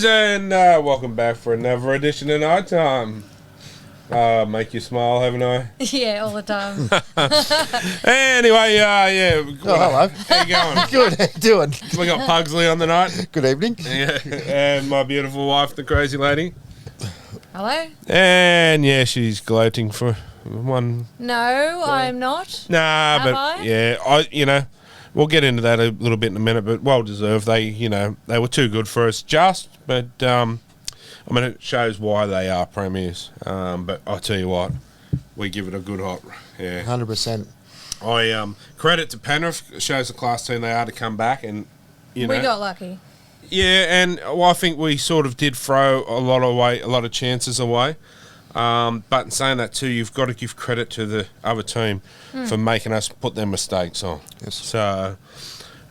And welcome back for another edition of Night Time. Make you smile, haven't I? Yeah, all the time. Anyway, yeah. Oh, hello. How you going? Good. How you doing? We got Pugsley on the night. Good evening. Yeah, and my beautiful wife, the crazy lady. Hello? And yeah, she's gloating for one. No, I'm not. Nah, Have but I? yeah, we'll get into that a little bit in a minute, but well deserved. They were too good for us but I mean, it shows why they are premiers. But I tell you what, we give it a good hot. Yeah, 100%. I credit to Penrith. Shows the class team they are to come back, and we got lucky. Yeah, and I think we sort of did throw a lot of chances away. But in saying that too, you've got to give credit to the other team for making us put their mistakes on. Yes. So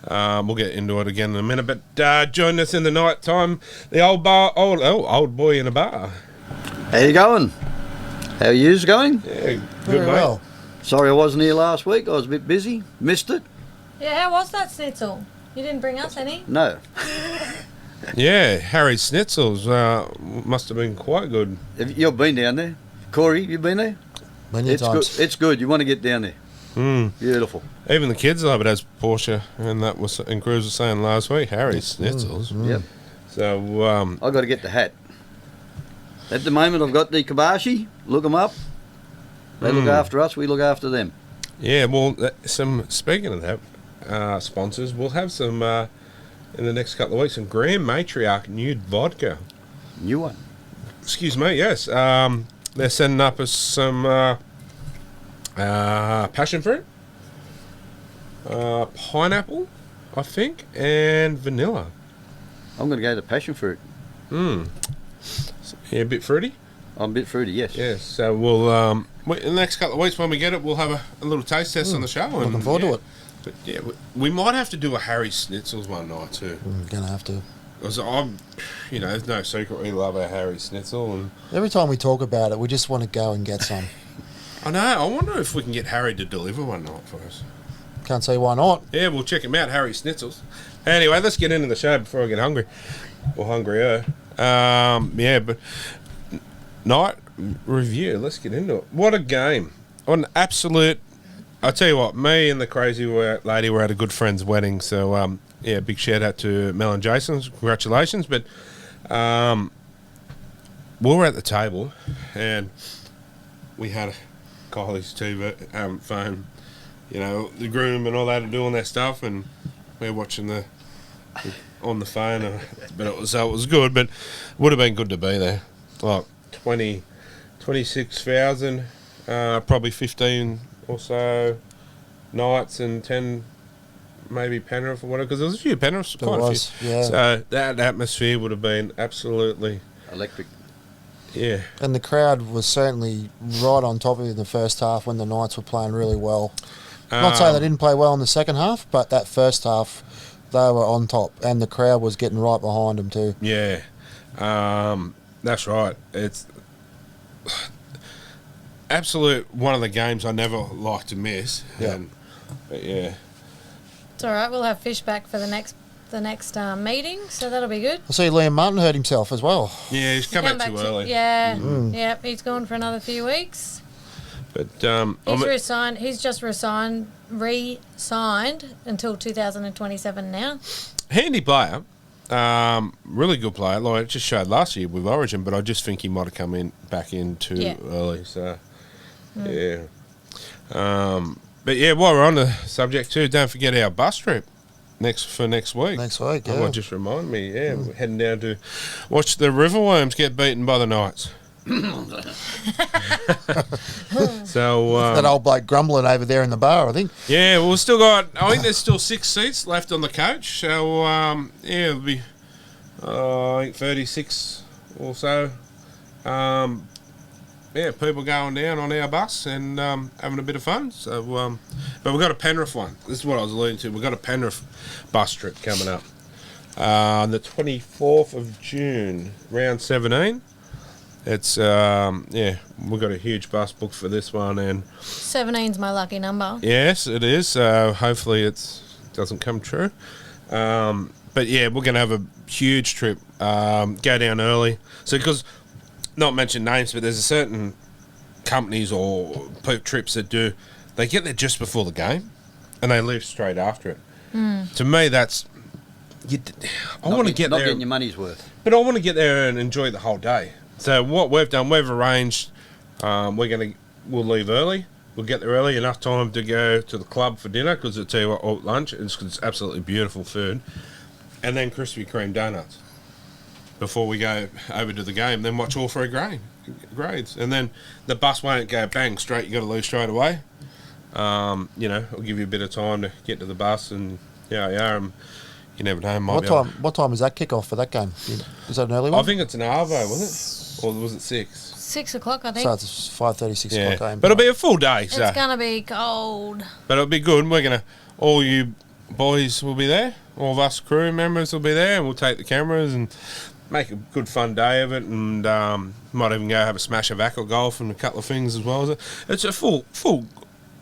we'll get into it again in a minute. But join us in the night time, the old boy in a bar. How you going? How are yous going? Yeah, good Very mate. well. Sorry I wasn't here last week. I was a bit busy. Missed it. Yeah, how was that schnitzel? You didn't bring us any? No. Yeah, Harry Schnitzels must have been quite good. You've been down there. Corey, you been there? Many times. Good. It's good. You want to get down there. Beautiful. Even the kids love it, as Portia and Cruz was saying last week. Harry Schnitzels. Yep. So I got to get the hat. At the moment, I've got the Kabashi. Look them up. They look after us. We look after them. yeah, well, speaking of that, sponsors, we'll have some in the next couple of weeks. Some Grand Matriarch Nude Vodka. New one. Excuse me. Yes, they're sending up us some passion fruit, pineapple, I think, and vanilla. I'm going to go to passion fruit. Yeah, a bit fruity. I'm a bit fruity, yes. Yes. So we'll in the next couple of weeks when we get it, we'll have a little taste test on the show. Looking forward to it. But yeah, we might have to do a Harry Schnitzels one night too. Gonna have to. Because I'm, there's no secret we love our Harry Schnitzel, and Every time we talk about it, we just want to go and get some. I know. I wonder if we can get Harry to deliver one night for us. Can't see why not. Yeah, we'll check him out, Harry Schnitzels. Anyway, let's get into the show before I get hungry, or hungrier. Yeah, but night review. Let's get into it. What a game! What an absolute. I tell you what, me and the crazy lady were at a good friend's wedding, so yeah, big shout out to Mel and Jason. Congratulations. But we were at the table and we had Kylie's TV phone, the groom and all that are doing their stuff, and we're watching on the phone. But it was good, but would have been good to be there. Like 26,000, probably 15 or so nights and 10 maybe Penrith or whatever, because there was a few Penriths. There was, yeah. So that atmosphere would have been absolutely Electric. yeah. And the crowd was certainly right on top of it in the first half when the Knights were playing really well. Not saying they didn't play well in the second half, but that first half they were on top, and the crowd was getting right behind them too. Yeah, that's right. It's absolute one of the games I never like to miss. Yeah. But yeah. It's all right. We'll have fish back for the next meeting, so that'll be good. I see Liam Martin hurt himself as well. Yeah, he's come back too early. Yeah, Yep, he's gone for another few weeks. But He's just re-signed until 2027 now. handy player, really good player. Like it just showed last year with Origin, but I just think he might have come back in too early. So yeah. But yeah, while we're on the subject too, don't forget our bus trip next week. Next week, yeah. Just remind me, we're heading down to watch the Riverworms get beaten by the Knights. So That old bloke grumbling over there in the bar, I think. yeah, well, we've still got. I think there's still 6 seats left on the coach. So yeah, it'll be I think 36 or so. Yeah, people going down on our bus and having a bit of fun. So, but we've got a Penrith one. This is what I was alluding to. We've got a Penrith bus trip coming up on the 24th of June, round 17. It's yeah, we've got a huge bus booked for this one, and 17's my lucky number. yes, it is. So hopefully it doesn't come true. But yeah, we're going to have a huge trip. Go down early. So because, not mention names, but there's a certain companies or trips that do, they get there just before the game and they leave straight after it. To me, that's, I want to get not there. getting your money's worth. But I want to get there and enjoy the whole day. So what we've done, we've arranged, we'll leave early. We'll get there early, enough time to go to the club for dinner, because I'll tell you what, or lunch, it's absolutely beautiful food. And then Krispy Kreme donuts before we go over to the game. Then watch all 3 grades. And then the bus won't go bang straight, you got to leave straight away. You know, it'll give you a bit of time to get to the bus, and yeah, you never know. What time is that kick-off for that game? Is that an early one? I think it's an Arvo, was it? Or was it 6? 6 o'clock, I think. So it's 5:30, 6 o'clock game. But it'll be a full day. So. It's going to be cold. But it'll be good. We're going to, all you boys will be there. All of us crew members will be there, and we'll take the cameras and make a good fun day of it, and might even go have a smash of aqua golf and a couple of things as well. It's a full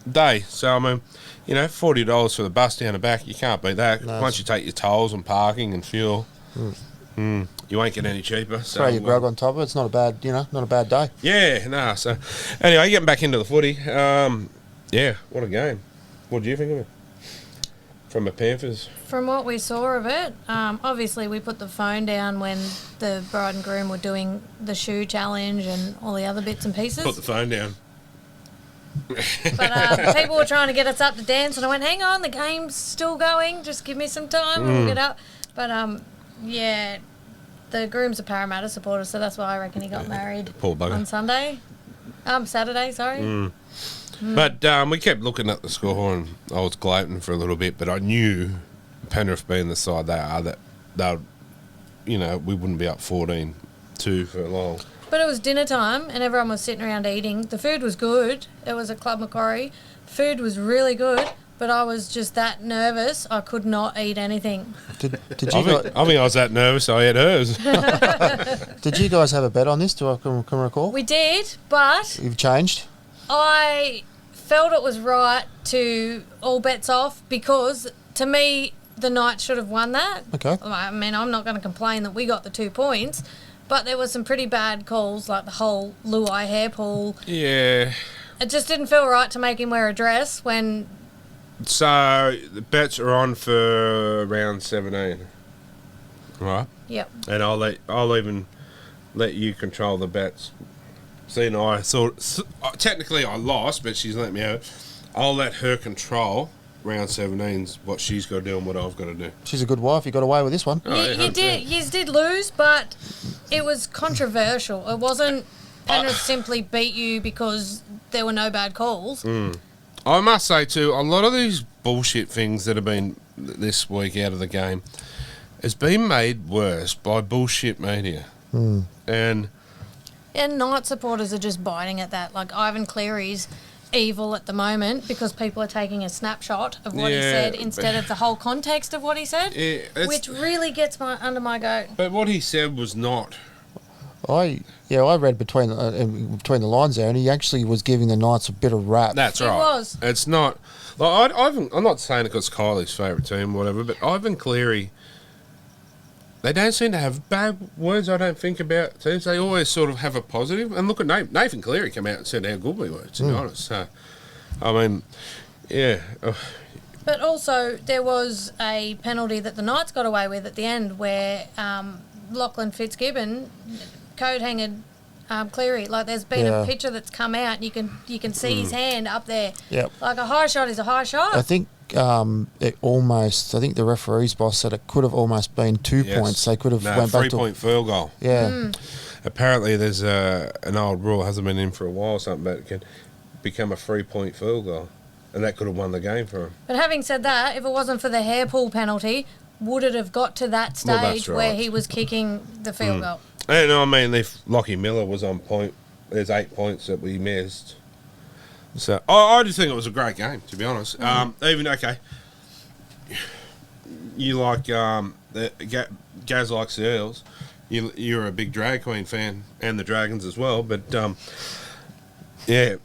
day. So, I mean, you know, $40 for the bus down the back, you can't beat that. No, once you take your tolls and parking and fuel, you won't get any cheaper. So, throw your grog on top of it. It's not a bad, not a bad day. Yeah, nah. So, anyway, getting back into the footy. Yeah, what a game. What do you think of it? From the Panthers? From what we saw of it, obviously we put the phone down when the bride and groom were doing the shoe challenge and all the other bits and pieces. Put the phone down. But people were trying to get us up to dance, and I went, hang on, the game's still going, just give me some time and we'll get up. But yeah, the groom's a Parramatta supporter, so that's why I reckon he got married Poor bugger. on Saturday, sorry. But we kept looking at the score, and I was gloating for a little bit, but I knew Penrith being the side they are, that we wouldn't be up 14-2 for long. But it was dinner time and everyone was sitting around eating. The food was good. It was a Club Macquarie. Food was really good, but I was just that nervous I could not eat anything. Did I you think I was that nervous I had hers. did you guys have a bet on this? Do I can recall? We did, but You've changed. I felt it was right to all bets off, because to me the Knights should have won that. Okay. I mean, I'm not going to complain that we got the 2 points, but there were some pretty bad calls, like the whole Luai hair pull. Yeah. It just didn't feel right to make him wear a dress when... So the bets are on for round 17, right? Yep. And I'll even let you control the bets. See, and I thought technically I lost, but she's let me out. I'll let her control round 17's what she's got to do and what I've got to do. She's a good wife. You got away with this one. Oh, yeah, You did lose, but it was controversial. It wasn't Penrith simply beat you because there were no bad calls. I must say too, a lot of these bullshit things that have been this week out of the game has been made worse by bullshit media. And Knight supporters are just biting at that. Like, Ivan Cleary's evil at the moment because people are taking a snapshot of what he said instead of the whole context of what he said, which really gets under my goat. But what he said was not. I read between the lines there, and he actually was giving the Knights a bit of rap. That's He right. was. It's not. Like, I'm not saying it because Kylie's favourite team or whatever, but Ivan Cleary, they don't seem to have bad words, I don't think, about teams. They always sort of have a positive. And look at Nathan Cleary come out and said how good we were, to be honest. So, I mean, yeah. But also, there was a penalty that the Knights got away with at the end where Lachlan Fitzgibbon coat-hanged Cleary. Like, there's been a picture that's come out and you can see his hand up there. Yep. Like, a high shot is a high shot. I think it almost, I think the referee's boss said it could have almost been 2 points. They could have went back to 3-point field goal. Yeah. Apparently there's an old rule, hasn't been in for a while or something, but it can become a 3-point field goal. And that could have won the game for him. But having said that, if it wasn't for the hair pull penalty, would it have got to that stage where he was kicking the field goal? And I mean, if Lockie Miller was on point, there's 8 points that we missed. So I just think it was a great game, to be honest. Even, okay, you like, Gaz likes the Eels. You're a big Drag Queen fan, and the Dragons as well, but, yeah.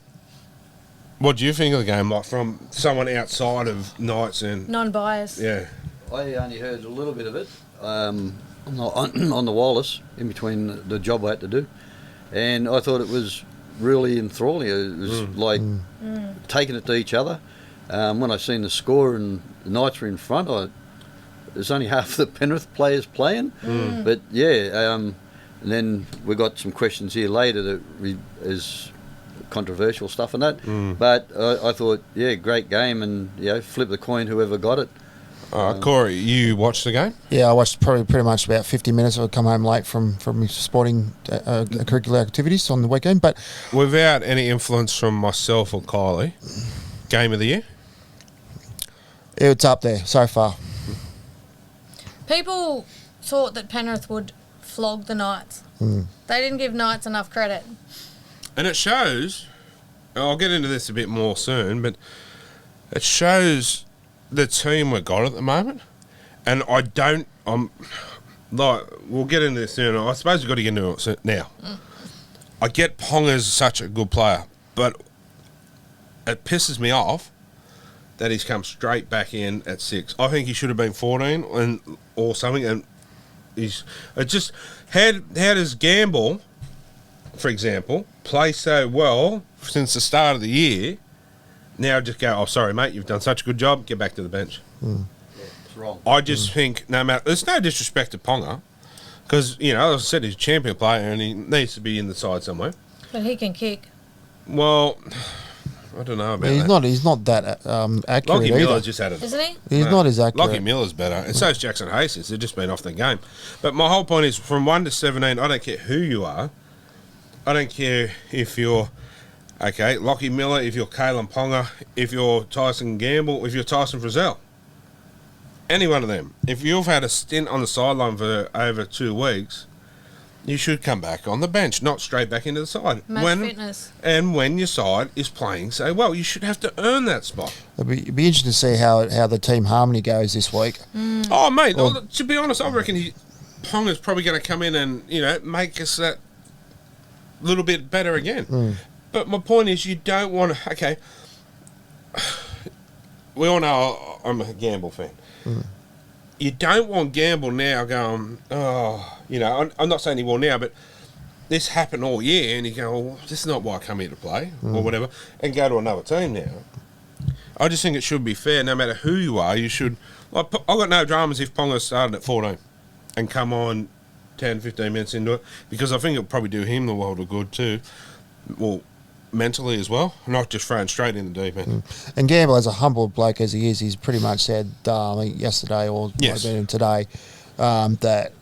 What do you think of the game, like, from someone outside of Knights and... Non-biased. Yeah. I only heard a little bit of it on the wireless in between the job I had to do, and I thought it was really enthralling. It was like taking it to each other. When I seen the score and the Knights were in front, there's only half the Penrith players playing, but yeah. And then we got some questions here later that is controversial stuff and that. But I thought, yeah, great game, and flip the coin whoever got it. Corey, you watched the game? Yeah, I watched probably pretty much about 50 minutes. I'd come home late from sporting curricular activities on the weekend. But without any influence from myself or Kylie, game of the year? It's up there so far. People thought that Penrith would flog the Knights. They didn't give Knights enough credit. And it shows, I'll get into this a bit more soon, but it shows the team we've got at the moment. And we'll get into this soon. I suppose we've got to get into it now. I get Ponga's such a good player, but it pisses me off that he's come straight back in at 6. I think he should have been 14 or something. And how does Gamble, for example, play so well since the start of the year? Now just go, oh, sorry, mate, you've done such a good job, get back to the bench. Yeah, it's wrong. I just think, no matter, there's no disrespect to Ponga, because, as I said, he's a champion player and he needs to be in the side somewhere. But he can kick. Well, I don't know about that. He's not that accurate Lockie either. Miller's just had it. Isn't he? He's not as accurate. Lockie Miller's better, and so is Jackson Hastings. They've just been off the game. But my whole point is, from 1 to 17, I don't care who you are. I don't care if you're, Lockie Miller, if you're Kalen Ponga, if you're Tyson Gamble, if you're Tyson Frizzell. Any one of them. If you've had a stint on the sideline for over 2 weeks, you should come back on the bench, not straight back into the side. Fitness. And when your side is playing so well, you should have to earn that spot. It'd be interesting to see how the team harmony goes this week. Oh, mate, to be honest, I reckon Ponga's probably going to come in and, make us that little bit better again. But my point is, you don't want to... we all know I'm a Gamble fan. You don't want Gamble now going, I'm not saying he will now, but this happened all year, and you go, well, this is not why I come here to play, or whatever, and go to another team now. I just think it should be fair, no matter who you are, you should... I've got no dramas if Ponga started at 14 and come on 10, 15 minutes into it, because I think it'll probably do him the world of good too. Well, mentally as well, not just thrown straight in the deep end. And Gamble, as a humble bloke as he is, he's pretty much said yesterday or today that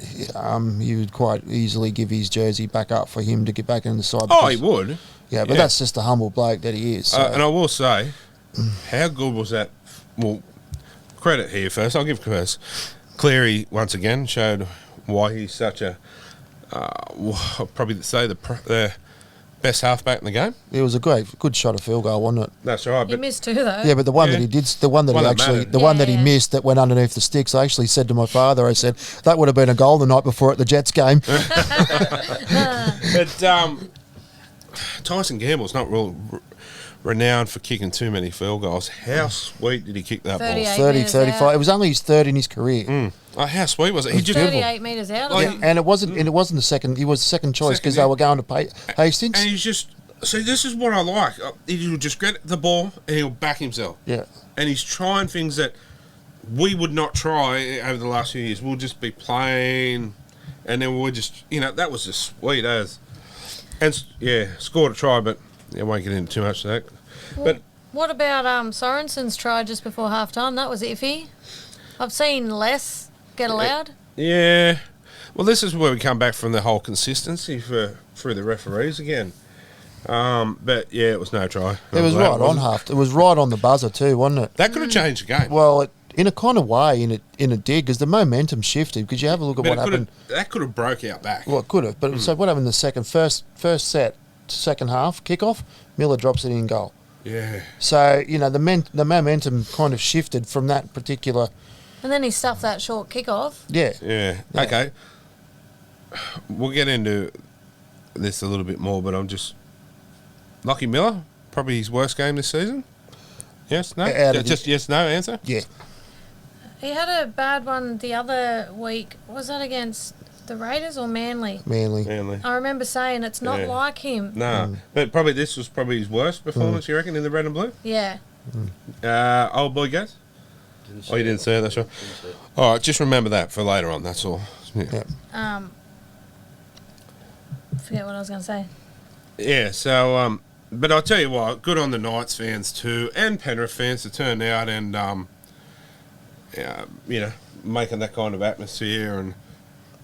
he would quite easily give his jersey back up for him to get back in the side. Oh, he would. Yeah, but that's just a humble bloke that he is. So. And I will say, how good was that? Well, credit here first. I'll give first. Cleary once again showed why he's such a I'll probably say the best halfback in the game. It was a good shot of field goal, wasn't it? That's right. He missed 2 though. Yeah, but the one that he did, the one that he missed that went underneath the sticks, I actually said to my father, I said, that would have been a goal the night before at the Jets game. But Tyson Gamble's not real renowned for kicking too many field goals. How sweet did he kick that ball? 35. It was only his 3rd in his career. Oh, how sweet was it? He just 38 metres out. And it wasn't the second. He was the second choice because they were going to Hastings. And he's just... See, this is what I like. He'll just get the ball and he'll back himself. Yeah. And he's trying things that we would not try over the last few years. We'll just be playing, and then we'll just... that was just sweet as... And, scored a try, but I won't get into too much of that. Well, But What about Sorensen's try just before half time? That was iffy. I've seen less get allowed. Yeah. Well, this is where we come back from the whole consistency through the referees again. But yeah, it was no try. It was right on half. It was right on the buzzer too, wasn't it? That could have changed the game. Well, in a kind of way, in a dig, because the momentum shifted. Because you have a look at what happened. That could have broke out back. Well, it could have. But so what happened in the first set, second half kickoff? Miller drops it in goal. Yeah. So the momentum kind of shifted from that particular. And then he stuffed that short kickoff. Yeah. Yeah. Okay. We'll get into this a little bit more, but I'm just Lockie Miller, probably his worst game this season. Yes, no, just yes, no answer. Yeah. He had a bad one the other week. Was that against the Raiders or Manly? Manly. I remember saying it's not like him. No, but this was probably his worst performance. You reckon in the red and blue? Yeah. Old boy goes. You didn't say it. That's right. All right, just remember that for later on. That's all. Yeah. Forget what I was going to say. Yeah. So, but I'll tell you what. Good on the Knights fans too, and Penrith fans to turn out and making that kind of atmosphere and.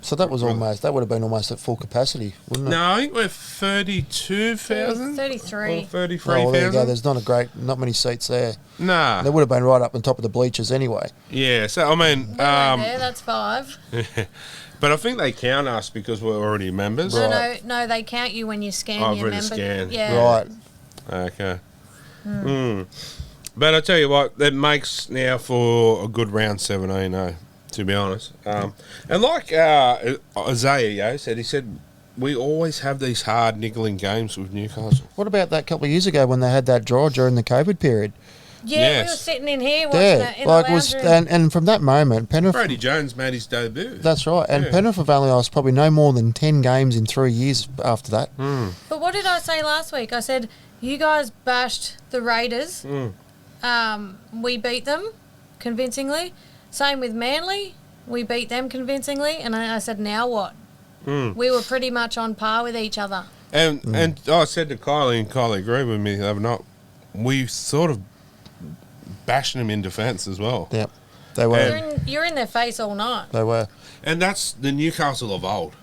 So that would have been almost at full capacity, wouldn't it? No, I think we're 32,000. 33. 33,000. Oh, well, there you go. There's not many seats there. Nah. They would have been right up on top of the bleachers anyway. Yeah, so I mean... there, that's 5. But I think they count us because we're already members. Right. No, they count you when you scan your member. Scan. Yeah. Right. Okay. But I tell you what, that makes now for a good round 17, to be honest. And like Isaiah said, he said, we always have these hard niggling games with Newcastle. What about that couple of years ago when they had that draw during the COVID period? Yeah, we were sitting in here watching it in the lounge room. And from that moment, Penrith... Brady Jones made his debut. That's right. And Penrith have only lost probably no more than 10 games in 3 years after that. But what did I say last week? I said, you guys bashed the Raiders. We beat them convincingly. Same with Manly. We beat them convincingly. And I said, now what? We were pretty much on par with each other. And I said to Kylie, and Kylie agreed with me the other night, we sort of bashed them in defence as well. Yep, they were. You're in their face all night. They were. And that's the Newcastle of old.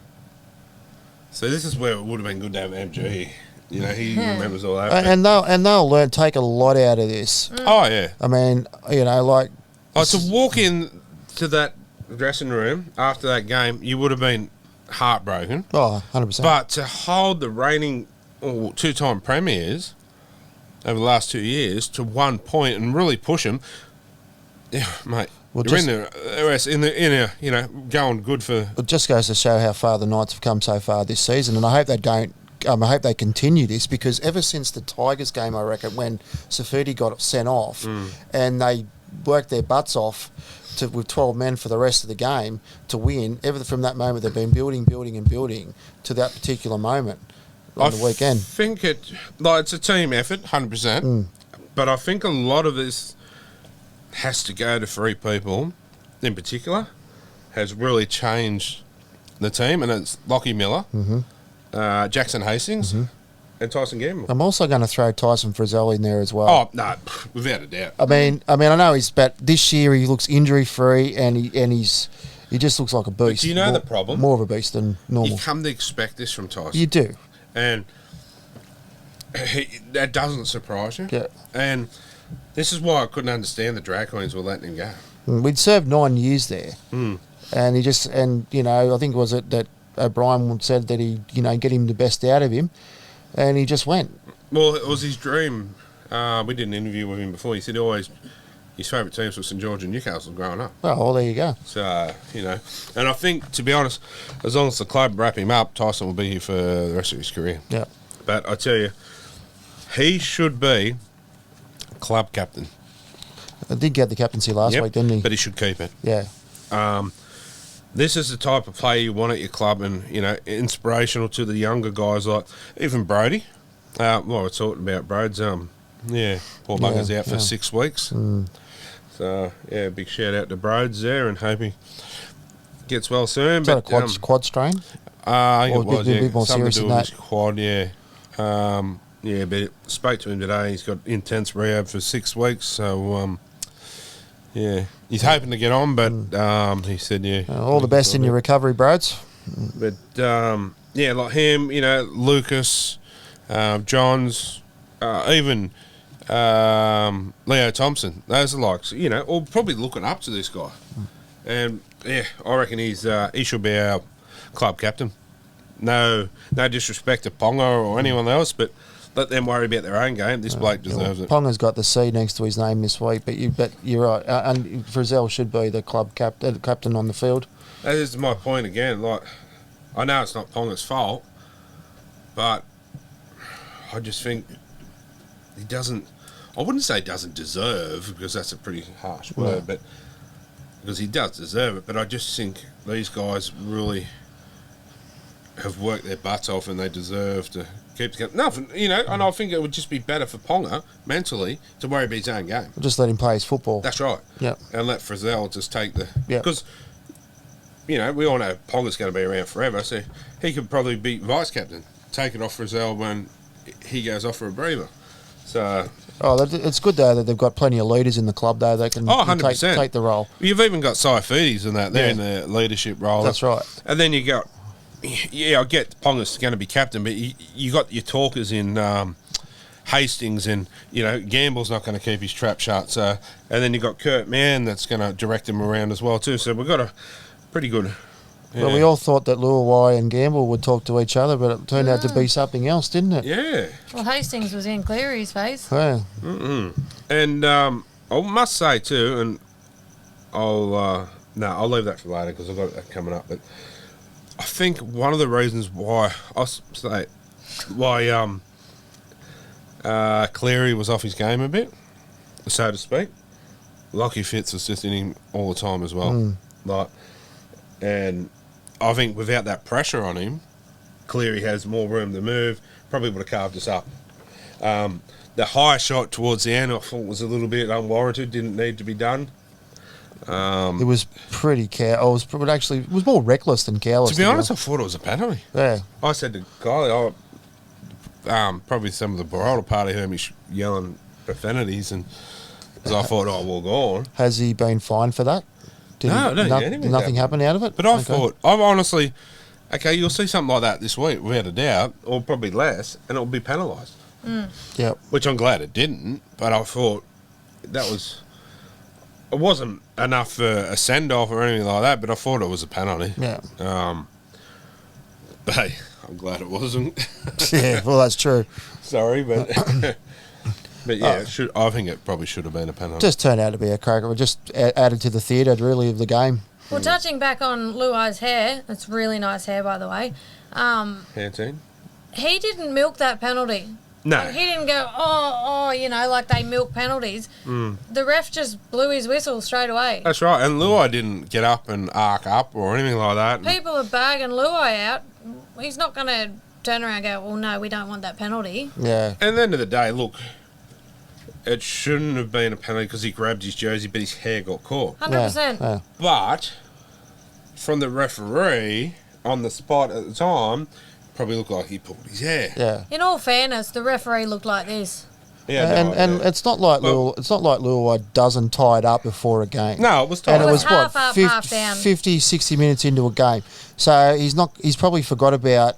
So this is where it would have been good to have MG. He remembers all that. And they'll take a lot out of this. Oh, yeah. I mean, like... to walk in to that dressing room after that game, you would have been heartbroken. Oh, 100%. But to hold the reigning two-time premiers over the last 2 years to 1 point and really push them, mate, you're in there, going good for... It just goes to show how far the Knights have come so far this season, and I hope they don't. I hope they continue this, because ever since the Tigers game, I reckon, when Safidi got sent off and they worked their butts off with 12 men for the rest of the game to win, from that moment they've been building to that particular moment on the weekend. I think it's a team effort, 100%, but I think a lot of this has to go to 3 people in particular, has really changed the team, and it's Lockie Miller, Jackson Hastings, and Tyson Gamble. I'm also going to throw Tyson Frizzell in there as well. Oh no, without a doubt. I mean, I know this year he looks injury free, and he just looks like a beast. But do you know the problem? More of a beast than normal. You come to expect this from Tyson. You do, and that doesn't surprise you. Yeah. And this is why I couldn't understand the drag queens were letting him go. We'd served 9 years there, and he just I think it was that O'Brien said that he get him the best out of him. And he just went. Well, it was his dream. We did an interview with him before. He said his favourite teams were St George and Newcastle growing up. Oh, well, there you go. So, and I think, to be honest, as long as the club wrap him up, Tyson will be here for the rest of his career. Yeah. But I tell you, he should be club captain. I did get the captaincy last week, didn't he? But he should keep it. Yeah. This is the type of player you want at your club, and inspirational to the younger guys like even Brody. We're talking about Broads. Poor bugger's out for 6 weeks. So big shout out to Broads there, and hope he gets well soon. Is that a quad strain? I think it was. A bit more Something serious to do than with that. his quad. Yeah, but spoke to him today. He's got intense rehab for 6 weeks, so yeah, he's hoping to get on, but he said, yeah. All the best in your recovery, Broads. But yeah, like him, Lucas, Johns, even Leo Thompson. Those are like, all probably looking up to this guy, and yeah, I reckon he should be our club captain. No disrespect to Ponga or anyone else, but let them worry about their own game. This bloke deserves it. Ponga's got the C next to his name this week, but you're right. And Frizzell should be the club captain on the field. That is my point again. Like, I know it's not Ponga's fault, but I just think he doesn't. I wouldn't say doesn't deserve, because that's a pretty harsh word, but because he does deserve it. But I just think these guys really have worked their butts off, and they deserve to keep the nothing, and I think it would just be better for Ponga mentally to worry about his own game. Just let him play his football. That's right. Yeah. And let Frizzell just take because we all know Ponga's going to be around forever, so he could probably be vice captain, take it off Frizzell when he goes off for a breather. So it's good though that they've got plenty of leaders in the club though that can 100%. take the role. You've even got Saifides and that there in the leadership role. That's right. And then you got. Yeah, I get Ponga's going to be captain, but you got your talkers in Hastings, and Gamble's not going to keep his trap shut. So, and then you got Kurt Mann that's going to direct him around as well too. So we've got a pretty good. Well, we all thought that Luai and Gamble would talk to each other, but it turned out to be something else, didn't it? Yeah. Well, Hastings was in Cleary's face. Yeah. And I must say too, and I'll leave that for later because I've got that coming up, but. I think one of the reasons why Cleary was off his game a bit, so to speak. Lockie Fitz was just in him all the time as well. And I think without that pressure on him, Cleary has more room to move. Probably would have carved us up. The high shot towards the end I thought was a little bit unwarranted. Didn't need to be done. It was pretty careless. It was more reckless than careless. To be honest, I thought it was a penalty. Yeah. I said to Kylie, probably some of the Barolta party heard me yelling profanities, and because I thought, we'll go on. Has he been fined for that? No, I don't think anything nothing happened out of it? But I thought, I'm honestly, you'll see something like that this week, without a doubt, or probably less, and it'll be penalised. Yep. Which I'm glad it didn't, but I thought it wasn't enough for a send-off or anything like that, but I thought it was a penalty. Yeah. But hey, I'm glad it wasn't. Yeah, well, that's true. Sorry, but but yeah, I think it probably should have been a penalty. Just turned out to be a cracker. It just added to the theatre, really, of the game. Well, touching back on Luai's hair, it's really nice hair, by the way. Hair He didn't milk that penalty. No. Like, he didn't go, like they milk penalties. The ref just blew his whistle straight away. That's right, and Luai didn't get up and arc up or anything like that. People are bagging Luai out. He's not going to turn around and go, well, no, we don't want that penalty. Yeah. And at the end of the day, look, it shouldn't have been a penalty because he grabbed his jersey, but his hair got caught. 100%. Yeah. But from the referee on the spot at the time, probably looked like he pulled his hair. Yeah. In all fairness, the referee looked like this. Yeah, and it's not like Luai doesn't tie it up before a game. No, it was tied. And it was half up, 50, half down. 50, 60 minutes into a game. So he's probably forgot about,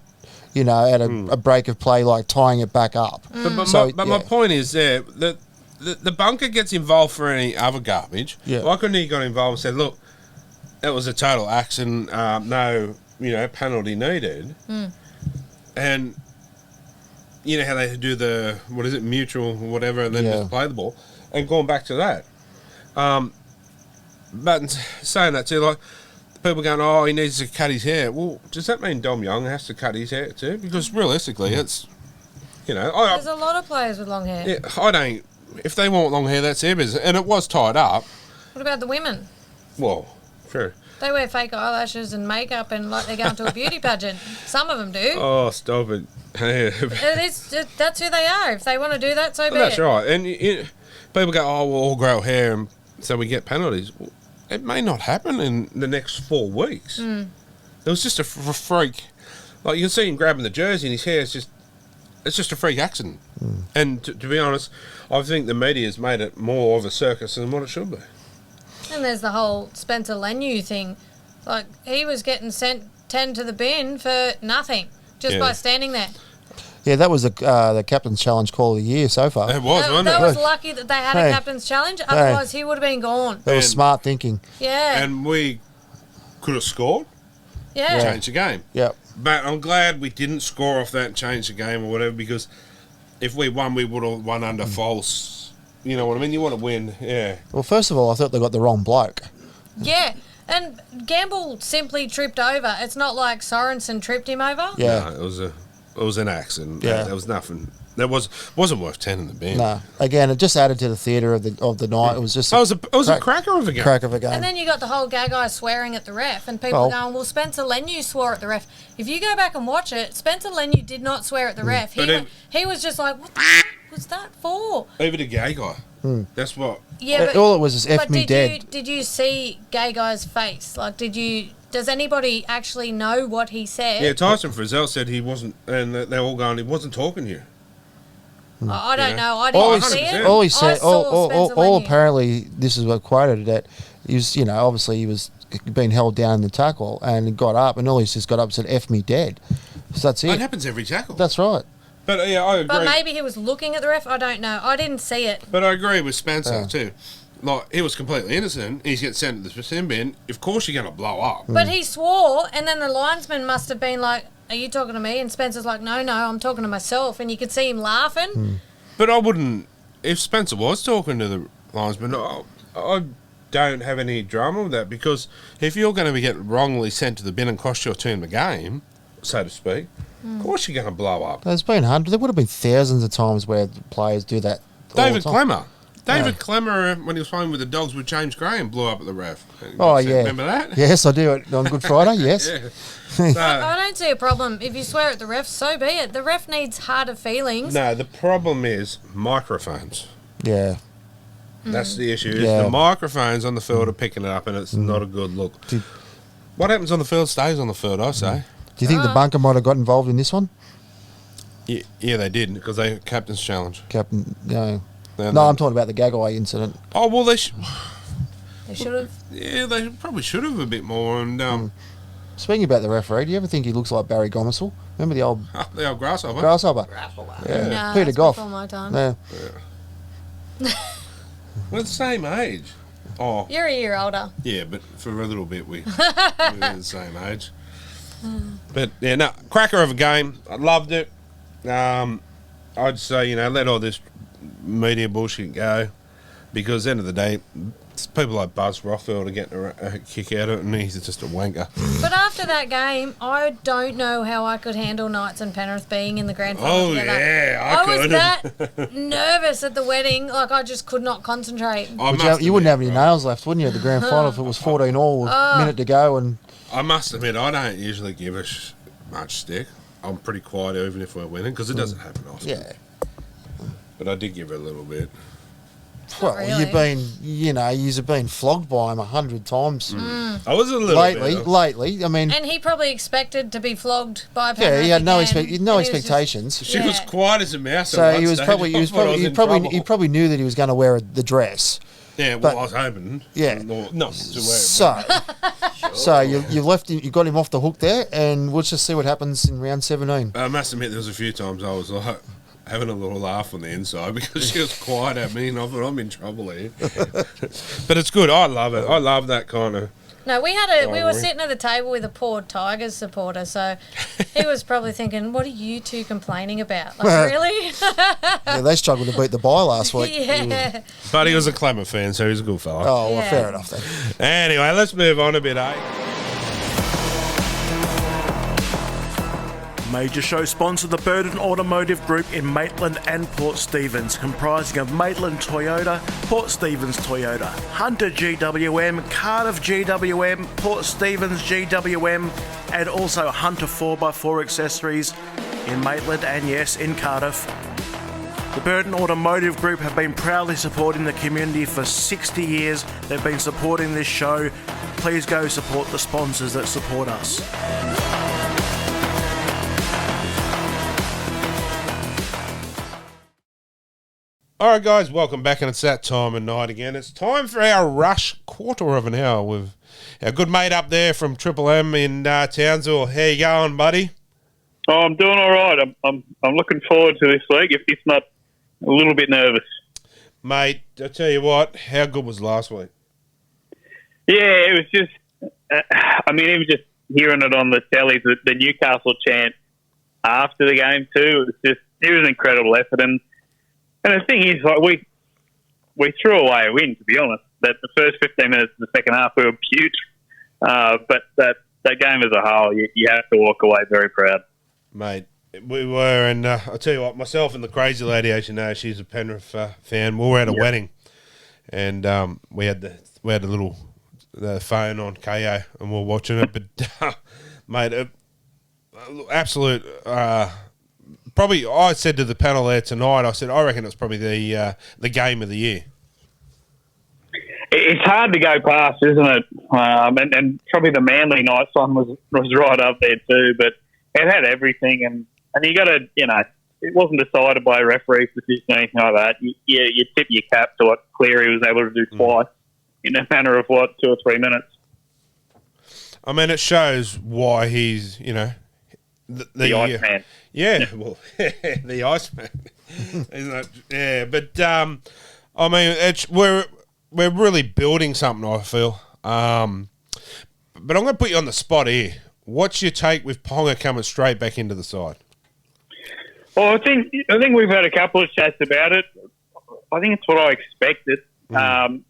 at a break of play, like tying it back up. But my point is there that the bunker gets involved for any other garbage. Yeah. Why couldn't he got involved and said, look, it was a total accident, no, penalty needed. And you know how they do the, mutual or whatever, and then just play the ball, and going back to that. But saying that too, like, people going, he needs to cut his hair. Well, does that mean Dom Young has to cut his hair too? Because realistically, it's, there's a lot of players with long hair. Yeah, if they want long hair, that's their business. And it was tied up. What about the women? Well, sure. They wear fake eyelashes and makeup and like they're going to a beauty pageant. Some of them do. Oh, stop it. That's who they are. If they want to do that, so be it. That's right. And people go, we'll all grow hair and so we get penalties. Well, it may not happen in the next 4 weeks. It was just a freak. Like, you can see him grabbing the jersey and his hair's just It's just a freak accident. And to be honest, I think the media's made it more of a circus than what it should be. And there's the whole Spencer Lenu thing. Like, he was getting sent 10 to the bin for nothing, just by standing there. Yeah, that was the captain's challenge call of the year so far. It was, wasn't That it? was lucky that they had a captain's challenge, otherwise he would have been gone. That was smart thinking. Yeah. And we could have scored, changed the game. Yep. But I'm glad we didn't score off that and change the game or whatever, because if we won, we would have won under false. You know what I mean? You want to win, Well, first of all, I thought they got the wrong bloke. Yeah. And Gamble simply tripped over. It's not like Sorensen tripped him over. Yeah. No, it was an accident. Yeah. There was nothing. Wasn't worth 10 in the bin. No. Again, it just added to the theatre of the night. It was just It was a cracker of a game. crack of a game. And then you got the whole Gagai swearing at the ref, and people going, well, Spencer Lenu swore at the ref. If you go back and watch it, Spencer Lenu did not swear at the ref. He was just like, what the was that for? Even a gay guy. That's what. Yeah, but, all it was is F me dead. Did you see Gay Guy's face? Like, does anybody actually know what he said? Yeah, Tyson Frizzell said he wasn't, and they're all going, he wasn't talking to you. I don't know. I didn't see it. All he said, I saw Spencer Lenu. apparently, this is what quoted that he was, obviously he was being held down in the tackle and he got up, and all he just got up and said, F me dead. So that's it. That happens every tackle. That's right. But yeah, I agree. But maybe he was looking at the ref. I don't know. I didn't see it. But I agree with Spencer too. Like, he was completely innocent. He's getting sent to the sin bin. Of course you're going to blow up. But he swore, and then the linesman must have been like, are you talking to me? And Spencer's like, no, I'm talking to myself. And you could see him laughing. But I wouldn't, if Spencer was talking to the linesman, I don't have any drama with that, because if you're going to be getting wrongly sent to the bin and cost your team the game, so to speak, of course you're going to blow up. There's been hundreds. There would have been thousands of times where players do that. David Clemmer, when he was playing with the Dogs with James Graham, blew up at the ref. Oh, yeah. Remember that? Yes, I do. On Good Friday, yes. I don't see a problem. If you swear at the ref, so be it. The ref needs harder feelings. No, the problem is microphones. Yeah. That's the issue. Is Yeah. the microphones on the field are picking it up, and it's not a good look. What happens on the field stays on the field, I say. Do you think the bunker might have got involved in this one? Yeah, they did, because they captain's challenge. Captain, no. And No, I'm talking about the Gagai incident. Oh, well, They should have. yeah, they probably should have a bit more. And Speaking about the referee, do you ever think he looks like Barry Gomersall? Remember the old the old grasshopper. grasshopper? Yeah. Nah, Peter that's Goff. before my time. Yeah. We're the same age. Oh, You're a year older. yeah, but for a little bit we're the same age. But yeah, no, cracker of a game. I loved it. I'd say, let all this media bullshit go, because at the end of the day, it's people like Buzz Rothfield are getting a kick out of it, and he's just a wanker. But after that game, I don't know how I could handle Knights and Penrith being in the grand final Oh, together. yeah, I was could. that nervous at the wedding, like I just could not concentrate. You wouldn't have any nails left, wouldn't you, at the grand final if it was 14 all with a minute to go? And I must admit, I don't usually give much stick. I'm pretty quiet even if we're winning, because it doesn't happen often. yeah. But I did give it a little bit. Well, really. you've been flogged by him 100 times I was a little bit. lately. I mean, And he probably expected to be flogged by yeah, Penrith. he had no again, and he was just- expectations. She was quiet as a mouse. So he probably knew that he was going to wear the dress. Yeah, well, but- I was hoping. Yeah. Not to wear it. So you left him, you got him off the hook there, and we'll just see what happens in round 17. I must admit, there was a few times I was like having a little laugh on the inside, because she was quiet at me, and I thought, I'm in trouble here. But it's good. I love it. I love that kind of. No, we were sitting at the table with a poor Tigers supporter, so he was probably thinking, what are you two complaining about? Like, really? Yeah, they struggled to beat the bye last week. Yeah. But he was a Clement fan, so he's a good fella. Oh, well, Yeah. fair enough then. Anyway, let's move on a bit, eh? Major show sponsor, the Burden Automotive Group in Maitland and Port Stephens, comprising of Maitland Toyota, Port Stephens Toyota, Hunter GWM, Cardiff GWM, Port Stephens GWM, and also Hunter 4x4 accessories in Maitland and, yes, in Cardiff. The Burden Automotive Group have been proudly supporting the community for 60 years. They've been supporting this show. Please go support the sponsors that support us. All right, guys, welcome back, and it's that time of night again. It's time for our rush quarter of an hour with our good mate up there from Triple M in Townsville. How you going, buddy? Oh, I'm doing all right. I'm looking forward to this week, if not a little bit nervous. Mate, I tell you what, how good was last week? Yeah, it was just, even just hearing it on the telly, the Newcastle chant after the game too, it was an incredible effort. And the thing is, like, we threw away a win, to be honest. That the first 15 minutes of the second half we were huge. But that game as a whole, you have to walk away very proud. Mate, we were, and I'll tell you what, myself and the crazy lady, as you know, she's a Penrith fan. We were at a wedding, and we had the little phone on KO, and we were watching it. But mate, absolute. Probably, I said to the panel there tonight, I reckon it was probably the game of the year. It's hard to go past, isn't it? And probably the Manly Knights one was right up there too. But it had everything, and you got to, it wasn't decided by a referee decision or anything like that. You tip your cap to what Cleary was able to do twice in a matter of 2 or 3 minutes. I mean, it shows why he's, the Iceman. Yeah, well, the Iceman, isn't it? Yeah, but we're really building something, I feel. But I'm going to put you on the spot here. What's your take with Ponga coming straight back into the side? Well, I think we've had a couple of chats about it. I think it's what I expected, and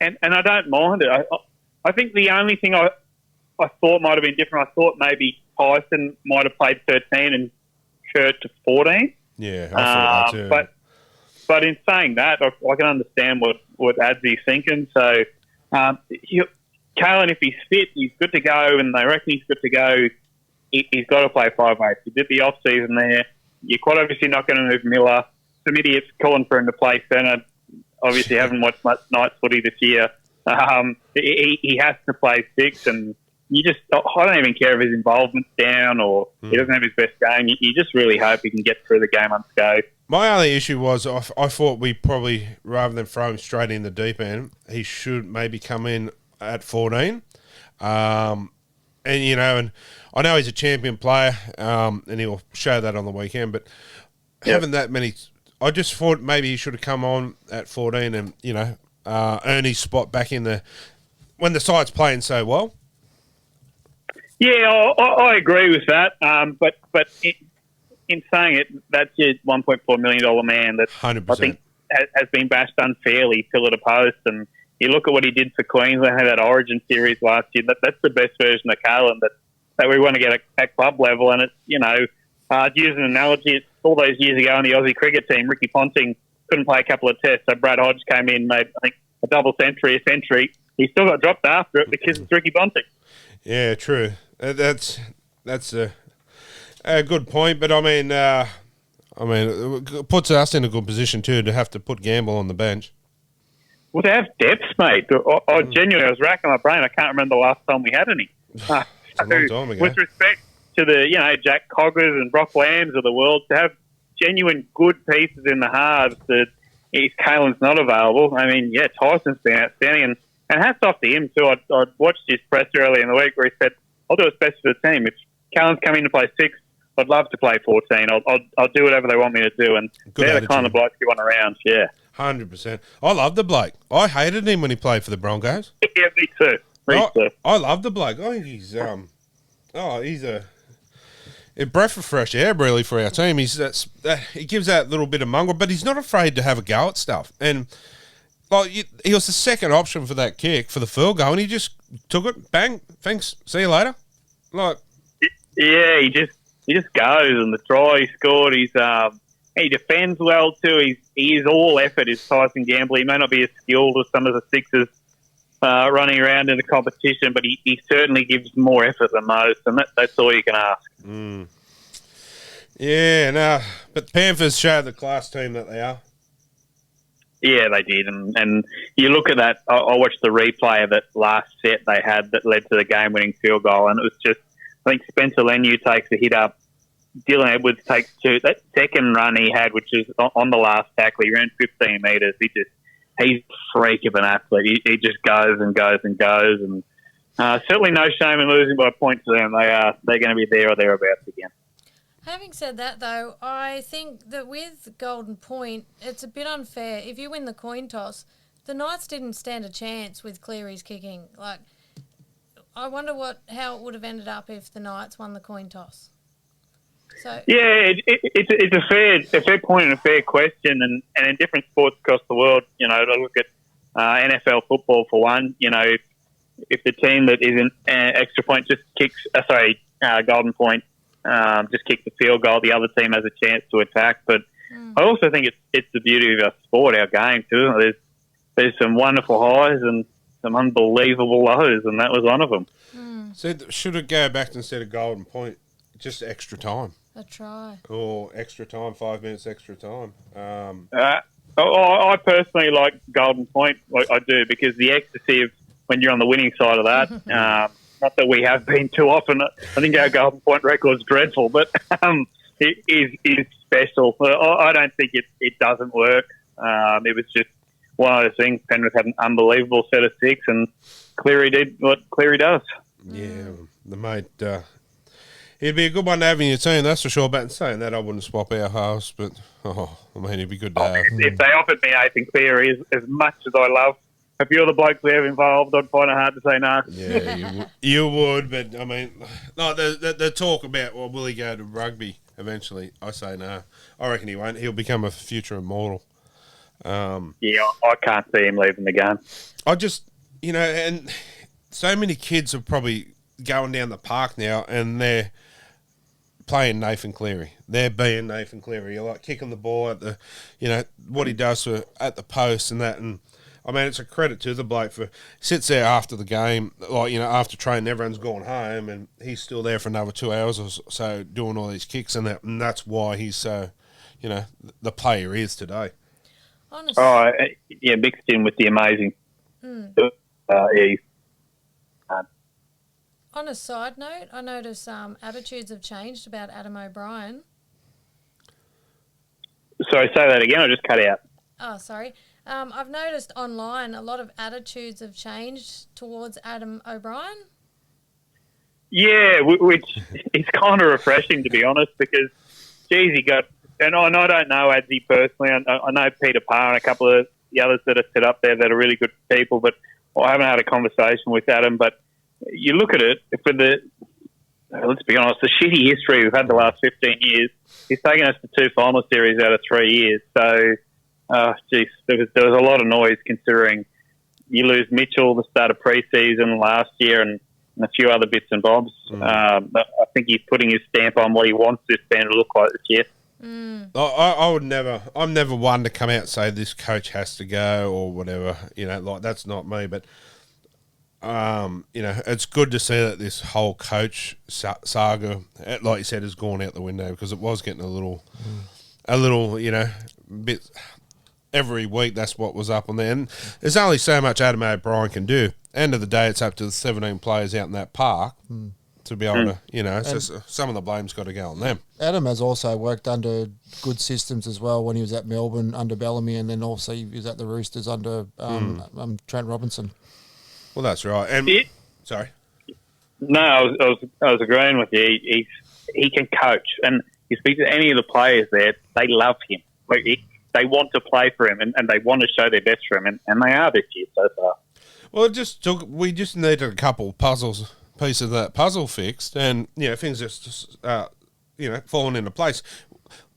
I don't mind it. I think the only thing I thought might have been different. I thought maybe Tyson might have played 13 and Kurt to 14. Yeah, I thought that too. But in saying that, I can understand what Adzy's thinking. So, Kalen, if he's fit, he's good to go, and they reckon he's good to go. He's got to play 5'8". He did the off season there. You're quite obviously not going to move Miller. Some idiots calling for him to play centre. Obviously, haven't watched much Knights footy this year. He has to play 6, and I don't even care if his involvement's down or he doesn't have his best game. You just really hope he can get through the game unscathed. My only issue was I thought we probably, rather than throw him straight in the deep end, he should maybe come in at 14. And I know he's a champion player, and he'll show that on the weekend, but having that many, I just thought maybe he should have come on at 14 and, earn his spot back when the side's playing so well. Yeah, I agree with that. But in saying it, that's your $1.4 million man that 100%. I think has been bashed unfairly, pillar to post. And you look at what he did for Queensland, had that Origin series last year. That's the best version of Carlin that we want to get at club level. And it's, to use an analogy, it's all those years ago in the Aussie cricket team, Ricky Ponting couldn't play a couple of tests. So Brad Hodge came in, made, I think, a double century, a century. He still got dropped after it because it's Ricky Ponting. Yeah, true. That's a good point, but it puts us in a good position too to have to put Gamble on the bench. Well, to have depth, mate. I genuinely was racking my brain. I can't remember the last time we had any. It's a long time ago. With respect to the Jack Coggers and Brock Lambs of the world, to have genuine good pieces in the halves that if Kalen's not available, Tyson's been outstanding, and hats off to him too. I watched his press earlier in the week where he said, I'll do what's best for the team. If Kalen's coming to play 6, I'd love to play 14. I'll do whatever they want me to do, and good they're attitude. The kind of blokes you want around, yeah. 100%. I love the bloke. I hated him when he played for the Broncos. Yeah, me too. I love the bloke. I think he's a breath of fresh air, really, for our team. He gives that little bit of mongrel, but he's not afraid to have a go at stuff. And he was the second option for that kick for the field goal, and he just took it. Bang. Thanks. See you later. Yeah, he just goes, and the try he scored. He defends well too. He is all effort. Is Tyson Gamble? He may not be as skilled as some of the Sixers running around in the competition, but he certainly gives more effort than most, and that's all you can ask. Mm. Yeah, no, but the Panthers showed the class team that they are. Yeah, they did, and you look at that. I watched the replay of that last set they had that led to the game-winning field goal, and it was just, I think Spencer Leniu takes a hit up Dylan Edwards takes two. That second run he had, which is on the last tackle, he ran 15 metres. He's a freak of an athlete. He just goes and goes and goes. And certainly no shame in losing by points to them. They're going to be there or thereabouts again. Having said that, though, I think that with Golden Point, it's a bit unfair. If you win the coin toss, the Knights didn't stand a chance with Cleary's kicking. Like, I wonder how it would have ended up if the Knights won the coin toss. So yeah, it's a fair point and a fair question, and in different sports across the world, to look at NFL football for one, if the team that is in extra point just kicks, Golden Point, just kicks the field goal, the other team has a chance to attack. But I also think it's the beauty of our sport, our game too. There's some wonderful highs and some unbelievable lows, and that was one of them. So should it go back instead of Golden Point, just extra time? A try. Or extra time, 5 minutes extra time. I personally like Golden Point. I do, because the ecstasy of when you're on the winning side of that, not that we have been too often. I think our Golden Point record's dreadful, but it is special. I don't think it doesn't work. It was just one of those things. Penrith had an unbelievable set of six, and Cleary did what Cleary does. Yeah, the mate... he'd be a good one to have in your team, that's for sure. But in saying that, I wouldn't swap our halves. But, he'd be good to have. If they offered me Nathan Cleary, as much as I love a few of the blokes we have involved, I'd find it hard to say no. Yeah, you would. But, no, the talk about, will he go to rugby eventually? I say no. I reckon he won't. He'll become a future immortal. I can't see him leaving the game. I just, and so many kids are probably going down the park now, and they're playing Nathan Cleary. They're being Nathan Cleary. You're like kicking the ball at the, what he does at the post and that. And it's a credit to the bloke for sits there after the game, after training, everyone's gone home, and he's still there for another 2 hours or so doing all these kicks and that. And that's why he's so, the player he is today. Honestly. Mixed in with the amazing. On a side note, I noticed attitudes have changed about Adam O'Brien. Sorry, say that again. I just cut out. Oh, sorry. I've noticed online a lot of attitudes have changed towards Adam O'Brien. Yeah, which is kind of refreshing, to be honest, because, geez, he got... And I don't know Adzi personally. I know Peter Parr and a couple of the others that are set up there that are really good people, but I haven't had a conversation with Adam. But you look at it, let's be honest, the shitty history we've had the last 15 years, he's taken us to 2 final series out of 3 years. So, there was a lot of noise considering you lose Mitchell the start of pre-season last year and a few other bits and bobs. I think he's putting his stamp on what he wants this band to look like this year. I'm never one to come out and say this coach has to go or whatever, that's not me, but it's good to see that this whole coach saga, like you said, has gone out the window, because it was getting a little, bit every week. That's what was up on there, and there's only so much Adam O'Brien can do. End of the day, it's up to the 17 players out in that park to be able to, it's just, some of the blame's got to go on them. Adam has also worked under good systems as well when he was at Melbourne under Bellamy, and then also he was at the Roosters under Trent Robinson. Well, that's right. And sorry. No, I was agreeing with you. He can coach, and you speak to any of the players there, they love him. They want to play for him, and they want to show their best for him, and they are this year so far. Well, we just needed a couple piece of that puzzle fixed, and things just falling into place.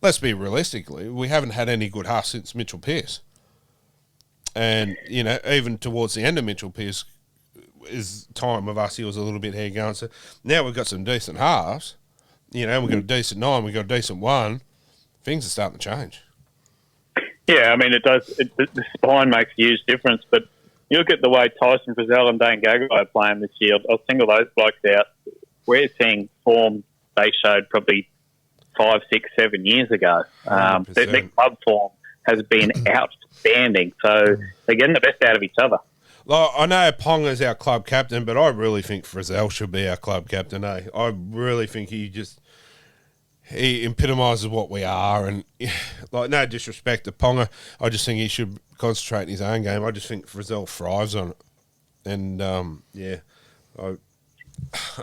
Let's be realistically, we haven't had any good half since Mitchell Pearce, and even towards the end of Mitchell Pearce, his time with us, he was a little bit hair going. So now we've got some decent halves, we've got a decent 9, we've got a decent 1. Things are starting to change. Yeah, it does. The spine makes a huge difference, but you look at the way Tyson Frizzell and Dane Gagai are playing this year. I'll single those blokes out. We're seeing form they showed probably 5, 6, 7 years ago. Their club form has been outstanding. So they're getting the best out of each other. Well, I know Ponga's our club captain, but I really think Frizzell should be our club captain. I really think he epitomises what we are, and like no disrespect to Ponga, I just think he should concentrate in his own game. I just think Frizzell thrives on it, and I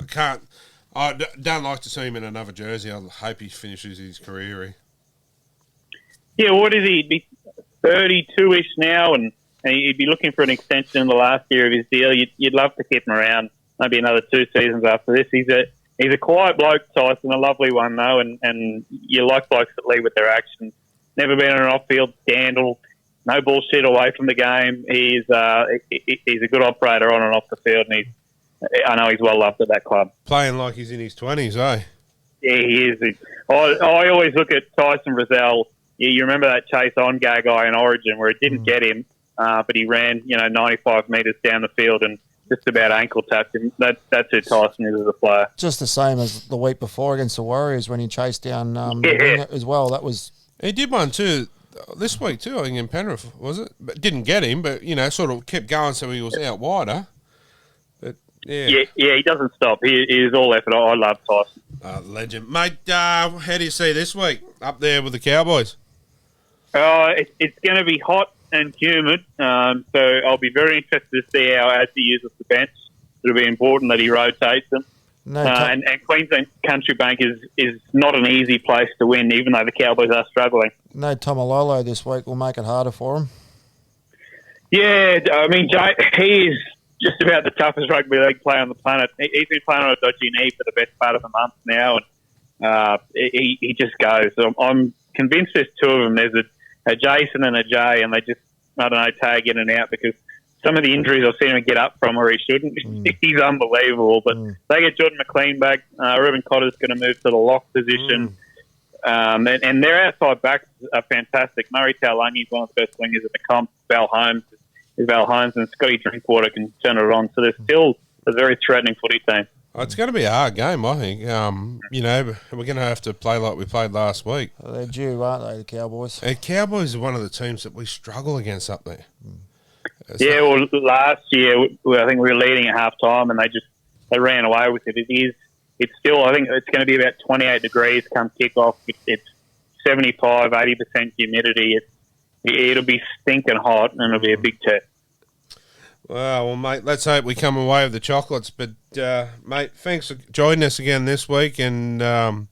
can't. Don't like to see him in another jersey. I hope he finishes his career. Yeah, what is he? He'd be 32-ish now, and he'd be looking for an extension in the last year of his deal. You'd love to keep him around maybe another 2 seasons after this. He's a quiet bloke, Tyson, a lovely one though, and you like blokes that lead with their actions. Never been in an off-field scandal, no bullshit away from the game. He's a good operator on and off the field, and I know he's well loved at that club. Playing like he's in his 20s, eh? Yeah, he is. I always look at Tyson Frizzell. You remember that chase on guy in Origin where it didn't get him, but he ran 95 metres down the field and just about ankle tapped him. That's who Tyson is as a player. Just the same as the week before against the Warriors when he chased down the winger as well. That was... He did one too this week too, I think in Penrith, was it? But didn't get him, but sort of kept going so he was out wider. But yeah, he doesn't stop. He is all effort. I love Tyson. Legend, mate. How do you see this week up there with the Cowboys? It's going to be hot and humid, so I'll be very interested to see how Adzi uses the bench. It'll be important that he rotates them. And Queensland Country Bank is not an easy place to win, even though the Cowboys are struggling. No Tomalolo this week will make it harder for him. Yeah, I mean, he is just about the toughest rugby league player on the planet. He's been playing on a dodgy knee for the best part of a month now, and he just goes. So I'm convinced there's two of them. There's a Jason and a Jay, and they just, I don't know, tag in and out because some of the injuries I've seen him get up from where he shouldn't. He's unbelievable. But they get Jordan McLean back. Ruben Cotter's going to move to the lock position. And their outside backs are fantastic. Murray Taulagi is one of the best wingers at the comp. Val Holmes and Scotty Drinkwater can turn it on. So they're still a very threatening footy team. It's going to be a hard game, I think. We're going to have to play like we played last week. They're due, aren't they, the Cowboys? The Cowboys are one of the teams that we struggle against up there. Well, last year I think we were leading at half time, and they ran away with it. It's still, I think it's going to be about 28 degrees come kickoff. It's 75, 80% humidity. It'll be stinking hot, and it'll be a big test. Well, mate, let's hope we come away with the chocolates. But, mate, thanks for joining us again this week. And, we'll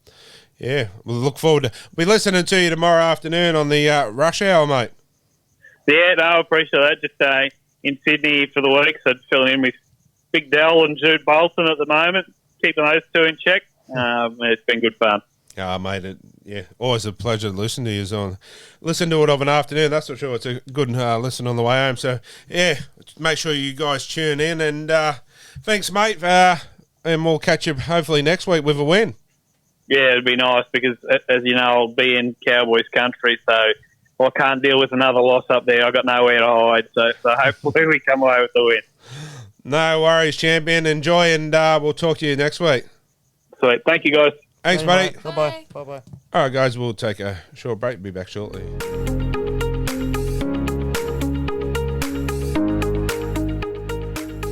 look forward to be listening to you tomorrow afternoon on the rush hour, mate. Yeah, no, I appreciate that. Just in Sydney for the week, so filling in with Big Dell and Jude Bolton at the moment, keeping those two in check. It's been good fun. Mate, always a pleasure to listen to you. Listen to it of an afternoon, that's for sure. It's a good listen on the way home. So, make sure you guys tune in. And thanks, mate. And we'll catch you hopefully next week with a win. Yeah, it'd be nice because, as you know, I'll be in Cowboys country, so I can't deal with another loss up there. I've got nowhere to hide. So hopefully we come away with the win. No worries, champion. Enjoy, and we'll talk to you next week. Sweet. Thank you, guys. Thanks, buddy. Bye-bye. Bye-bye. All right, guys, we'll take a short break. Be back shortly.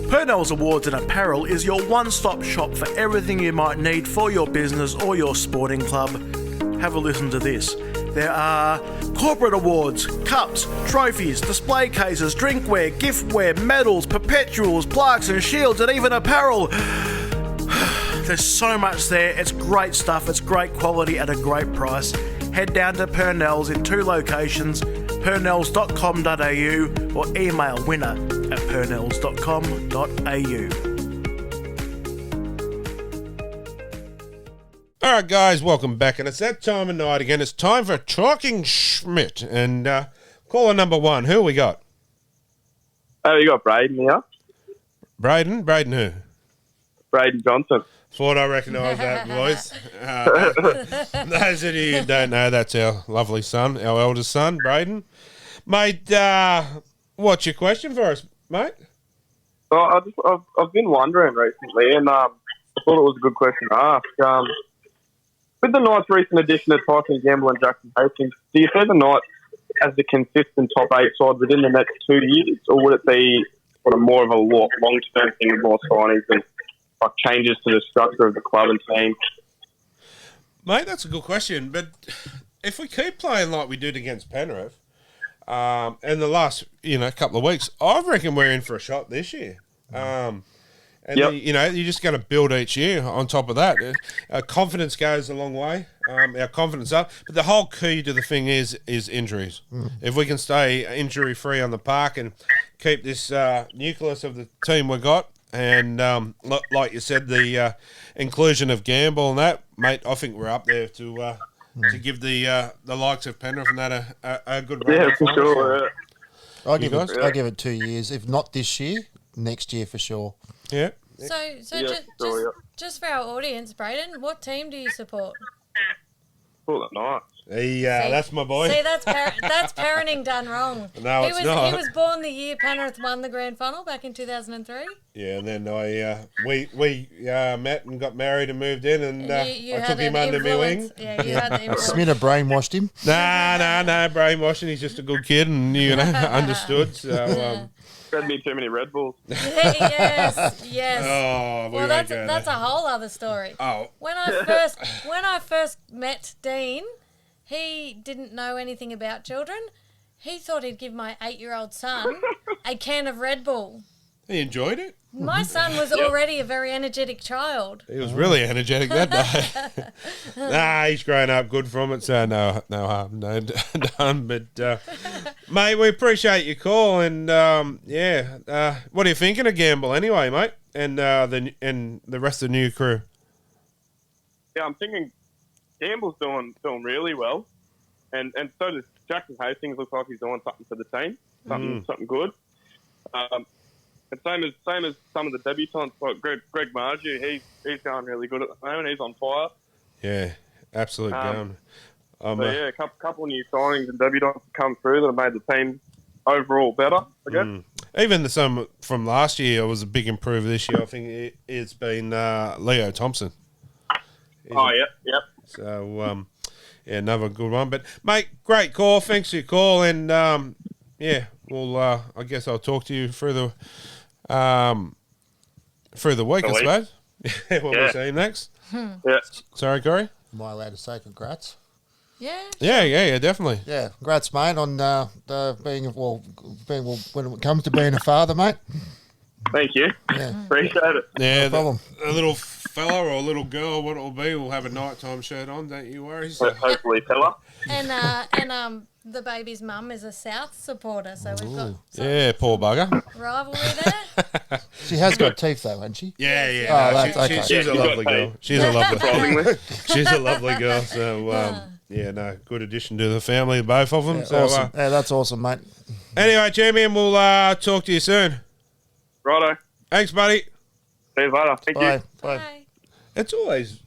Purnell's Awards and Apparel is your one-stop shop for everything you might need for your business or your sporting club. Have a listen to this. There are corporate awards, cups, trophies, display cases, drinkware, giftware, medals, perpetuals, plaques and shields, and even apparel. There's so much there. It's great stuff. It's great quality at a great price. Head down to Purnell's in 2 locations, purnells.com.au or email winner@purnells.com.au. All right, guys, welcome back. And it's that time of night again. It's time for Talking Schmidt. And caller number 1, who we got? Oh, you got Braden here. Braden? Braden who? Braden Johnson. Thought I recognised that voice. Those of you who don't know, that's our lovely son, our eldest son, Braden. Mate, what's your question for us, mate? Well, I've been wondering recently, and I thought it was a good question to ask. With the Knights' recent addition of Tyson Gamble and Jackson Hastings, do you see the Knights as the consistent top 8 side within the next 2 years, or would it be sort of more of a long-term thing with more signings and like changes to the structure of the club and team? Mate, that's a good question. But if we keep playing like we did against Penrith in the last, couple of weeks, I reckon we're in for a shot this year. You're just going to build each year on top of that. Confidence goes a long way. Our confidence up. But the whole key to the thing is injuries. If we can stay injury-free on the park and keep this nucleus of the team we got, and like you said, the inclusion of Gamble and that, mate, I think we're up there to give the likes of Penrith and that a good run. Yeah, for sure. I give it 2 years. If not this year, next year for sure. Yeah. So just for our audience, Braden, what team do you support? Oh, nice. That's my boy. See, that's parenting done wrong. No, it's not. He was born the year Penrith won the grand final back in 2003. Yeah, and then we met and got married and moved in, and I took him under my wing. Yeah, you had the influence. Smith brainwashed him. Nah, brainwashing. He's just a good kid, and understood. So. Fed me too many Red Bulls. Yes. Oh, well, that's a whole other story. Oh. When I first met Dean, he didn't know anything about children. He thought he'd give my 8-year-old son a can of Red Bull. He enjoyed it. My son was already a very energetic child. He was really energetic that day. Nah, he's grown up good from it, so no harm, no done. But, mate, we appreciate your call, and, what are you thinking of Gamble anyway, mate, and the rest of the new crew? Yeah, I'm thinking Gamble's doing really well, and so does Jackson Hastings. Looks like he's doing something for the team, something good. And same as some of the debutants, like Greg Margie, he's going really good at the moment. He's on fire. Yeah, absolute gun. A couple of new signings and debutants have come through that have made the team overall better, I guess. Even some from last year was a big improver this year. I think it's been Leo Thompson. Yep. So, another good one. But, mate, great call. Thanks for your call. And, well, I guess I'll talk to you through the week, I suppose. We'll see you next. Yeah. Sorry, Corey? Am I allowed to say congrats? Yeah. Yeah, definitely. Yeah, congrats, mate, on being when it comes to being a father, mate. Thank you. Yeah. Appreciate it. Yeah, no problem. A little fella or a little girl, what it'll be, will have a nighttime shirt on, don't you worry. So. Hopefully, fella. And the baby's mum is a South supporter, so we've got yeah, poor bugger. rivalry there. She has got teeth, though, hasn't she? Yeah. Oh, that's okay. She's a lovely girl. She's a lovely girl. So, good addition to the family, both of them. Yeah, so, awesome. That's awesome, mate. Anyway, champion, we'll talk to you soon. Righto. Thanks, buddy. See you later. Thank you. Bye. It's always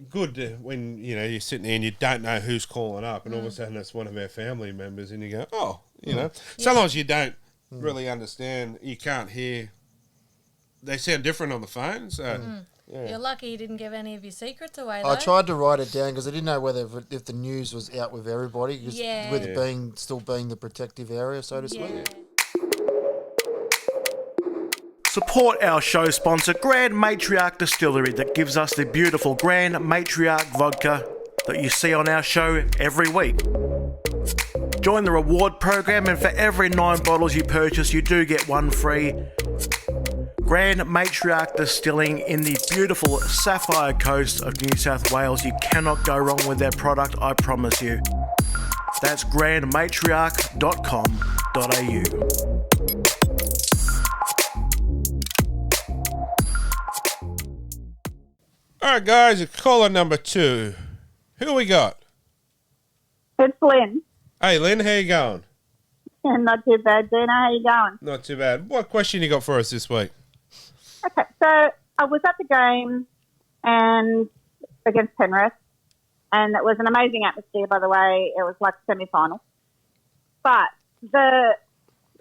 good when you're sitting there and you don't know who's calling up, and all of a sudden it's one of our family members, and you go, Sometimes you don't really understand. You can't hear. They sound different on the phone, so. Yeah. You're lucky you didn't give any of your secrets away, though. I tried to write it down because I didn't know if the news was out with everybody, with it still being the protective area, so to speak. Support our show sponsor, Grand Matriarch Distillery, that gives us the beautiful Grand Matriarch vodka that you see on our show every week. Join the reward program, and for every 9 bottles you purchase, you do get one free. Grand Matriarch Distilling in the beautiful Sapphire Coast of New South Wales. You cannot go wrong with their product, I promise you. That's grandmatriarch.com.au. All right, guys, caller number 2. Who we got? It's Lynn. Hey, Lynn, how you going? Not too bad, Dino. How you going? Not too bad. What question you got for us this week? Okay, so I was at the game and against Penrith, and it was an amazing atmosphere, by the way. It was like a semi-final. But the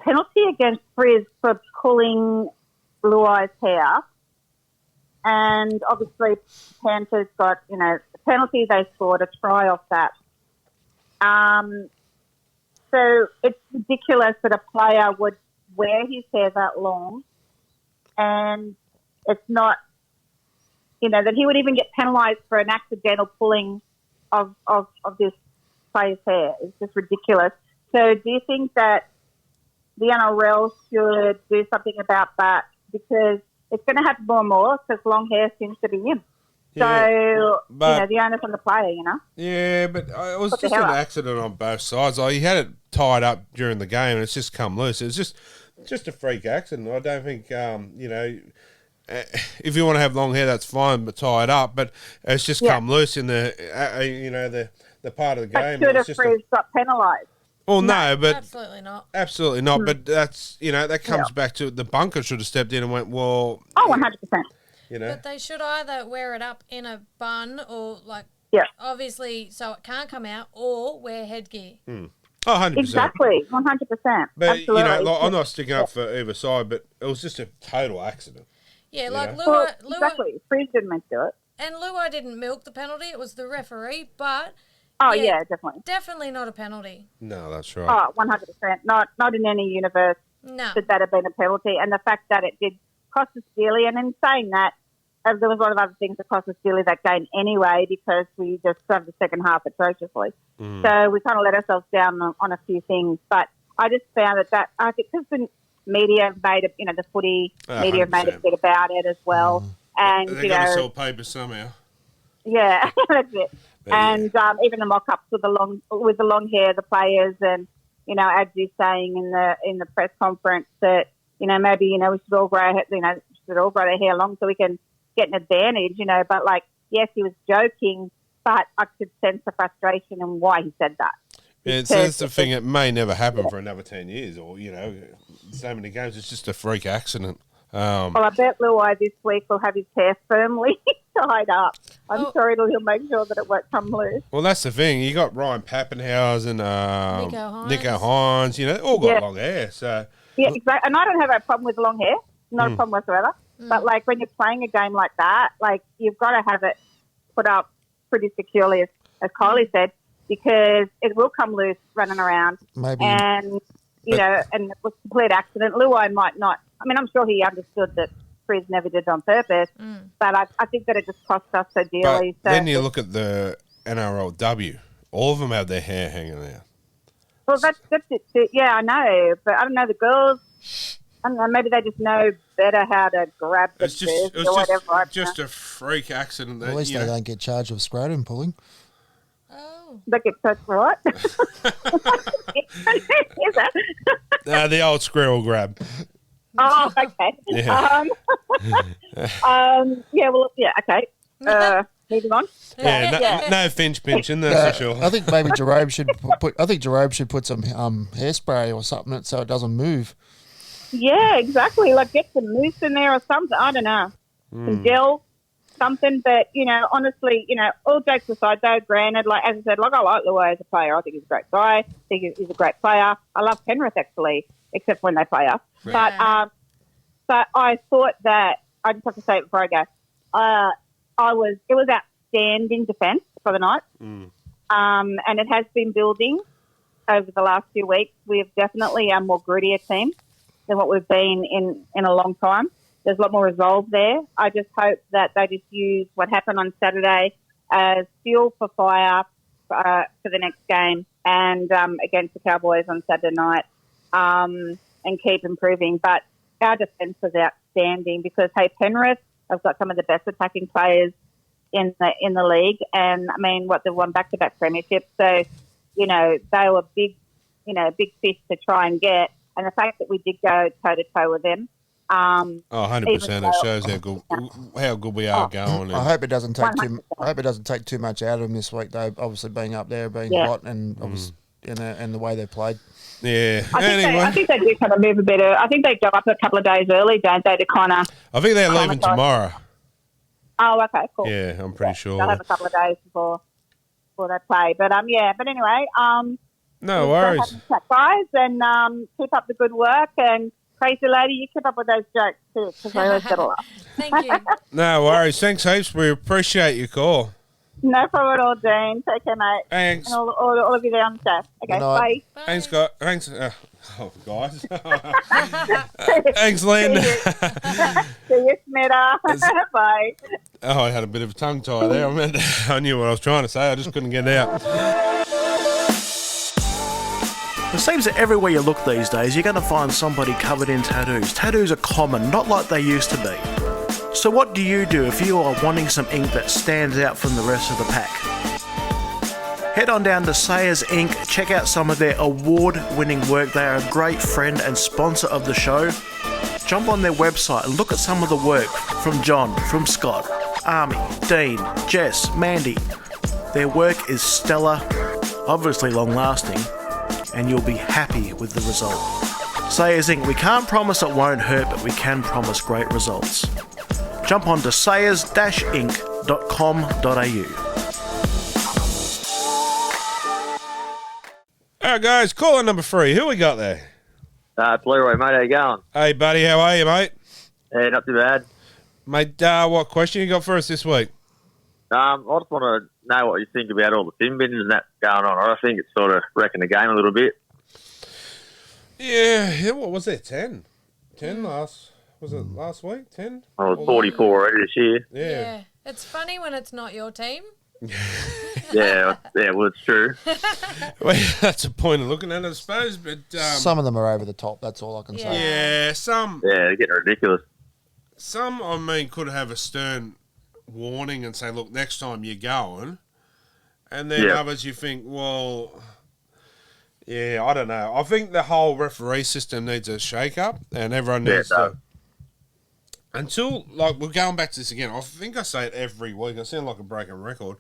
penalty against Frizz for pulling Luai's hair, and obviously Panthers got, the penalty they scored, a try off that. So it's ridiculous that a player would wear his hair that long, and it's not that he would even get penalised for an accidental pulling of this player's hair. It's just ridiculous. So do you think that the NRL should do something about that? Because it's going to happen more and more because long hair seems to be in. Yeah, So, but, the onus on the player, Yeah, but it was just an accident on both sides. Like, he had it tied up during the game and it's just come loose. It was just a freak accident. I don't think, if you want to have long hair, that's fine, but tie it up. But it's just come loose in the part of the game. Should have got penalised. Well, no, but absolutely not. Absolutely not. But that's that comes back to the bunker should have stepped in and went, well. 100%. But they should either wear it up in a bun or obviously so it can't come out, or wear headgear. Oh, 100%. Exactly, 100%. But absolutely. I'm not sticking up for either side, but it was just a total accident. Yeah, like Luai. Exactly, Freeze didn't meant to do it. And Luai didn't milk the penalty; it was the referee. But definitely. Definitely not a penalty. No, that's right. Oh, 100%. Not in any universe should that have been a penalty. And the fact that it did cost us dearly, and in saying that, there was a lot of other things that cost us dearly that game anyway because we just served the second half atrociously. So we kind of let ourselves down on a few things. But I just found that I think because the media made it, the footy media made a bit about it as well. And they got to sell paper somehow. Yeah, that's it. But, and even the mock-ups with the long hair, the players, and as you're saying in the press conference that maybe we should all grow their hair long so we can get an advantage. But yes, he was joking, but I could sense the frustration and why he said that. Yeah, so that's the thing. It may never happen for another 10 years, or so many games. It's just a freak accident. Well, I bet Luai this week will have his hair firmly tied up. I'm sure he'll make sure that it won't come loose. Well, that's the thing. You got Ryan Pappenhausen, Nico Hines. All got long hair. So exactly. And I don't have a problem with long hair. Not a problem whatsoever. But when you're playing a game like that, you've got to have it put up pretty securely, as Kylie said, because it will come loose running around. Maybe. And and it was a complete accident. Luai might not. I mean, I'm sure he understood that Frizz never did it on purpose, but I think that it just cost us so dearly. But then you look at the NRLW. All of them have their hair hanging out. Well, that's it too. Yeah, I know. But I don't know, the girls, I don't know, maybe they just know better how to grab the it was or whatever. Just a freak accident. At least they don't get charged with scrotum pulling. They get touched for what? The old squirrel grab. Oh, okay. Yeah. Okay. Moving on. No Finch pinching, that's for sure. I think maybe Jerome should put some hairspray or something in it so it doesn't move. Yeah, exactly. Get some mousse in there or something. I don't know. Some gel, something. But honestly, all jokes aside, though, granted, as I said, I like Luai as a player. I think he's a great guy. I think he's a great player. I love Penrith actually, except when they play us. Yeah. But I thought that I just have to say it before I go. It was outstanding defence for the Knights, and it has been building over the last few weeks. We have definitely a more grittier team than what we've been in a long time. There's a lot more resolve there. I just hope that they just use what happened on Saturday as fuel for fire for the next game and against the Cowboys on Saturday night, and keep improving. But our defence was outstanding because, Penrith have got some of the best attacking players in the league, and they've won back-to-back premierships. So, they were big fish to try and get. And the fact that we did go toe-to-toe with them. 100%. It shows how good we are going. I hope it doesn't take too much out of them this week, though. Obviously, being up there, being hot, and obviously, and the way they played. Yeah. I think they do kind of move a bit. I think they go up a couple of days early, don't they? To kind of. I think they're leaving tomorrow. Oh, okay, cool. Yeah, I'm pretty sure. They'll have a couple of days before they play, but But anyway, no worries, guys, and keep up the good work. And Crazy Lady, you keep up with those jokes too, because I always get a laugh. Thank you. No worries. Thanks heaps. We appreciate your call. No problem at all, Dean. Take care, mate. Thanks. And all of you there on the show. Okay, bye. Thanks, guys. Thanks. Guys. Thanks, Lynn. See you, Schmidt. Bye. Oh, I had a bit of a tongue tie there. I knew what I was trying to say. I just couldn't get it out. It seems that everywhere you look these days, you're going to find somebody covered in tattoos. Tattoos are common, not like they used to be. So what do you do if you are wanting some ink that stands out from the rest of the pack? Head on down to Sayers Ink, check out some of their award-winning work. They are a great friend and sponsor of the show. Jump on their website and look at some of the work from John, from Scott, Army, Dean, Jess, Mandy. Their work is stellar, obviously long-lasting, and you'll be happy with the result. Sayers Inc. We can't promise it won't hurt, but we can promise great results. Jump on to sayers-inc.com.au. All right, guys, caller number 3. Who we got there? It's Leroy, mate. How you going? Hey, buddy, how are you, mate? Yeah, not too bad. Mate, what question you got for us this week? I just want to know what you think about all the sin bins and that going on. I think it's sort of wrecking the game a little bit. Yeah, what was there, 10? 10 was it last week, 10? I was 44 already this year. Yeah. It's funny when it's not your team. yeah, well, it's true. Well, that's a point of looking at it, I suppose, but... some of them are over the top, that's all I can say. Yeah, some... Yeah, they're getting ridiculous. Some, I mean, could have a stern warning and say, look, next time you're going. And then others you think, well... Yeah, I don't know. I think the whole referee system needs a shake-up, and everyone needs to... Until, like, we're going back to this again. I think I say it every week. I sound like a broken record.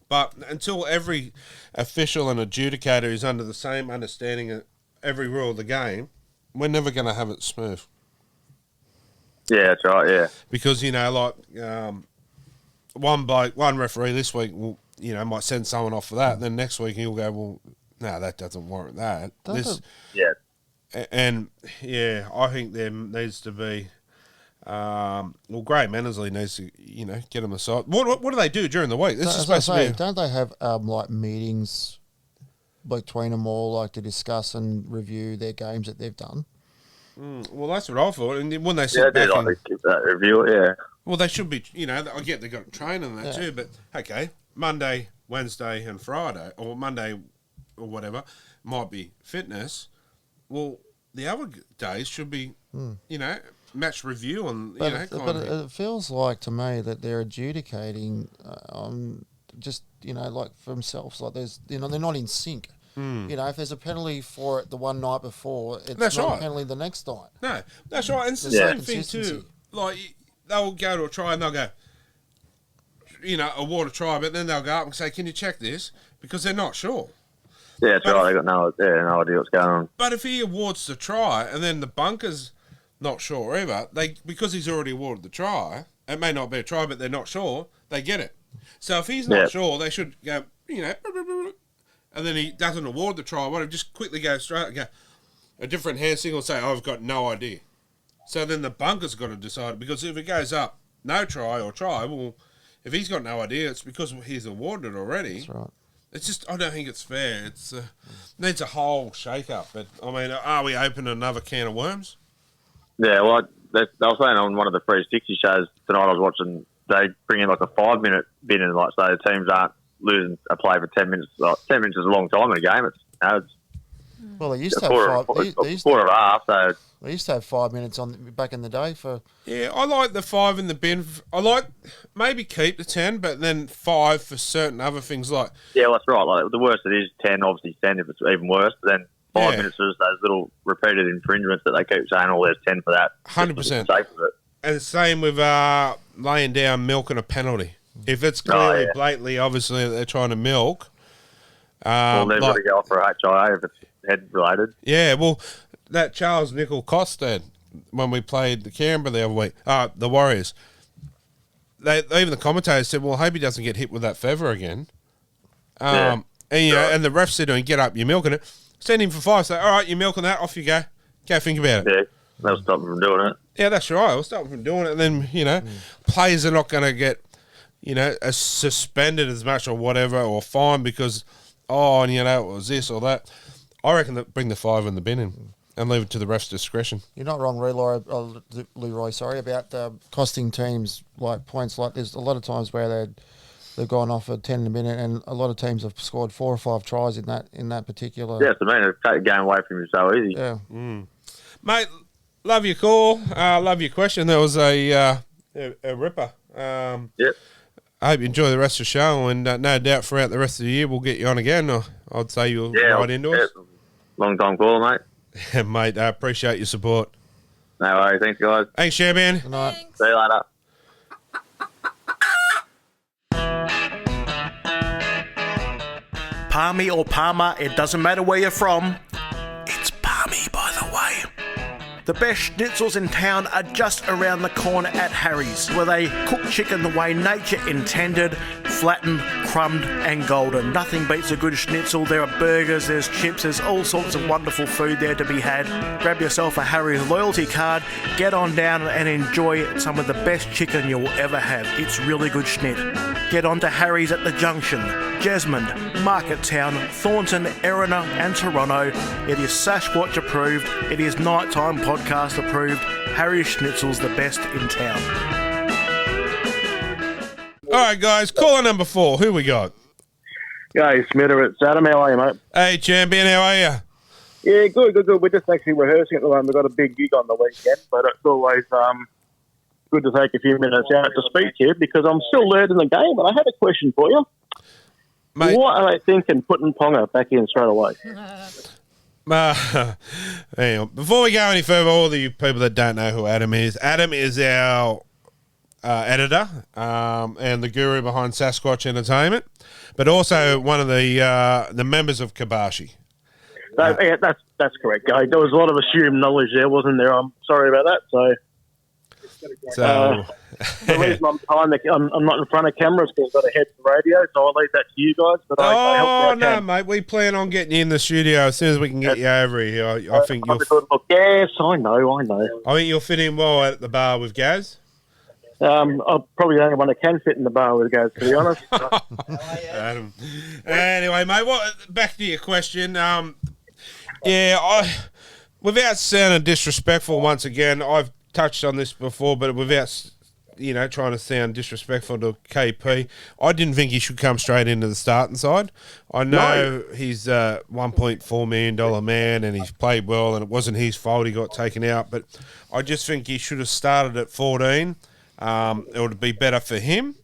But until every official and adjudicator is under the same understanding of every rule of the game, we're never going to have it smooth. Yeah, that's right, yeah. Because, you know, like, one referee this week will, you know, might send someone off for that, and then next week he'll go, well, no, that doesn't warrant that. Yeah. And, yeah, I think there needs to be... well, Graham Annesley needs to, you know, get them aside. What do they do during the week? This is supposed to be... Don't they have, like, meetings between them all, like, to discuss and review their games that they've done? Well, that's what I thought. And when they sit back like to keep that review, yeah. Well, they should be, you know, I get they've got training and that too, but, okay, Monday, Wednesday and Friday, or Monday or whatever, might be fitness. Well, the other days should be, you know... match review and it feels like to me that they're adjudicating just, you know, like for themselves, like there's, you know, they're not in sync. You know, if there's a penalty for it the one night before, it's not a penalty the next night. No, that's right. And it's the same thing too. Like they'll go to a try and they'll go, you know, award a try, but then they'll go up and say, "Can you check this?" Because they're not sure. Yeah, that's right. They got no idea what's going on. But if he awards the try and then the bunker's not sure either, because he's already awarded the try, it may not be a try, but they're not sure, they get it. So if he's not sure, they should go, you know, and then he doesn't award the try, whatever, just quickly go straight and go, a different hand signal, say, I've got no idea. So then the bunker's got to decide, because if it goes up, no try or try, well, if he's got no idea, it's because he's awarded it already. That's right. It's just, I don't think it's fair. It's needs a whole shake-up. But, I mean, are we opening another can of worms? Yeah, well, I was saying on one of the 360 shows tonight I was watching, they bring in like a 5-minute bin and like, so the teams aren't losing a play for 10 minutes. Like, 10 minutes is a long time in a game. It's well, they used to have quarter and a half, so... They used to have 5 minutes back in the day for... Yeah, I like the 5 in the bin. I like maybe keep the 10, but then 5 for certain other things like... Yeah, well, that's right. Like, the worst it is 10, obviously 10 if it's even worse, but then 5 minutes is those little repeated infringements that they keep saying, oh, there's 10 for that. 100%. Safe with it. And the same with laying down milk and a penalty. If it's clearly, blatantly, obviously, that they're trying to milk... well, they've got to go off for HIA if it's head-related. Yeah, well, that Charles Nickel Costad, when we played the Canberra the other week, the Warriors, even the commentators said, well, I hope he doesn't get hit with that feather again. And, you know, and the ref said to him, get up, you're milking it. Send him for 5. Say, all right, you're milking that, off you go. Go think about it. Yeah, that'll stop him from doing it. Yeah, that's right. It'll stop him from doing it. And then, you know, players are not going to get, you know, suspended as much or whatever or fined because, and you know, it was this or that. I reckon that bring the 5 in the bin in. and leave it to the ref's discretion. You're not wrong, Leroy. Sorry about costing teams like points. Like there's a lot of times where they've gone off at 10 in a minute, and a lot of teams have scored 4 or 5 tries in that particular. Yeah, it's amazing. Take the game away from you so easy. Yeah, Mate. Love your call. Love your question. There was a ripper. Yep. I hope you enjoy the rest of the show, and no doubt throughout the rest of the year we'll get you on again. Or I'd say you'll right into us. Long time caller, mate. Mate, I appreciate your support. No worries. Thanks, guys. Thanks, Champion. good night. Thanks. See you later. Palmy or Palmer, it doesn't matter where you're from. It's Palmy, by the way. The best schnitzels in town are just around the corner at Harry's, where they cook chicken the way nature intended, flattened, crumbed and golden. Nothing beats a good schnitzel. There are burgers, there's chips, there's all sorts of wonderful food there to be had. Grab yourself a Harry's loyalty card, get on down and enjoy some of the best chicken you'll ever have. It's really good schnit. Get on to Harry's at the Junction, Jesmond, Marketown, Thornton, Erina and Toronto. It is Sasquatch approved. It is Nighttime Podcast approved. Harry's Schnitzel's the best in town. All right, guys. Caller number 4. Who we got? Hey, Smitter, it's Adam. How are you, mate? Hey, Champion. How are you? Yeah, good. We're just actually rehearsing at the moment. We've got a big gig on the weekend, but it's always good to take a few minutes out to speak to you because I'm still learning the game, and I had a question for you. Mate. What are they thinking putting Ponga back in straight away? Hang on. Before we go any further, all of you people that don't know who Adam is our editor and the guru behind Sasquatch Entertainment, but also one of the members of Kabashi. Yeah, that's correct, guy. There was a lot of assumed knowledge there, wasn't there? I'm sorry about that. So the reason I'm not in front of cameras because I've got to head to radio, so I'll leave that to you guys. But I help where I can. Mate, we plan on getting you in the studio as soon as we can get you over here. I think you'll. Yes, I know. I think you'll fit in well at the bar with Gaz. I'm probably the only one that can fit in the bar with Gaz, to be honest. Adam. Anyway, mate, back to your question. Without sounding disrespectful, once again, I've touched on this before, but without, trying to sound disrespectful to KP, I didn't think he should come straight into the starting side. I know he's a $1.4 million man and he's played well and it wasn't his fault he got taken out, but I just think he should have started at 14. It would be better for him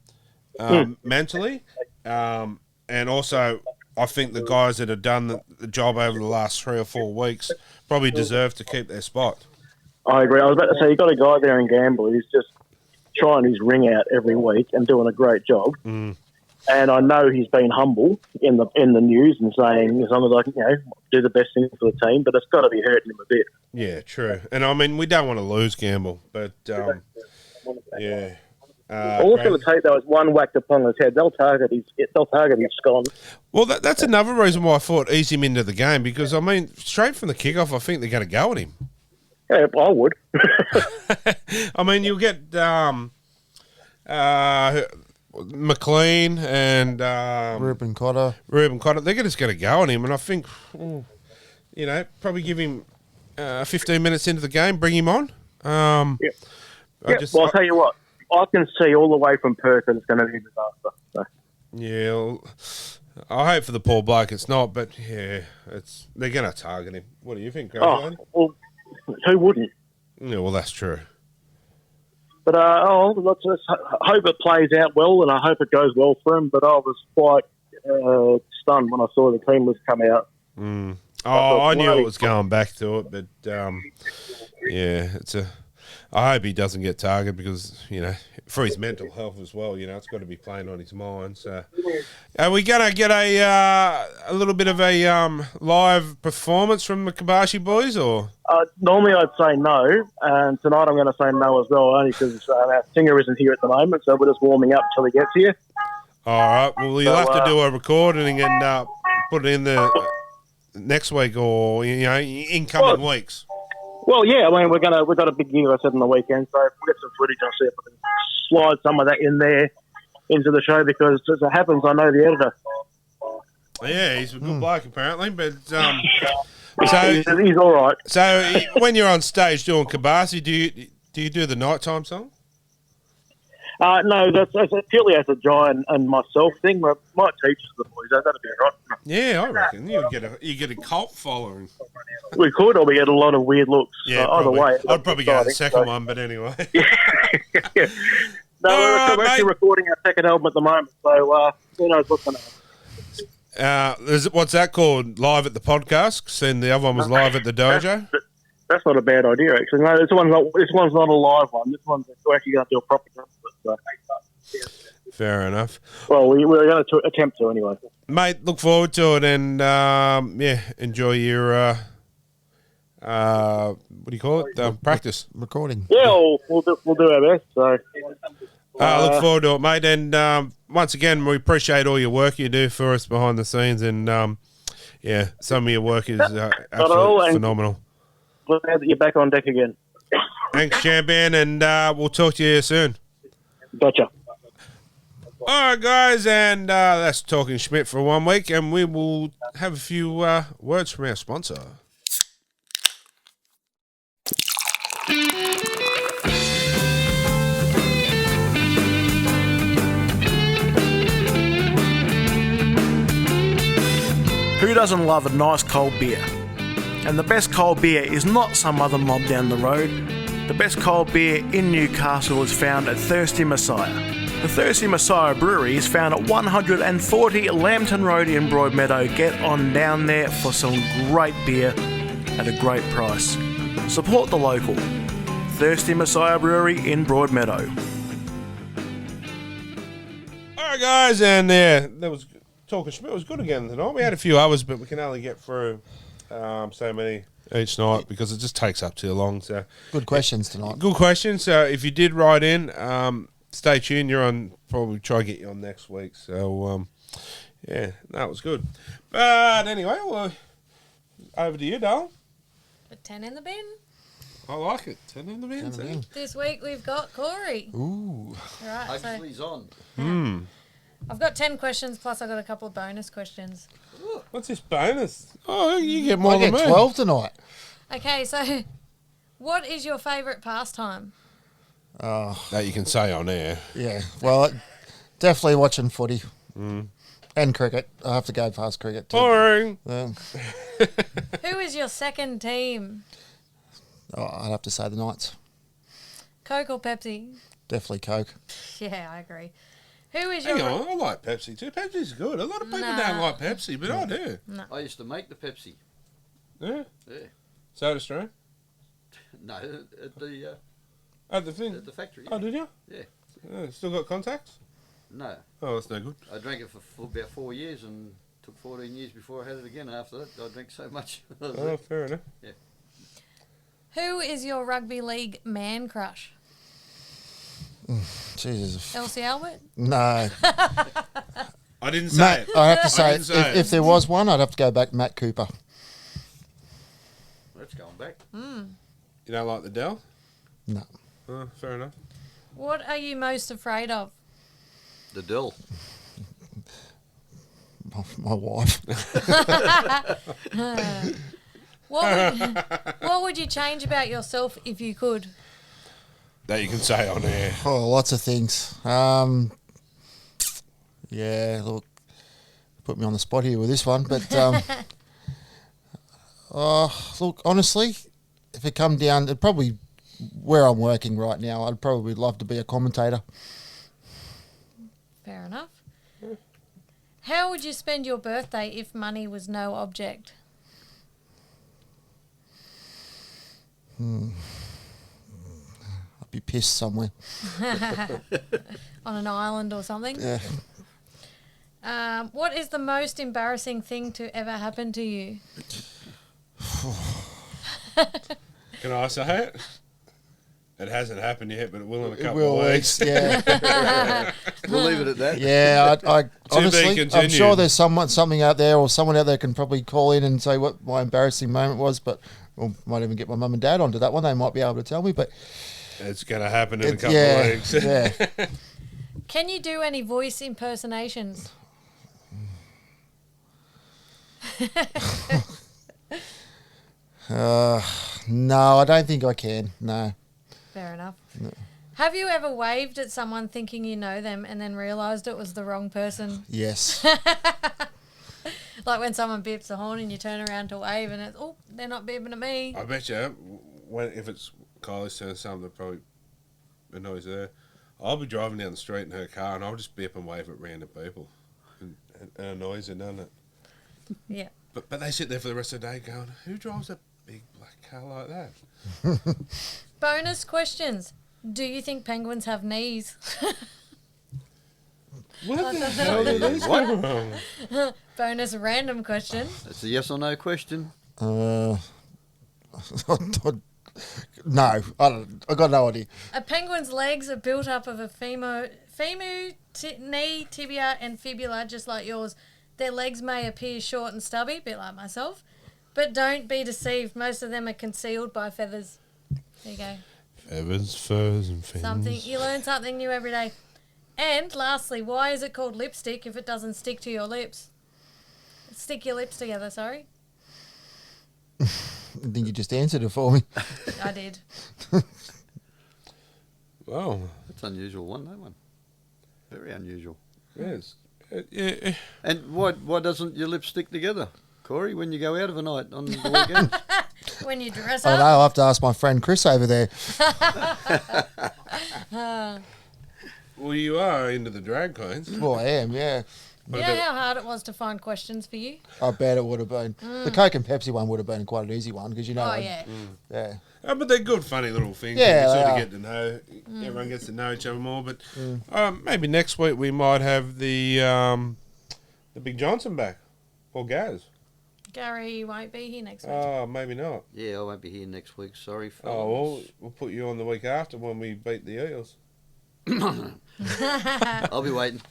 mentally. And also, I think the guys that have done the job over the last 3 or 4 weeks probably deserve to keep their spot. I agree. I was about to say, you've got a guy there in Gamble who's just trying his ring out every week and doing a great job. And I know he's been humble in the news and saying, as long as I can, do the best thing for the team, but it's got to be hurting him a bit. Yeah, true. And I mean, we don't want to lose Gamble, but yeah. All it's going to take though is one whack upon his head. They'll target his scone. Well, that's another reason why I thought ease him into the game because I mean, straight from the kickoff, I think they're going to go at him. Yeah, I would. I mean, you'll get McLean and Ruben Cotter. They're just going to go on him, and I think, probably give him 15 minutes into the game, bring him on. I'll tell you what. I can see all the way from Perth that it's going to be a disaster. So. Yeah, well, I hope for the poor bloke it's not, but yeah, they're going to target him. What do you think, Graham? Well, who wouldn't? Yeah, well, that's true. But let's hope it plays out well, and I hope it goes well for him. But I was quite stunned when I saw the team list come out. I knew it was going back to it, but I hope he doesn't get targeted because, for his mental health as well, it's got to be playing on his mind. So, are we going to get a little bit of a live performance from the Kabashi boys, or? Normally I'd say no, and tonight I'm going to say no as well, only because our singer isn't here at the moment, so we're just warming up until he gets here. All right. Well, you'll have to do a recording and put it in the next week or incoming weeks. Well, yeah, I mean, we've got a big gig, I said, on the weekend, so if we get some footage, I'll see if I can slide some of that in there into the show because, as it happens, I know the editor. Yeah, he's a good bloke, apparently, but So he's all right. So when you're on stage doing Kabasi, do you do the nighttime song? No, that's purely as a Giant and myself thing. I might teach the boys. That'd be right. Yeah, I reckon you get a cult following. We could, or we get a lot of weird looks. Yeah, either way, I'd probably go the second one, but anyway. Yeah. No, we're actually recording our second album at the moment, so who knows what's going to happen. What's that called? Live at the podcast? And the other one was live at the dojo? That's not a bad idea, actually. No, this one's not a live one. This one's we're actually going to do a proper drum. Fair enough. Well, we're going to attempt to anyway. Mate, look forward to it, and enjoy your what do you call it? Practice recording. Yeah, we'll do our best. So look forward to it, mate. And once again, we appreciate all your work you do for us behind the scenes, and some of your work is absolutely phenomenal. Glad that you're back on deck again. Thanks, champion, and we'll talk to you soon. Gotcha. All right, guys, and that's Talking Schmidt for 1 week, and we will have a few words from our sponsor. Who doesn't love a nice cold beer? And the best cold beer is not some other mob down the road. The best cold beer in Newcastle is found at Thirsty Messiah. The Thirsty Messiah Brewery is found at 140 Lambton Road in Broadmeadow. Get on down there for some great beer at a great price. Support the local. Thirsty Messiah Brewery in Broadmeadow. All right, guys, and that was Talking Schmidt was good again tonight. We had a few others, but we can only get through so many each night because it just takes up too long. So good questions tonight. Good questions. So if you did write in, stay tuned. You're on. Probably try to get you on next week. So that was good. But anyway, well, over to you, Dale. Put 10 in the bin. I like it. 10 in the bin. This week we've got Corey. Ooh. All right. Hopefully he's on. I've got 10 questions plus I've got a couple of bonus questions. What's this bonus? Oh, you get more than me. I get 12 tonight. Okay, so what is your favourite pastime? That you can say on air. Yeah, well, definitely watching footy and cricket. I have to go past cricket too. Boring. Who is your second team? I'd have to say the Knights. Coke or Pepsi? Definitely Coke. Yeah, I agree. Who is Hang your... on, I like Pepsi too. Pepsi's good. A lot of people don't like Pepsi, but I do. No. I used to make the Pepsi. Yeah? Yeah. Soda Stream? No, at the... At the thing? At the factory. Oh, did you? Yeah. Still got contacts? No. Oh, that's no good. I drank it for about 4 years and took 14 years before I had it again after that. I drank so much. Oh, fair enough. Yeah. Who is your rugby league man crush? Jesus. Elsie Albert? No. I didn't say it. I have to say, if there was one, I'd have to go back Matt Cooper. That's going back. You don't like the Dell? No. Oh, fair enough. What are you most afraid of? The Dill. My wife. What would you change about yourself if you could? That you can say on air. Oh, lots of things. Yeah, look, put me on the spot here with this one, but look, honestly, if it come down, it probably where I'm working right now, I'd probably love to be a commentator. Fair enough. How would you spend your birthday if money was no object? I'd be pissed somewhere. On an island or something? Yeah. What is the most embarrassing thing to ever happen to you? Can I say it? It hasn't happened yet, but it will in a couple will, of weeks. Yeah. We'll leave it at that. Yeah, I honestly, I'm continued. sure there's something out there, or someone out there can probably call in and say what my embarrassing moment was, but or might even get my mum and dad onto that one. They might be able to tell me, but it's going to happen in a couple of weeks. Yeah. Can you do any voice impersonations? No, I don't think I can. No. Fair enough. No. Have you ever waved at someone thinking you know them and then realised it was the wrong person? Yes. Like when someone beeps the horn and you turn around to wave and it's, they're not beeping at me. I bet you, if it's Kylie's turn, something that probably annoys her, I'll be driving down the street in her car and I'll just beep and wave at random people. And annoys her, doesn't it? Yeah. But they sit there for the rest of the day going, who drives a big black car like that? Bonus questions. Do you think penguins have knees? What the hell did these come from? Bonus random question. That's a yes or no question. No, I got no idea. A penguin's legs are built up of a femur, knee, tibia, and fibula, just like yours. Their legs may appear short and stubby, a bit like myself, but don't be deceived. Most of them are concealed by feathers. There you go. Feathers, furs, and fins. You learn something new every day. And lastly, why is it called lipstick if it doesn't stick to your lips? Stick your lips together, sorry. I think you just answered it for me. I did. Wow. That's an unusual one, that one. Very unusual. Yes. And why doesn't your lips stick together, Corey, when you go out of a night on the weekends? When you dress up? I don't know. I'll have to ask my friend Chris over there. Well, you are into the drag queens. Well, I am, yeah. You know how hard it was to find questions for you? I bet it would have been. The Coke and Pepsi one would have been quite an easy one because yeah. Yeah. Oh, but they're good, funny little things. Yeah, you sort of get to know. Everyone gets to know each other more. But maybe next week we might have the Big Johnson back, or Gaz. Gary won't be here next week. Oh, maybe not. Yeah, I won't be here next week. Sorry, fellas. Oh, well, we'll put you on the week after when we beat the Eels. I'll be waiting.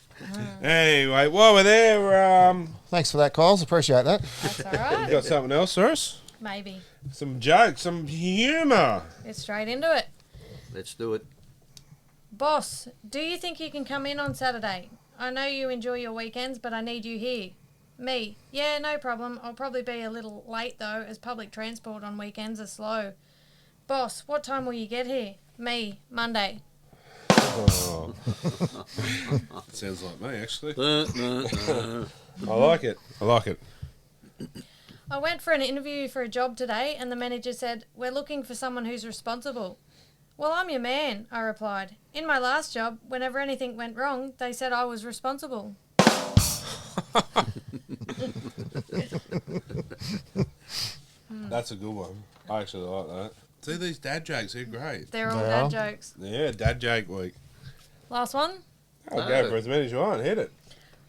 Anyway, while we're there, thanks for that, Kyles. Appreciate that. That's all right. You got something else for us? Maybe. Some jokes, some humour. Get straight into it. Let's do it. Boss, do you think you can come in on Saturday? I know you enjoy your weekends, but I need you here. Me, yeah, no problem. I'll probably be a little late though, as public transport on weekends are slow. Boss, what time will you get here? Me, Monday. Oh. Sounds like me, actually. I like it. I went for an interview for a job today and the manager said, "We're looking for someone who's responsible." "Well, I'm your man," I replied. "In my last job, whenever anything went wrong, they said I was responsible." That's a good one. I actually like that. See, these dad jokes, they're great. They're all dad jokes. Yeah, dad joke week. Last one? I'll go for as many as you want. Hit it.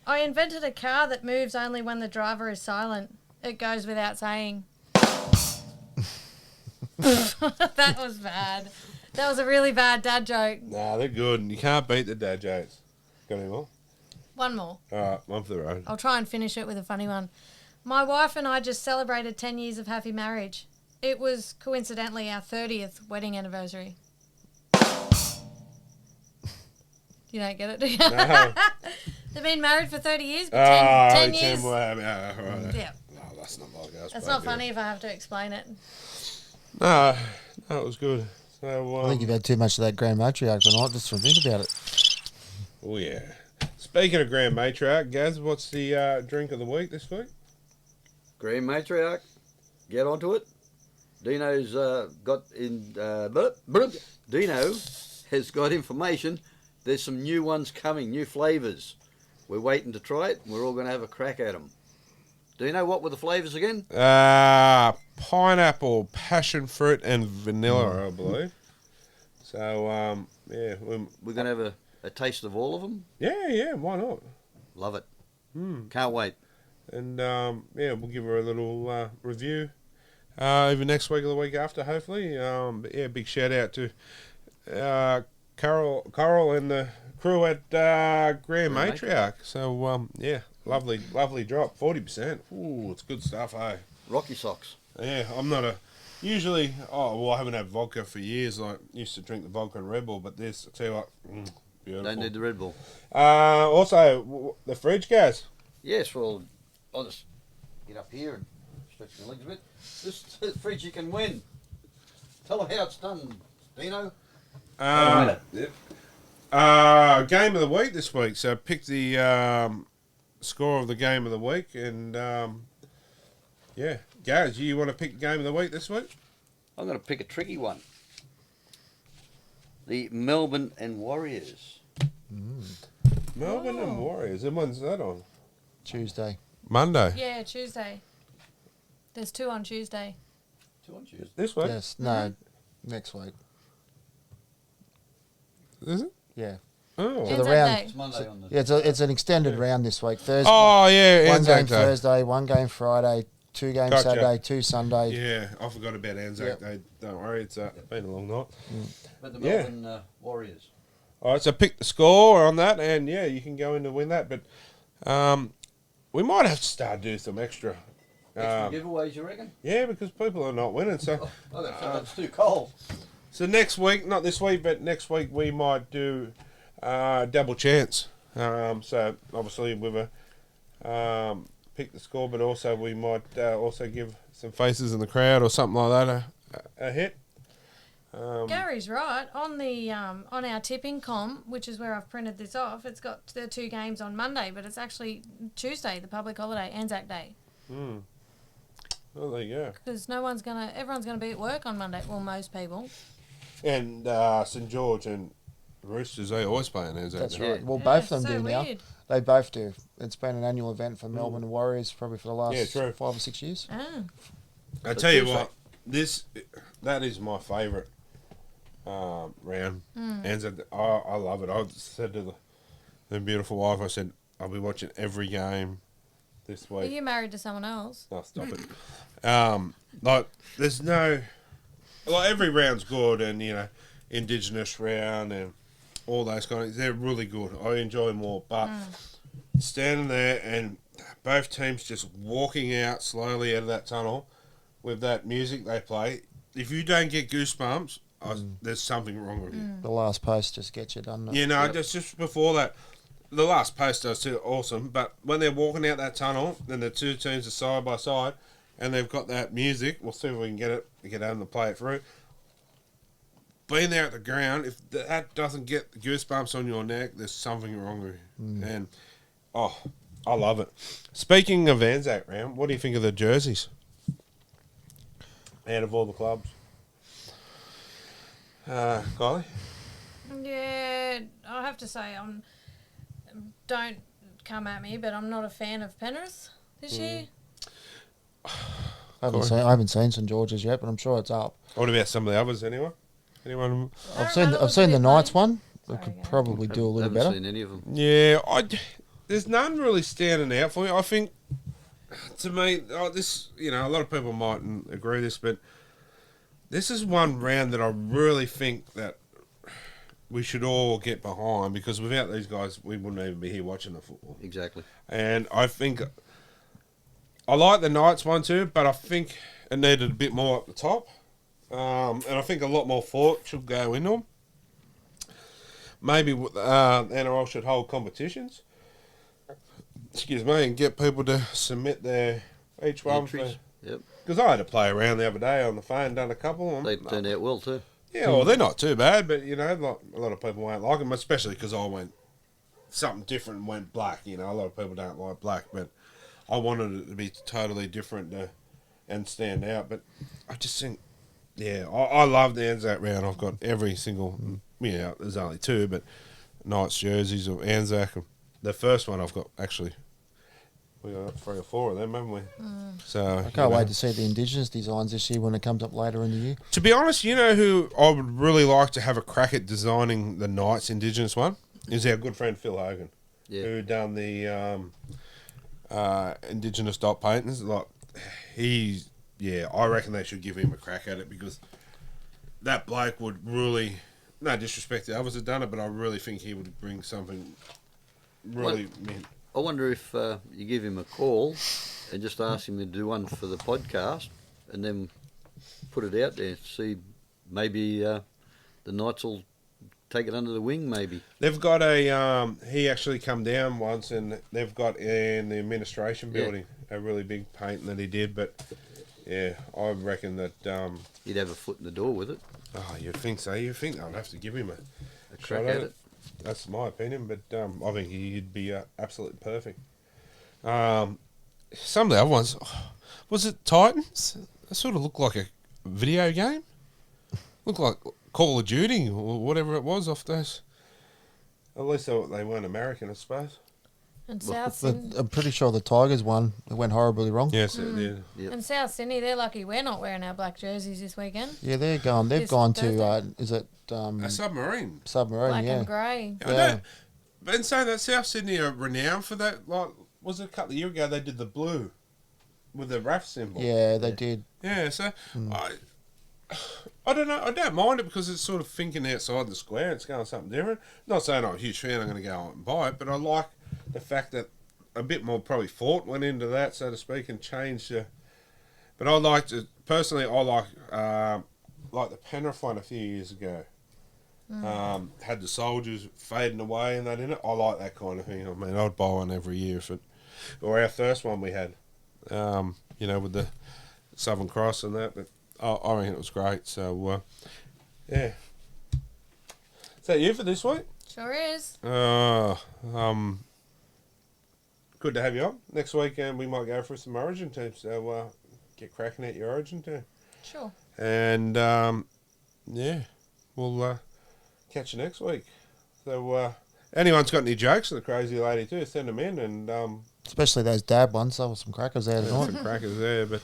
I invented a car that moves only when the driver is silent. It goes without saying. That was bad. That was a really bad dad joke. Nah, they're good. You can't beat the dad jokes. Got any more? One more. All right, one for the road. I'll try and finish it with a funny one. My wife and I just celebrated 10 years of happy marriage. It was coincidentally our 30th wedding anniversary. You don't get it, do you? No. They've been married for 30 years, but 10 years. Right. Yeah. No, that's not like us. That's not funny if I have to explain it. No, it was good. So, I think you've had too much of that Grand Matriarch tonight, just to think about it. Oh, yeah. Speaking of Grand Matriarch, Gaz, what's the drink of the week this week? Grand Matriarch, get onto it. Dino's Dino has got information. There's some new ones coming, new flavours. We're waiting to try it. We're all going to have a crack at them. Dino, what were the flavours again? Pineapple, passion fruit, and vanilla, I believe. So, yeah. We're going to have a taste of all of them? Yeah, why not? Love it. Can't wait. And, yeah, we'll give her a little review either next week or the week after, hopefully. But, yeah, big shout out to Coral and the crew at Grand Matriarch. So, yeah, lovely drop. 40%. Ooh, it's good stuff, eh? Rocky Socks. Yeah, I'm not usually, I haven't had vodka for years. I used to drink the vodka and Red Bull, but this, I tell you what, beautiful. Don't need the Red Bull. Also, the fridge, Gaz. Yes, well, I'll just get up here and stretching my legs a bit. This free chicken win. Tell them how it's done, Dino. Yep. Game of the week this week. So pick the score of the game of the week, and yeah, Gaz, you want to pick game of the week this week? I'm going to pick a tricky one. The Melbourne and Warriors. Melbourne and Warriors. And when's that on? Tuesday. Monday. Yeah, Tuesday. There's 2 on Tuesday. 2 on Tuesday. This week? Yes. No. Next week. Is it? Yeah. Oh. So the Anzac round. Day. It's Monday on the... Yeah, it's an extended round this week. Thursday. Oh, yeah, One Anzac game Day. Thursday, 1 game Friday, 2 games Gotcha. Saturday, 2 Sunday. Yeah, I forgot about Anzac Day. Don't worry, it's been a long night. But the Melbourne Warriors. All right, so pick the score on that, and yeah, you can go in to win that. But we might have to start doing some extra. Extra giveaways, you reckon? Yeah, because people are not winning. So, That's too cold. so next week, not this week, but next week we might do double chance. So obviously with a pick the score, but also we might also give some faces in the crowd or something like that a hit. Gary's right. On the on our tipping com, which is where I've printed this off, it's got the 2 games on Monday, but it's actually Tuesday, the public holiday, Anzac Day. Well, there you go. Because everyone's gonna be at work on Monday. Well, most people. And St George and Roosters, they always play an Anzac That's Day. right. Well, both of them so do now. weird. They both do. It's been an annual event for Melbourne and Warriors probably for the last true. 5 or 6 years. Ah. I tell you what, that is my favourite round. Anzac, I love it. I said to the beautiful wife, I said, I'll be watching every game this Are week. you married to someone else? Oh, stop it. Like, there's no... Like, every round's good, and, you know, Indigenous round and all those kind of... They're really good. I enjoy them all, but standing there and both teams just walking out slowly out of that tunnel with that music they play, if you don't get goosebumps, there's something wrong with you. The last post just gets you done. You know, just before that, the last post does too, awesome, but when they're walking out that tunnel, then the 2 teams are side by side, and they've got that music, we'll see if we can get home and play it through. Being there at the ground, if that doesn't get the goosebumps on your neck, there's something wrong with you. And, I love it. Speaking of Anzac round, what do you think of the jerseys? Out of all the clubs? Kylie? Yeah, I have to say, don't come at me, but I'm not a fan of Penrith this year. I haven't seen St George's yet, but I'm sure it's up. What about some of the others, anyone? Anyone? I've seen the Knights one. They could probably do a little better. I haven't seen any of them. Yeah, there's none really standing out for me. I think, to me, this, you know, a lot of people mightn't agree with this, but this is one round that I really think that we should all get behind, because without these guys, we wouldn't even be here watching the football. Exactly. And I think I like the Knights one too, but I think it needed a bit more at the top. And I think a lot more thought should go into them. Maybe NRL should hold competitions. Excuse me, and get people to submit their each one. Entries. Yep. Because I had to play around the other day on the phone, done a couple. They turned out well too. Yeah, well, they're not too bad, but, you know, a lot of people won't like them, especially because I went something different and went black. You know, a lot of people don't like black, but I wanted it to be totally different and stand out. But I just think, yeah, I love the Anzac round. I've got every single, yeah, there's only 2, but Knights jerseys of Anzac. The first one I've got, actually, we got 3 or 4 of them, haven't we? So I can't wait to see the Indigenous designs this year when it comes up later in the year. To be honest, you know who I would really like to have a crack at designing the Knights Indigenous one? Is our good friend Phil Hogan, who done the Indigenous dot paintings. Like, I reckon they should give him a crack at it, because that bloke would really, no disrespect to others that done it, but I really think he would bring something really mint. I wonder if you give him a call and just ask him to do one for the podcast, and then put it out there. See, maybe the Knights will take it under the wing. Maybe They've got a. He actually come down once, and they've got in the administration building a really big painting that he did. But Yeah, I reckon that. He'd have a foot in the door with it. Oh, you'd think so. You'd think I'd have to give him A crack at it. That's my opinion, but I think he'd be absolutely perfect. Some of the other ones, was it Titans? It sort of looked like a video game. Looked like Call of Duty or whatever it was off those. At least they weren't American, I suppose. And South Sydney. I'm pretty sure the Tigers won. It went horribly wrong. Yes, it did. Yep. And South Sydney, they're lucky we're not wearing our black jerseys this weekend. Yeah, they're going. They've This gone Thursday. to. Is it A submarine. submarine? Black Yeah. and grey. I know. But in saying that, South Sydney are renowned for that. Like, was it a couple of years ago they did the blue with the RAF symbol? Yeah, they did. Yeah, so I don't know. I don't mind it because it's sort of thinking outside the square. It's going something different. Not saying I'm a huge fan. I'm going to go out and buy it, but I like the fact that a bit more probably thought went into that, so to speak, and changed. But I like to personally. I like the Penrith one a few years ago. Had the soldiers fading away and that in it. I like that kind of thing. I mean, I'd buy one every year if it. Or our first one we had, with the Southern Cross and that. But I reckon it was great. So, yeah. Is that you for this week? Sure is. Good to have you on. Next week we might go for some Origin teams. So get cracking at your Origin team. Sure. And we'll catch you next week. So anyone's got any jokes for the crazy lady too, send them in. And Especially those dab ones. There were some crackers there tonight. some crackers there. But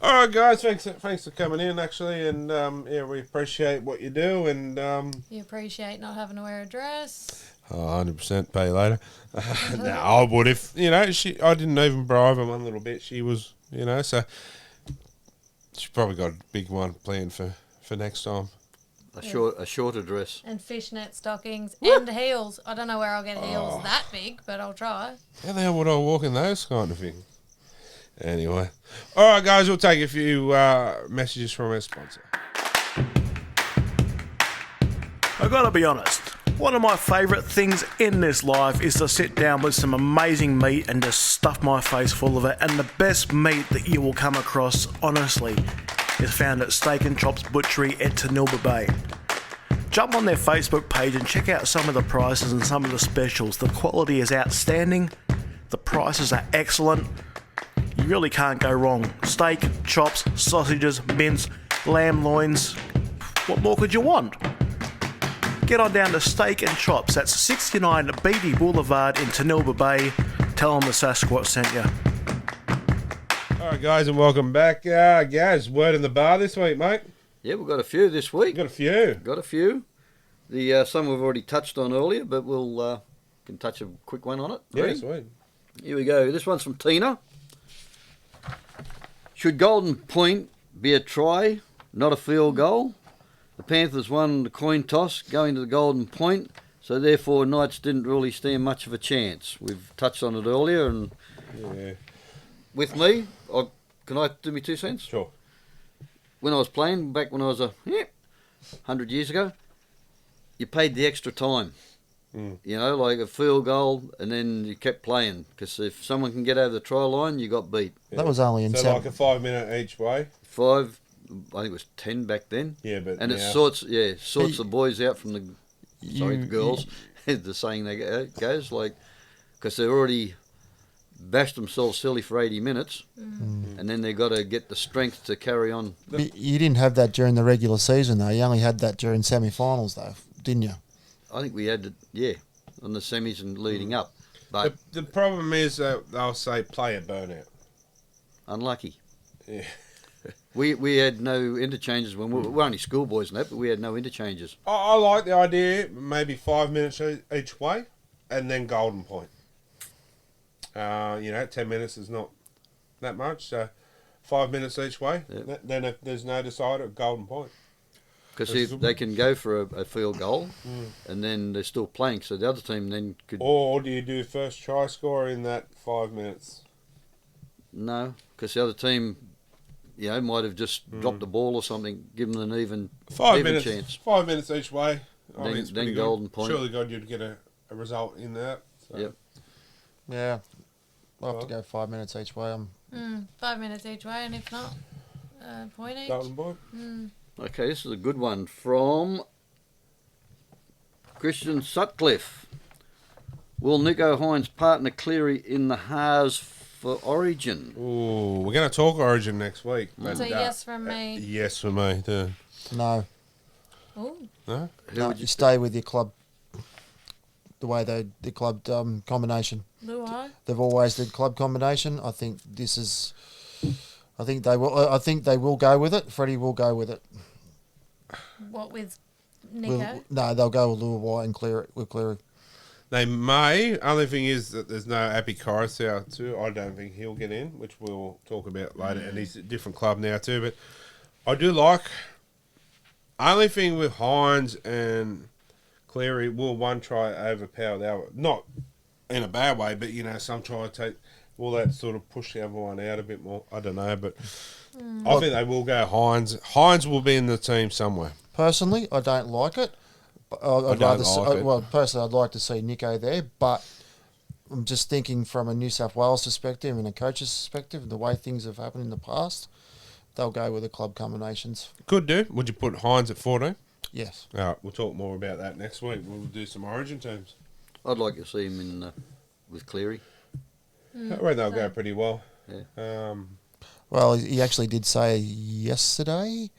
all right, guys, thanks for coming in actually, and we appreciate what you do, and You appreciate not having to wear a dress. 100% pay later. No, I would if I didn't even bribe her one little bit. She was, so she probably got a big one planned for next time. A shorter dress. And fishnet stockings and heels. I don't know where I'll get heels that big, but I'll try. How the hell would I walk in those kind of things? Anyway. All right, guys, we'll take a few messages from our sponsor. I gotta be honest, one of my favourite things in this life is to sit down with some amazing meat and just stuff my face full of it. And the best meat that you will come across, honestly, is found at Steak and Chops Butchery at Townsville Bay. Jump on their Facebook page and check out some of the prices and some of the specials. The quality is outstanding, the prices are excellent, you really can't go wrong. Steak, chops, sausages, mince, lamb loins, what more could you want? Get on down to Steak and Chops, that's 69 Beatty Boulevard in Townsville Bay. Tell them the Sasquatch sent you. All right, guys, and welcome back. Gaz, word in the bar this week, mate. Yeah, we've got a few this week. Got a few. The some we've already touched on earlier, but we'll can touch a quick one on it. Yeah, Ready? sweet. Here we go. This one's from Tina. Should Golden Point be a try, not a field goal? The Panthers won the coin toss going to the Golden Point, so therefore Knights didn't really stand much of a chance. We've touched on it earlier, and with me, can I do me 2 cents? Sure. When I was playing, back when I was 100 years ago, you paid the extra time. Like a field goal, and then you kept playing, because if someone can get over the try line, you got beat. Yeah. That was only in like a 5 minute each way. 5, I think it was 10 back then. Yeah, but and it sorts the boys out from the girls. The saying that goes because they're already bashed themselves silly for 80 minutes, and then they've got to get the strength to carry on. You didn't have that during the regular season, though. You only had that during semi-finals, though, didn't you? I think we had on the semis and leading up. But the problem is that they'll say player burnout. Unlucky. Yeah. We had no interchanges when we were only schoolboys and that, but we had no interchanges. I like the idea, maybe 5 minutes each way, and then Golden Point. 10 minutes is not that much, so 5 minutes each way. Yep. Then if there's no decider, Golden Point. Because they can go for a field goal, and then they're still playing, so the other team then could... Or do you do first try score in that 5 minutes? No, because the other team, might have just dropped the ball or something, give them an even chance. 5 minutes each way. I think it's then pretty Golden good. Point. Surely God, you'd get a result in that. So. Yep. Yeah. We'll have to go 5 minutes each way. 5 minutes each way, and if not, Point each. Golden boy. Okay, this is a good one from Christian Sutcliffe. Will Nico Hines partner Cleary in the halves for Origin? Ooh, we're going to talk Origin next week. That's a yes from me. Yes for me, too. No. Ooh. No? No, you stay with your club. The way the club combination. Luai? They've always did club combination. I think this is. I think they will. I think they will go with it. Freddie will go with it. What with Nico? No, they'll go with Luai and Cleary with Cleary. They may. Only thing is that there's no Appy Coruscant too. I don't think he'll get in, which we'll talk about later. And he's a different club now too. But I do like. Only thing with Hines and Cleary, will one try overpower the other? Not in a bad way, but some try to take. Will that sort of push the other one out a bit more? I don't know, but I think they will go Hines. Hines will be in the team somewhere. Personally, I don't like it. Personally, I'd like to see Nico there, but I'm just thinking from a New South Wales perspective and a coach's perspective, the way things have happened in the past, they'll go with the club combinations. Could do. Would you put Hines at 14? Yes. All right, we'll talk more about that next week. We'll do some Origin teams. I'd like to see him in with Cleary. I reckon they'll go pretty well. Yeah. Well, he actually did say yesterday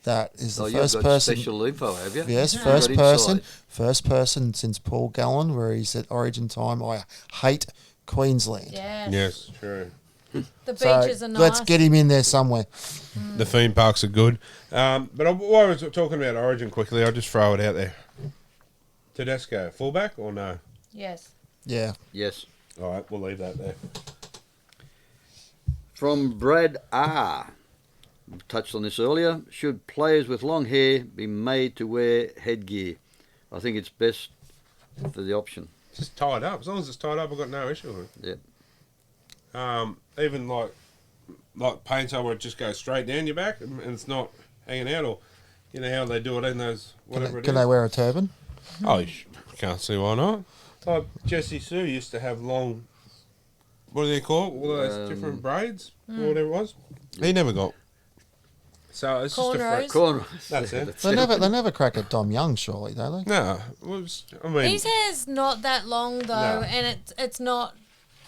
that is the first you've got person. Special info, have you? Yes, You've first person since Paul Gallen, where he said Origin time. I hate Queensland. Yes. True. The beaches are nice. Let's get him in there somewhere. The theme parks are good. But while I was talking about Origin quickly, I'll just throw it out there. Tedesco, fullback or no? Yes. Yeah. Yes. All right, we'll leave that there. From Brad R. We touched on this earlier. Should players with long hair be made to wear headgear? I think it's best for the option. Just tied up. As long as it's tied up, I've got no issue with it. Yeah. Even like painter where it just goes straight down your back and it's not hanging out, or how they do it in those whatever Can they wear a turban? Oh, you can't see why not. Like Jesse Sue used to have long. What do they call it? All those different braids or whatever it was. He never got. So it's cornrows. just a cornrows. That's it. They never crack at Dom Young, surely, do they? No, I mean his hair's not that long though, and it's not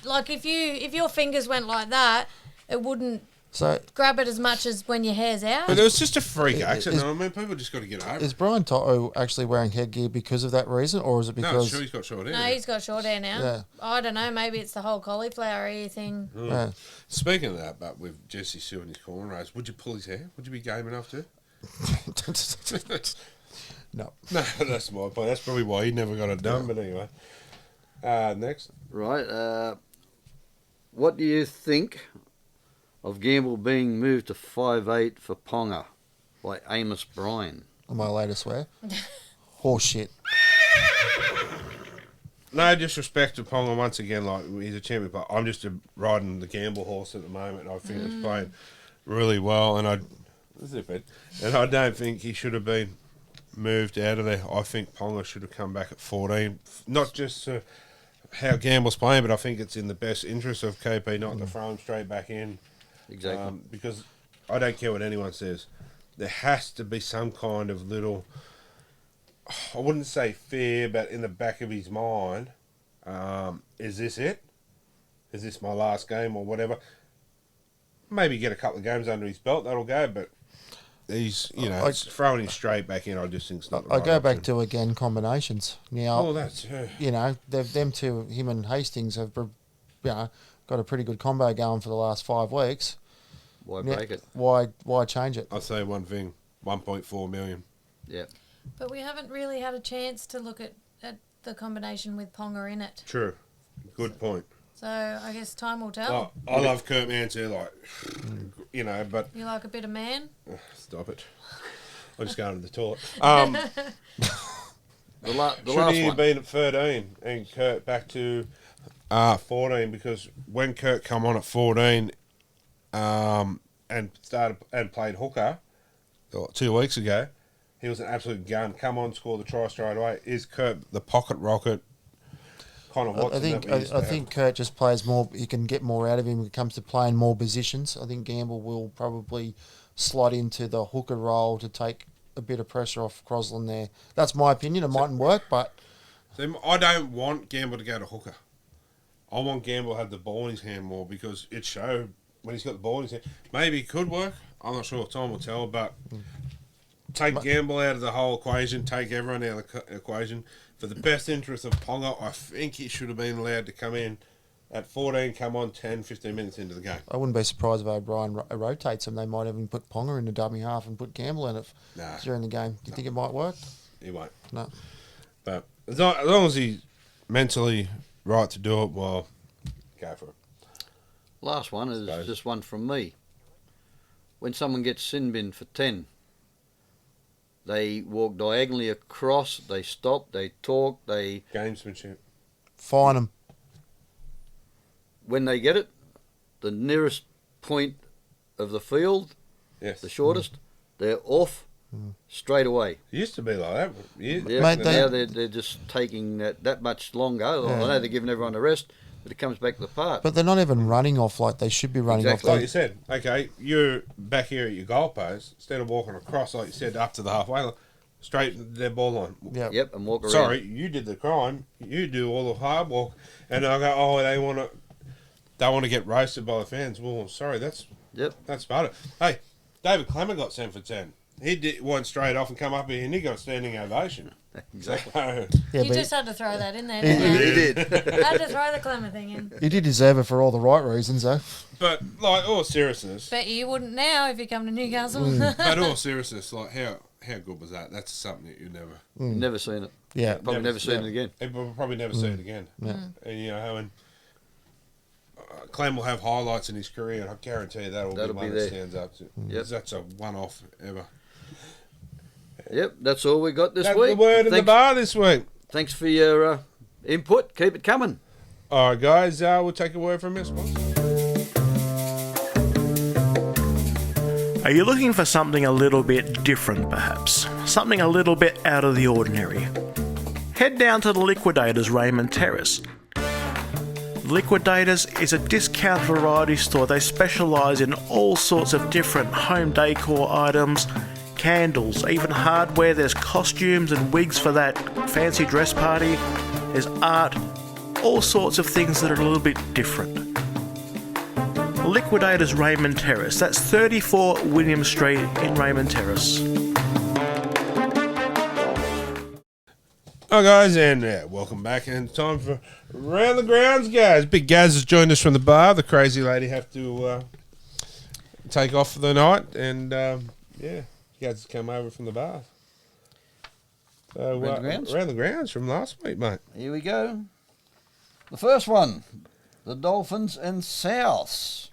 like if your fingers went like that, it wouldn't grab it as much as when your hair's out. But it was just a freak accident. I mean, people just got to get over it. Is Brian Toto actually wearing headgear because of that reason, or is it because... No, sure, he's got short hair. No, he's got short hair now. Yeah. I don't know, maybe it's the whole cauliflower ear thing. Yeah. Speaking of that, but with Jesse Sue and his cornrows, would you pull his hair? Would you be game enough to? No. No, that's my point. That's probably why he never got it done, but anyway. Next. Right. What do you think of Gamble being moved to 5'8" for Ponga by Amos Bryan? Am I allowed to swear? Horse shit. No disrespect to Ponga once again, like he's a champion, but I'm just riding the Gamble horse at the moment. I think it's playing really well, and I don't think he should have been moved out of there. I think Ponga should have come back at 14. Not just how Gamble's playing, but I think it's in the best interest of KP not to throw him straight back in. Exactly. Because I don't care what anyone says. There has to be some kind of little, I wouldn't say fear, but in the back of his mind, is this it? Is this my last game or whatever? Maybe get a couple of games under his belt, that'll go, but he's, throwing him straight back in, I just think it's not the right I go back option. to, again, combinations. Now, that's... them two, him and Hastings have, got a pretty good combo going for the last 5 weeks. Why break it? Why change it? I'll say one thing, 1.4 million. Yeah. But we haven't really had a chance to look at the combination with Ponga in it. True. Good point. So I guess time will tell. Oh, I love Kurt Mann too, but... You like a bit of man? Stop it. I'll just go into the toilet. The last Should he one. have been at 13 and Kurt back to 14? Because when Kurt come on at 14 and started and played hooker 2 weeks ago, he was an absolute gun. Come on, score the try straight away. Is Kurt the pocket rocket? Kind of what I think Kurt just plays more. You can get more out of him when it comes to playing more positions. I think Gamble will probably slot into the hooker role to take a bit of pressure off Crosland there. That's my opinion. It mightn't work, but I don't want Gamble to go to hooker. I want Gamble to have the ball in his hand more because it showed when he's got the ball in his hand. Maybe it could work. I'm not sure. Time will tell. But take Gamble out of the whole equation. Take everyone out of the equation. For the best interest of Ponga, I think he should have been allowed to come in at 14, come on 10, 15 minutes into the game. I wouldn't be surprised if O'Brien rotates him. They might even put Ponga in the dummy half and put Gamble in it during the game. Do you think it might work? He won't. No. But as long as he's mentally right to do it, well, go for it. Last one is just one from me. When someone gets sin bin for 10, they walk diagonally across, they stop, they talk, they... Gamesmanship. Fine them. When they get it, the nearest point of the field, the shortest, they're off straight away. It used to be like that. Yeah, Mate, now they're just taking that much longer. I know they're giving everyone a rest, but it comes back to the part. But they're not even running off like they should be running off. Like you said, okay, you're back here at your goal post, instead of walking across, like you said, up to the halfway line, straight their ball line. Yep, and walk around. Sorry, you did the crime. You do all the hard work. And I go, they want to get roasted by the fans. Well, sorry, that's part of it. Hey, David Clement got sent for 10. He went straight off and come up here and he got a standing ovation. Exactly. So, You just had to throw that in there, didn't you? He did. Had to throw the Clement thing in. He did deserve it for all the right reasons, though. But, like, all seriousness. Bet you wouldn't now if you come to Newcastle. But all seriousness, like, how good was that? That's something that you never... Never seen it. Yeah. Probably never seen it again. People will probably never see it again. Yeah. And, you know, and Clem will have highlights in his career, and I guarantee you that'll be one that stands up to. Yep. That's a one-off ever. Yep, that's all we got this That's week. the word in the bar this week. Thanks for your input. Keep it coming. All right, guys, we'll take a word from this one. Are you looking for something a little bit different, perhaps? Something a little bit out of the ordinary? Head down to the Liquidators Raymond Terrace. Liquidators is a discount variety store. They specialise in all sorts of different home decor items, candles, even hardware. There's costumes and wigs for that fancy dress party. There's art, all sorts of things that are a little bit different. Liquidators Raymond Terrace. That's 34 William Street in Raymond Terrace. Hi guys, and welcome back. And time for Round the Grounds, guys. Big Gaz has joined us from the bar. The crazy lady have to take off for the night, and Gaz has come over from the bar. So, Round the Grounds? Round the Grounds from last week, mate. Here we go. The first one, the Dolphins and Souths,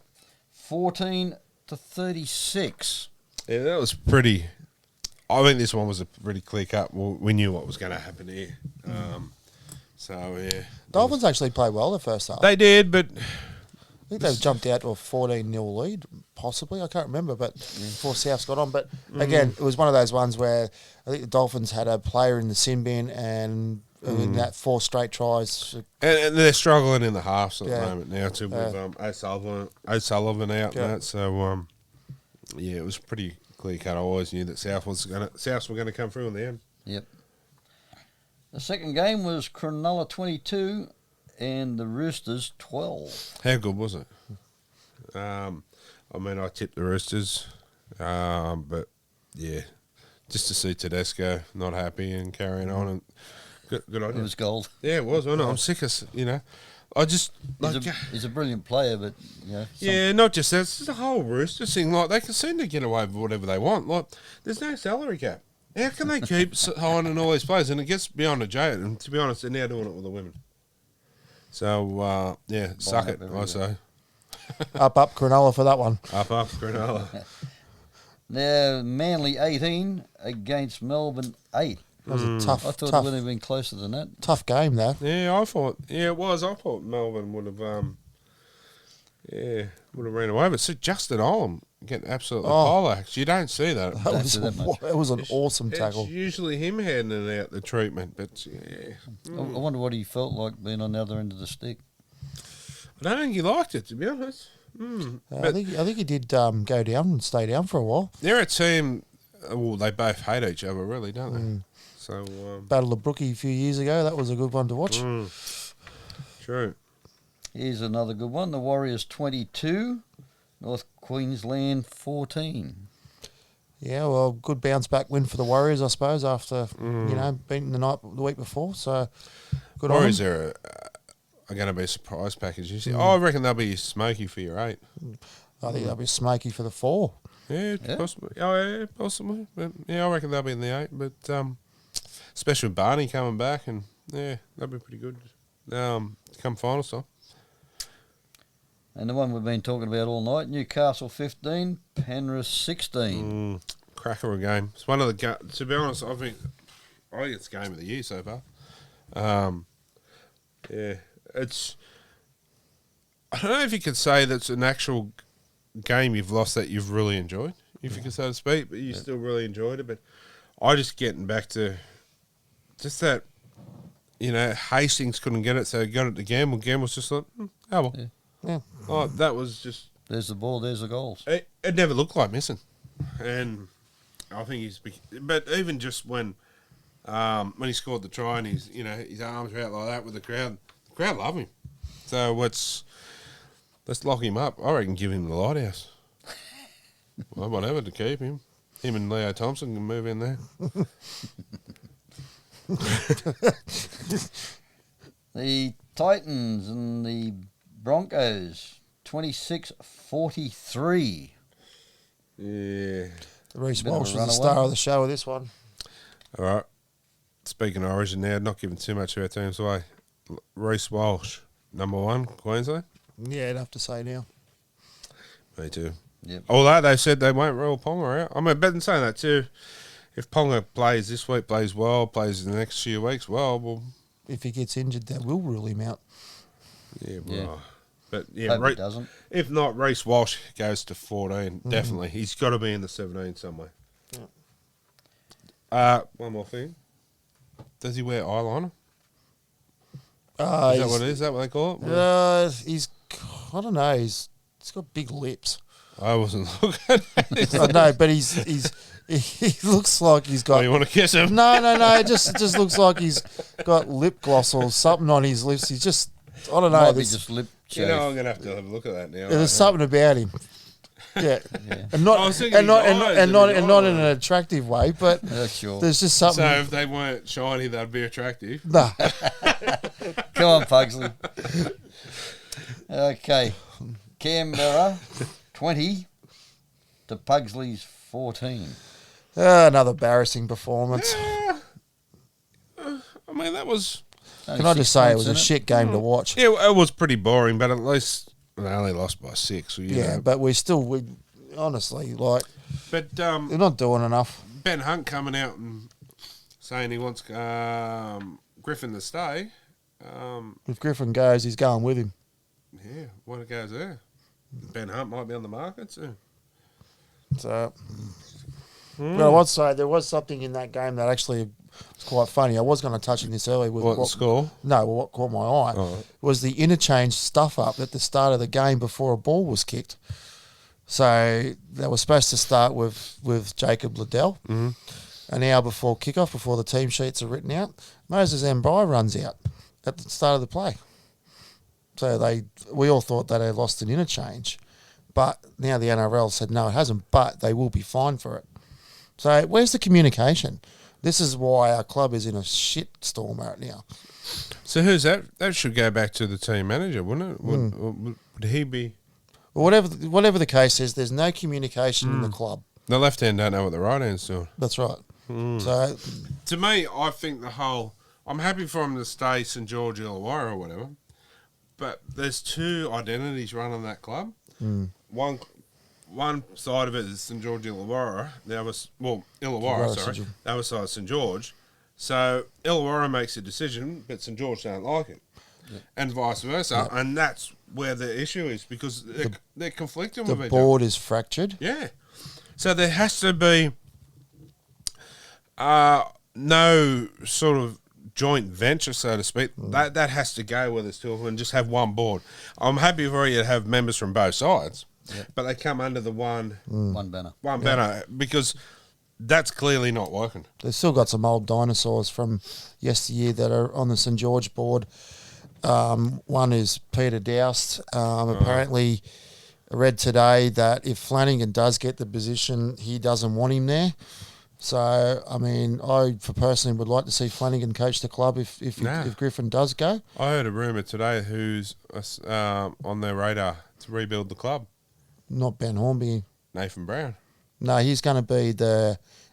14-36. Yeah, that was pretty. I think this one was a pretty clear cut. Well, we knew what was going to happen here. So, yeah. Dolphins actually played well the first half. They did, but... I think they've jumped out to a 14-0 lead, possibly. I can't remember, but before Souths got on. But, again, it was one of those ones where I think the Dolphins had a player in the sin bin and in that 4 straight tries. And they're struggling in the halves at the Yeah. moment now, too, with O'Sullivan out and that. So, it was pretty clear cut. I always knew that Souths were going to come through in the end. Yep. The second game was Cronulla 22 and the Roosters 12. How good was it? I tipped the Roosters, but yeah, just to see Tedesco not happy and carrying on, and good on It you. was gold. Yeah, it was. I know. I'm sick of I just He's a brilliant player, but yeah, not just that. It's the whole Roosters thing. Like they can seem to get away with whatever they want. Like there's no salary cap. How can they keep signing all these players? And it gets beyond a joke. And to be honest, they're now doing it with the women. So suck it. I say. Up, Cronulla for that one. Up, Cronulla. Now Manly 18 against Melbourne 8. It was a tough. I thought it would have been closer than that. Tough game, though. Yeah, I thought. Yeah, it was. I thought Melbourne would have. Would have ran away. But see, Justin Olam, getting absolutely poleaxed. You don't see that. That was an awesome tackle. It's usually him handing out the treatment, but yeah. I wonder what he felt like being on the other end of the stick. I don't think he liked it, to be honest. I think he did go down and stay down for a while. They're a team. Well, they both hate each other, really, don't they? So Battle of Brookie a few years ago. That was a good one to watch. True. Here's another good one. The Warriors 22, North Queensland 14. Yeah, well, good bounce back win for the Warriors, I suppose, after beating the week before. So good Warriors on them. are going to be a surprise package. You see, I reckon they'll be smoky for your 8. I think they'll be smoky for the 4. Yeah, possibly. Oh, yeah, possibly. But yeah, I reckon they'll be in the 8. But especially with Barney coming back, and yeah, that'll be pretty good. Come final time. And the one we've been talking about all night, Newcastle 15, Penrith 16. Cracker of a game. It's one of the to be honest, I think it's game of the year so far. Yeah, it's. I don't know if you could say that's an actual game you've lost that you've really enjoyed, if you could so to speak, but you still really enjoyed it. But I just getting back to just that, Hastings couldn't get it, so he got it to Gamble. Gamble's just like, oh well. Yeah. Oh, that was just. There's the ball, there's the goals. It never looked like missing. And I think but even just when he scored the try and his arms were out like that with the crowd love him. So let's lock him up. I reckon give him the lighthouse. Well, whatever to keep him. Him and Leo Thompson can move in there. The Titans and the Broncos 26-43. Yeah. Reece Walsh was the star of the show with this one. All right. Speaking of Origin now, not giving too much of our teams away. Reece Walsh, number 1, Queensland. Yeah, I'd have to say now. Me too. Yep. Although they said they won't rule Ponga out. I mean, better than saying that too. If Ponga plays this week, plays well, plays in the next few weeks, well, if he gets injured, they will rule him out. Yeah, well. Yeah. But yeah, Hope it doesn't. If not, Reece Walsh goes to 14. Definitely, he's got to be in the 17 somewhere. Yeah. One more thing. Does he wear eyeliner? Is that what it is? Is that what they call it? I don't know. He's got big lips. I wasn't looking. I know, but he looks like he's got. Oh, you want to kiss him? No. It just looks like he's got lip gloss or something on his lips. He's just. I don't know. Might be just lip. I'm going to have to have a look at that now. There's something about him. Yeah. And not in an attractive way, but sure. There's just something. So if they weren't shiny, they'd be attractive. Nah. Come on, Pugsley. Okay. Canberra 20 to Pugsley's 14. Another embarrassing performance. I mean, that was. Can I just say it was a shit game to watch? Yeah, it was pretty boring, but at least they only lost by 6. So but we honestly, like, but they're not doing enough. Ben Hunt coming out and saying he wants Griffin to stay. If Griffin goes, he's going with him. Yeah, what it goes there. Ben Hunt might be on the market soon. So, but I would say there was something in that game that actually was quite funny. I was going to touch on this earlier. With what score? No, what caught my eye was the interchange stuff up at the start of the game before a ball was kicked. So they were supposed to start with Jacob Liddell. Mm-hmm. An hour before kickoff, before the team sheets are written out, Moses Ambry runs out at the start of the play. So we all thought that they lost an interchange, but now the NRL said no, it hasn't, but they will be fined for it. So where's the communication? This is why our club is in a shit storm right now. So who's that? That should go back to the team manager, wouldn't it? Would he be? Well, whatever the case is, there's no communication in the club. The left hand don't know what the right hand's doing. That's right. So to me, I think I'm happy for him to stay St George Illawarra or whatever, but there's 2 identities running that club. One side of it is St George Illawarra. The other, Illawarra, sorry. The other side is St George. So Illawarra makes a decision, but St George don't like it, and vice versa. And that's where the issue is because they're conflicting The with each board is fractured. Yeah. So there has to be no sort of joint venture, so to speak. That has to go with us two of them and just have one board. I'm happy for you to have members from both sides, but they come under the one banner. One banner because that's clearly not working. They've still got some old dinosaurs from yesteryear that are on the St George board. One is Peter Doust. Apparently, I read today that if Flanagan does get the position, he doesn't want him there. So, I mean, I personally would like to see Flanagan coach the club if Griffin does go. I heard a rumour today who's on their radar to rebuild the club. Not Ben Hornby. Nathan Brown. No, he's going to be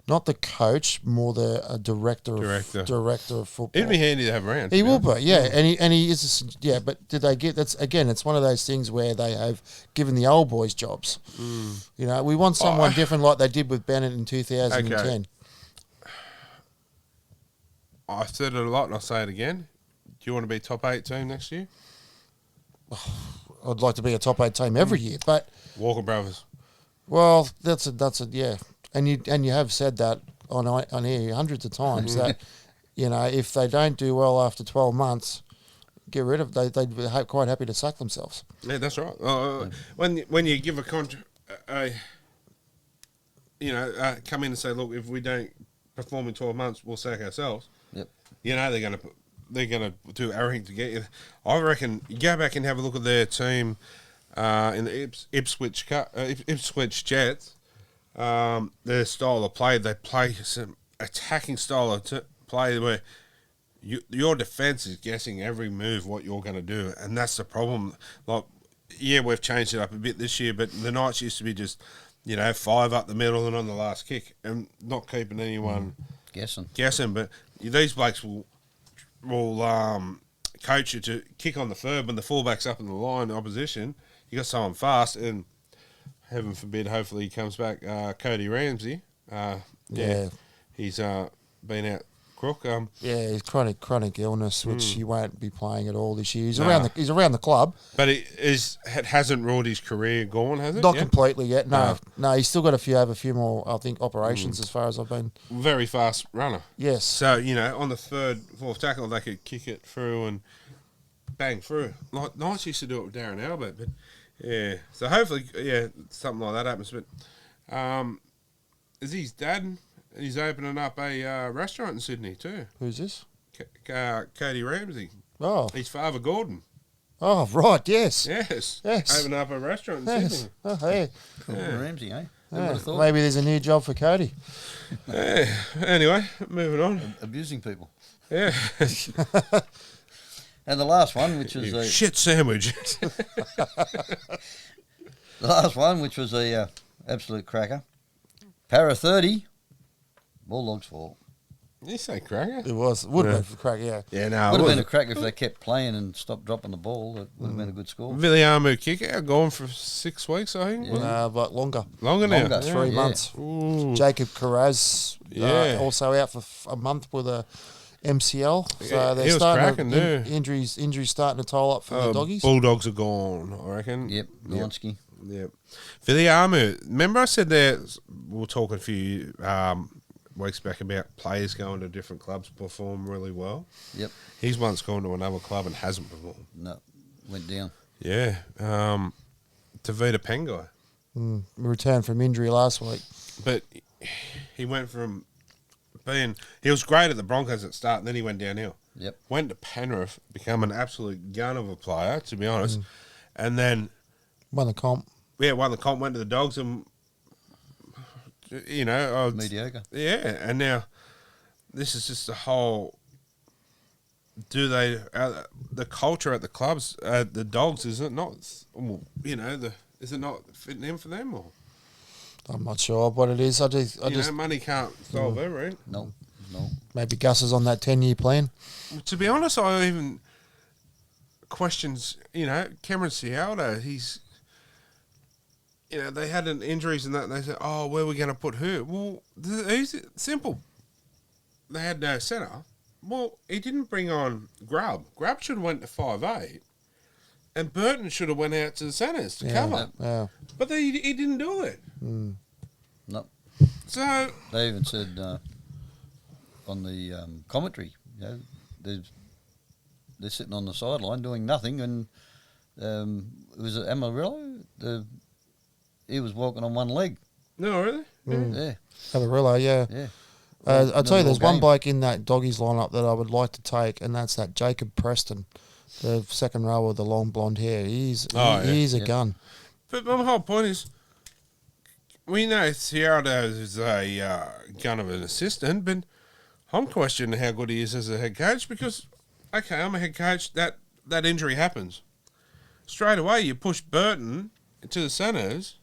not the coach, more the director of football. It'd be handy to have around. He will be, yeah, and he is, But did they get? That's again, it's one of those things where they have given the old boys jobs. You know, we want someone different, like they did with Bennett in 2010. Okay. I've said it a lot, and I'll say it again. Do you want to be top 8 team next year? I'd like to be a top 8 team every year, but Walker Brothers. Well, that's a yeah, and you have said that on here hundreds of times that if they don't do well after 12 months, get rid of they'd be quite happy to sack themselves. Yeah, that's right. When you give a contract, come in and say, look, if we don't perform in 12 months, we'll sack ourselves. Yep. They're gonna do everything to get you. I reckon you go back and have a look at their team. In the Ipswich Jets, their style of play, they play some attacking style of play where your defence is guessing every move what you're going to do, and that's the problem. Like, we've changed it up a bit this year, but the Knights used to be just, 5 up the middle and on the last kick, and not keeping anyone guessing. But these blokes will coach you to kick on the third when the fullback's up in the line, opposition. You got someone fast, and heaven forbid, hopefully he comes back. Cody Ramsey, he's been out crook. He's chronic illness, which he won't be playing at all this year. He's around the club, but it hasn't ruled his career gone, has it? Not completely yet. No, he's still got a few more, I think, operations as far as I've been. Very fast runner. Yes. So on the third, fourth tackle, they could kick it through and bang through. Like Knights used to do it with Darren Albert, but. Yeah, so hopefully, something like that happens. But is his dad? He's opening up a restaurant in Sydney too. Who's this? Cody Ramsey. Oh, his father Gordon. Oh, right. Yes. Opening up a restaurant in Sydney. Oh, hey. Ramsey, eh? Maybe there's a new job for Cody. Anyway, moving on. Abusing people. Yeah. And the last one, which was a shit sandwich. The last one, which was a absolute cracker. Para 30, Bulldogs 4. Did you say cracker? It was. Would have been a cracker, yeah. Yeah, no. Would have been a cracker if they kept playing and stopped dropping the ball. It would have been a good score. Villiamu kick out, gone for 6 weeks, I think. But longer. Longer now. 3 months. Ooh. Jacob Carraz, also out for a month with a MCL. So they're starting injuries starting to tile up for the doggies. Bulldogs are gone, I reckon. Yep, Gonski. Yep. Villiamu, remember I said there, we were talking a few weeks back about players going to different clubs perform really well. Yep. He's once gone to another club and hasn't performed. No, went down. Yeah. Tavita Pengai. Returned from injury last week. But he went from he was great at the Broncos at the start, and then he went downhill. Yep. Went to Penrith, become an absolute gun of a player, to be honest, and then won the comp. Yeah, won the comp, went to the Dogs, and mediocre. Yeah, and now this is just the whole. Do they the culture at the clubs at the Dogs? Is it not? Is it not fitting in for them or? I'm not sure what it is. I just money can't solve everything. No. Maybe Gus is on that 10-year plan. To be honest, I even questions. Cameron Cialdo. He's. They had injuries and that. And they said, "Oh, where are we going to put her?" Well, easy, simple. They had no centre. Well, he didn't bring on Grubb. Grubb should have went to 5'8", And Burton should have went out to the centres to cover. Yeah. But he didn't do it. No. So They even said on the commentary, they're sitting on the sideline doing nothing, and it was Amarillo. He was walking on one leg. No, really? Yeah. Amarillo, yeah. Yeah. I'll tell you, there's one game. bloke in that Doggies lineup that I would like to take, and that's that Jacob Preston, the second row with the long blonde hair. He's a gun. But my whole point is, we know Thiardo is a gun of an assistant, but I'm questioning how good he is as a head coach because, okay, I'm a head coach. That injury happens. Straight away, you push Burton to the centres.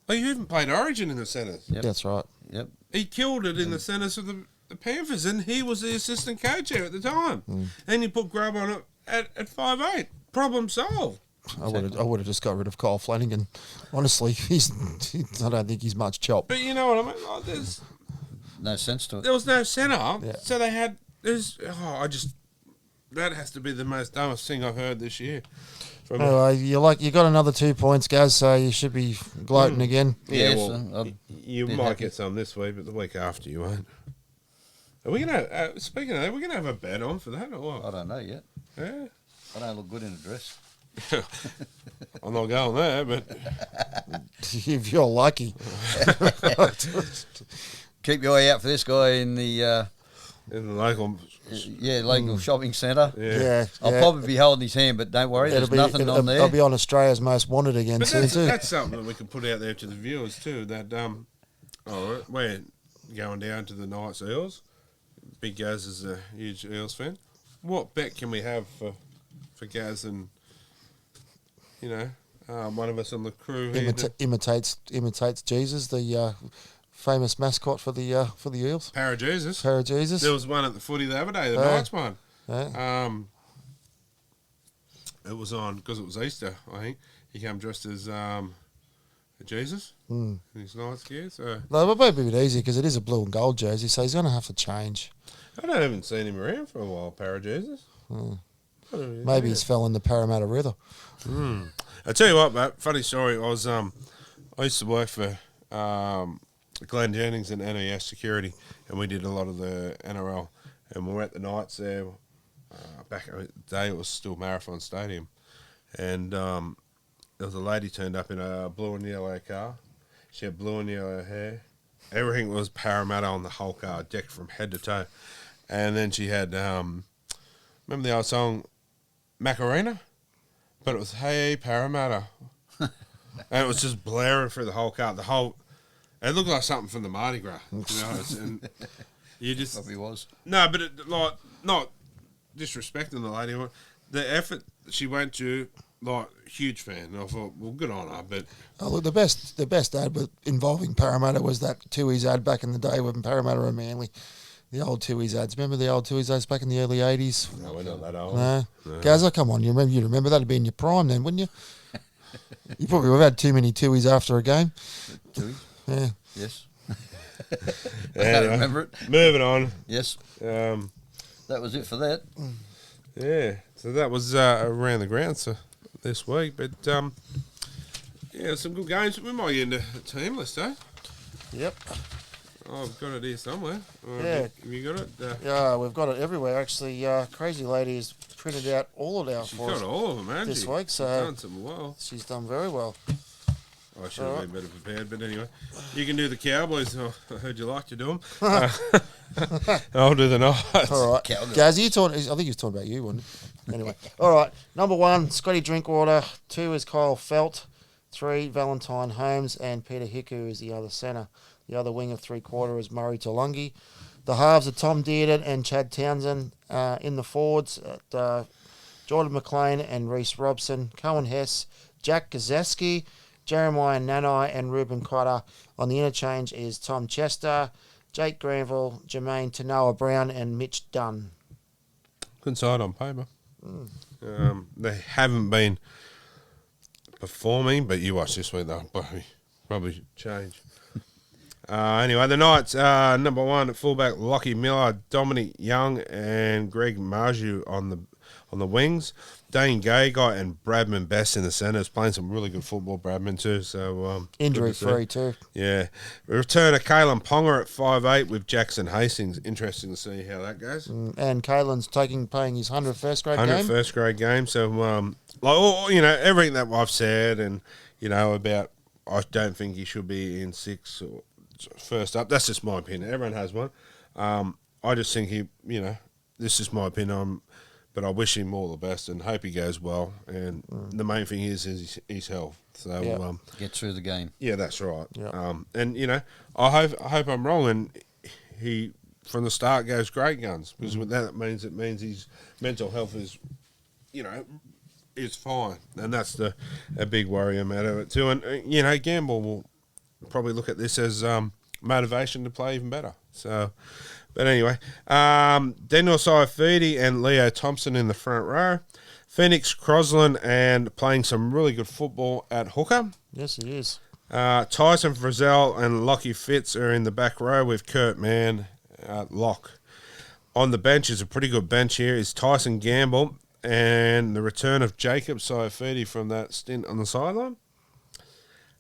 Like, you even played Origin in the centres. Yep. That's right. Yep. He killed it in the centres of the Panthers, and he was the assistant coach there at the time. And you put Grubb on it at 5'8". Problem solved. I would have just got rid of Kyle Flanagan. Honestly, I don't think he's much chop. But you know what I mean? Like, there's No sense to it. there was no centre, Yeah. so they had. That has to be the most dumbest thing I've heard this year. Anyway, you got another 2 points, Gaz, so you should be gloating again. Yeah, Yes, well, you be might happy. get some this week, but the week after you won't. Are we gonna? Speaking of that, we're gonna have a bet on for that or what? I don't know yet. Yeah, I don't look good in a dress. I'm not going there, but If you're lucky. Keep your eye out for this guy in the in the local, local shopping centre. Yeah. I'll probably be holding his hand, but don't worry, there's nothing on there. I'll be on Australia's Most Wanted again But soon, too. that's something that we can put out there to the viewers too. That we're going down to the Knights Eels. Big Gaz is a huge Eels fan. What bet can we have for Gaz and one of us on the crew here? Imitates Jesus, the famous mascot for the Eels. Para-Jesus. Para-Jesus. There was one at the footy the other day, the Knights one. Yeah. It was on because it was Easter, I think. He came dressed as Jesus in his Knights gear. So No, it might be a bit easy because it is a blue and gold jersey, so he's going to have to change. I haven't seen him around for a while, Para-Jesus. Maybe he's fell in the Parramatta River. I tell you what, mate, funny story. I used to work for Glenn Jennings and NES Security, and we did a lot of the NRL. And we were at the Knights there. Back in the day, it was still Marathon Stadium. And there was a lady turned up in a blue and yellow car. She had blue and yellow hair. Everything was Parramatta on the whole car, decked from head to toe. And then she had, remember the old song, Macarena? But it was, hey, Parramatta. And it was just blaring through the whole car. It looked like something from the Mardi Gras, to be honest. And you just... Probably was. No, but not disrespecting the lady. The effort she went to, huge fan. And I thought, well, good on her, but... Oh, look, the best ad involving Parramatta was that Tui's ad back in the day with Parramatta and Manly. The old Tui's ads. Remember the old Tui's ads back in the early 80s? No, we're not that old. No. No. Gazza, come on. You'd remember that would be in your prime then, wouldn't you? You probably would have had too many Tui's after a game. Tui? Yeah. Yes. I Anyway, remember it. Moving on. Yes. That was it for that. Yeah. So that was around the grounds this week. But, some good games. We might get into a team list, eh? Yep. Oh, I've got it here somewhere. Yeah. Have you got it? Yeah, we've got it everywhere. Actually, Crazy Lady has printed out all of ours She's for us got all of them, hasn't this she? week. She's So done some well. she's done very well. I should have been better prepared, but anyway. You can do the Cowboys. Oh, I heard you like to do them. I'll do the Knights. All right. Gaz, I think he was talking about you, wasn't he? Anyway. All right. Number 1, Scotty Drinkwater. 2 is Kyle Felt. 3, Valentine Holmes. And Peter Hiku is the other centre. The other wing of 3/4 is Murray Tulungi. The halves are Tom Dearden and Chad Townsend. In the forwards, Jordan McLean and Reece Robson. Cohen Hess, Jack Gazeski, Jeremiah Nanai and Ruben Cotter. On the interchange is Tom Chester, Jake Granville, Jermaine Tanoa Brown and Mitch Dunn. Good side on paper. They haven't been performing, but you watch this week, they'll probably change. Anyway, the Knights, number 1 at fullback, Lockie Miller, Dominic Young, and Greg Marju on on the wings. Dane Gay-Guy and Bradman Best in the centres, playing some really good football, Bradman too. So injury-free too. Yeah. Return of Kalen Ponga at 5'8" with Jackson Hastings. Interesting to see how that goes. And Kalen's playing his 100th first grade game. 100th first grade game. So, everything that I've said and, about I don't think he should be in 6 or first up. That's just my opinion. Everyone has one. I just think this is my opinion. But I wish him all the best and hope he goes well. And the main thing is his health. So get through the game. Yeah, that's right. Yep. I hope I'm wrong. And he from the start goes great guns because with that it means his mental health is, is fine. And that's a big worry matter too. And Gamble will probably look at this as motivation to play even better. So. But anyway, Daniel Saifidi and Leo Thompson in the front row. Phoenix Crosland and playing some really good football at hooker. Yes, he is. Tyson Frizzell and Lockie Fitz are in the back row with Kurt Mann at lock. On the bench is a pretty good bench here is Tyson Gamble and the return of Jacob Saifidi from that stint on the sideline.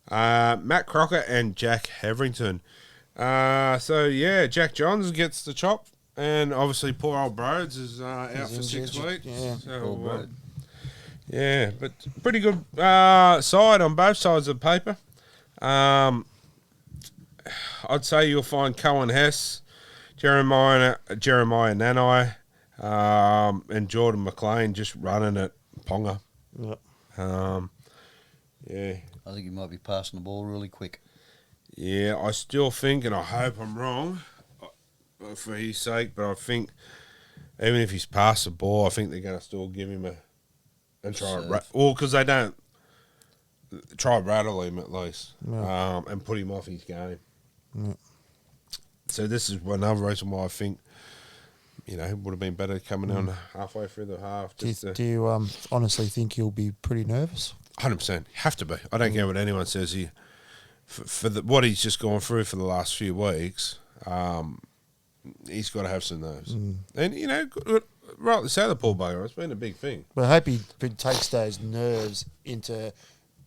Matt Crocker and Jack Heverington. Jack Johns gets the chop, and obviously poor old Broads is out for 6 weeks. Yeah, so, but pretty good side on both sides of the paper. I'd say you'll find Cohen Hess, Jeremiah Nanai, and Jordan McLean just running at Ponga. Yep. I think he might be passing the ball really quick. Yeah, I still think, and I hope I'm wrong for his sake, but I think even if he's passed the ball, I think they're going to still give him and try because they don't try rattle him at least and put him off his game. Yeah. So this is another reason why I think, it would have been better coming on halfway through the half. Do you honestly think he'll be pretty nervous? 100%. Have to be. I don't care what anyone says here. For what he's just gone through for the last few weeks, he's got to have some nerves. And, rightly so, the poor bugger. It's been a big thing. But I hope he takes those nerves into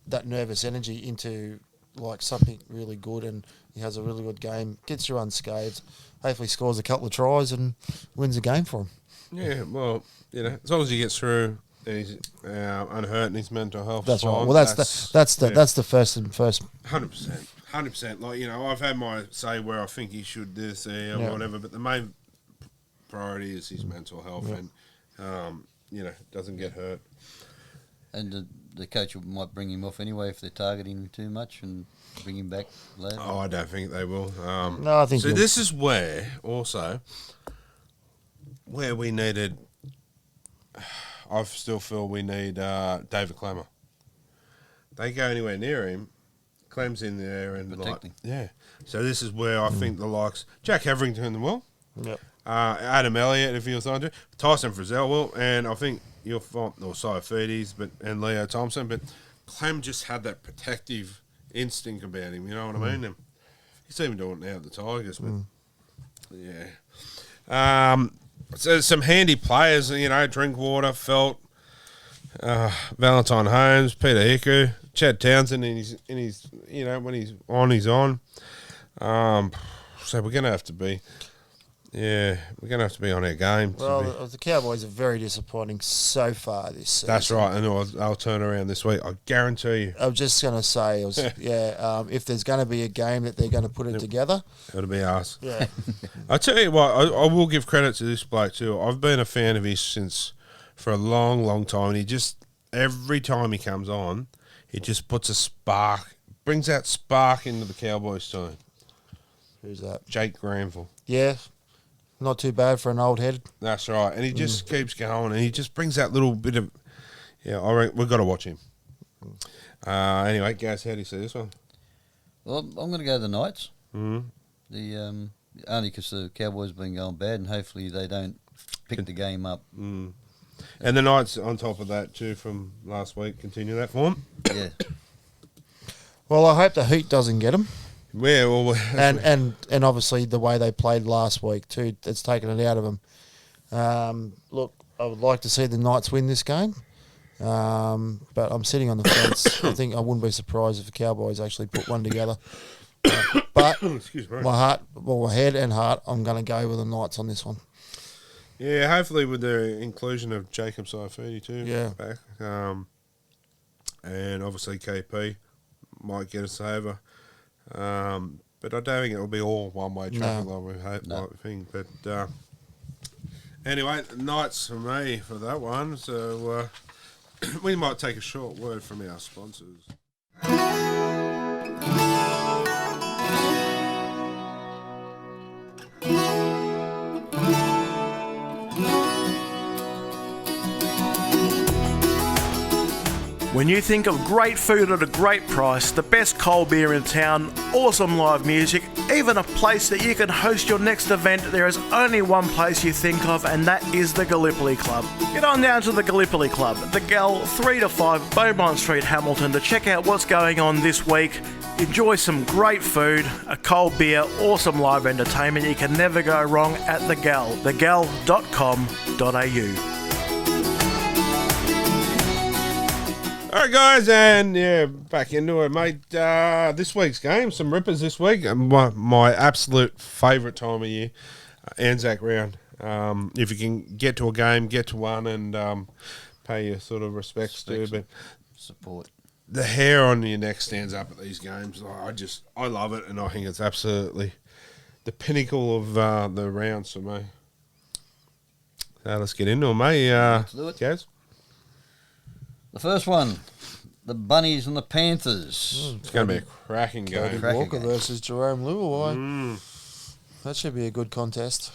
that nervous energy into like something really good and he has a really good game, gets through unscathed, hopefully scores a couple of tries and wins a game for him. Yeah, well, as long as he gets through and he's unhurt and his mental health. That's right. Fine, Well, that's the first. 100%. Like I've had my say where I think he should this or whatever, but the main priority is his mental health and doesn't get hurt. And the coach might bring him off anyway if they're targeting him too much and bring him back later. Oh, I don't think they will. No, I think so. This is where we needed. I still feel we need David Clemmer. They go anywhere near him, Clem's in there and protecting. So this is where I think the likes Jack Heverington will, Adam Elliott if he was on to, Tyson Frizzell will, and I think you'll find Saifidis and Leo Thompson, but Clem just had that protective instinct about him. You know what I mean? And he's even doing it now at the Tigers, but So some handy players, Drinkwater, Felt, Valentine Holmes, Peter Hiku, Chad Townsend in his when he's on, he's on. So we're gonna have to be on our game. Well, the Cowboys are very disappointing so far this season. That's right, and I'll turn around this week. I guarantee you. I was just going to say, if there's going to be a game that they're going to put it together, it'll be us. Yeah. I tell you what, I will give credit to this bloke too. I've been a fan of his for a long, long time. And he just every time he comes on, he just puts a spark, brings that spark into the Cowboys team. Who's that? Jake Granville. Yeah. Not too bad for an old head. That's right. And he just keeps going and he just brings that little bit of... I reckon we've got to watch him. Anyway, Gaz, how do you see this one? Well, I'm going to go the Knights. The only because the Cowboys have been going bad and hopefully they don't pick the game up. And the Knights, on top of that too, from last week, continue that form. Yeah. Well, I hope the heat doesn't get them. Yeah, well, and obviously the way they played last week too, it's taken it out of them. Look, I would like to see the Knights win this game. But I'm sitting on the fence. I think I wouldn't be surprised if the Cowboys actually put one together. But Excuse me. my head and heart, I'm going to go with the Knights on this one. Yeah, hopefully with the inclusion of Jacob Saifidi too. Yeah. Back. And obviously KP might get us over. But I don't think it'll be all one-way traffic like we hope, like we think. But anyway, Knights for me for that one. So we might take a short word from our sponsors. When you think of great food at a great price, the best cold beer in town, awesome live music, even a place that you can host your next event, there is only one place you think of, and that is the Gallipoli Club. Get on down to the Gallipoli Club, the Gal 3 to 5 Beaumont Street, Hamilton, to check out what's going on this week. Enjoy some great food, a cold beer, awesome live entertainment. You can never go wrong at the Gal, thegal.com.au. All right, guys, and yeah, back into it, mate. This week's game, some rippers this week. My absolute favourite time of year, Anzac round. If you can get to a game, get to one, and pay your sort of respects to. But support. The hair on your neck stands up at these games. I love it, and I think it's absolutely the pinnacle of the rounds for me. So let's get into it, mate. Let's do it. Gaz? The first one, the Bunnies and the Panthers. It's going to be a cracking game. Cody Walker versus Jerome Luai. That should be a good contest.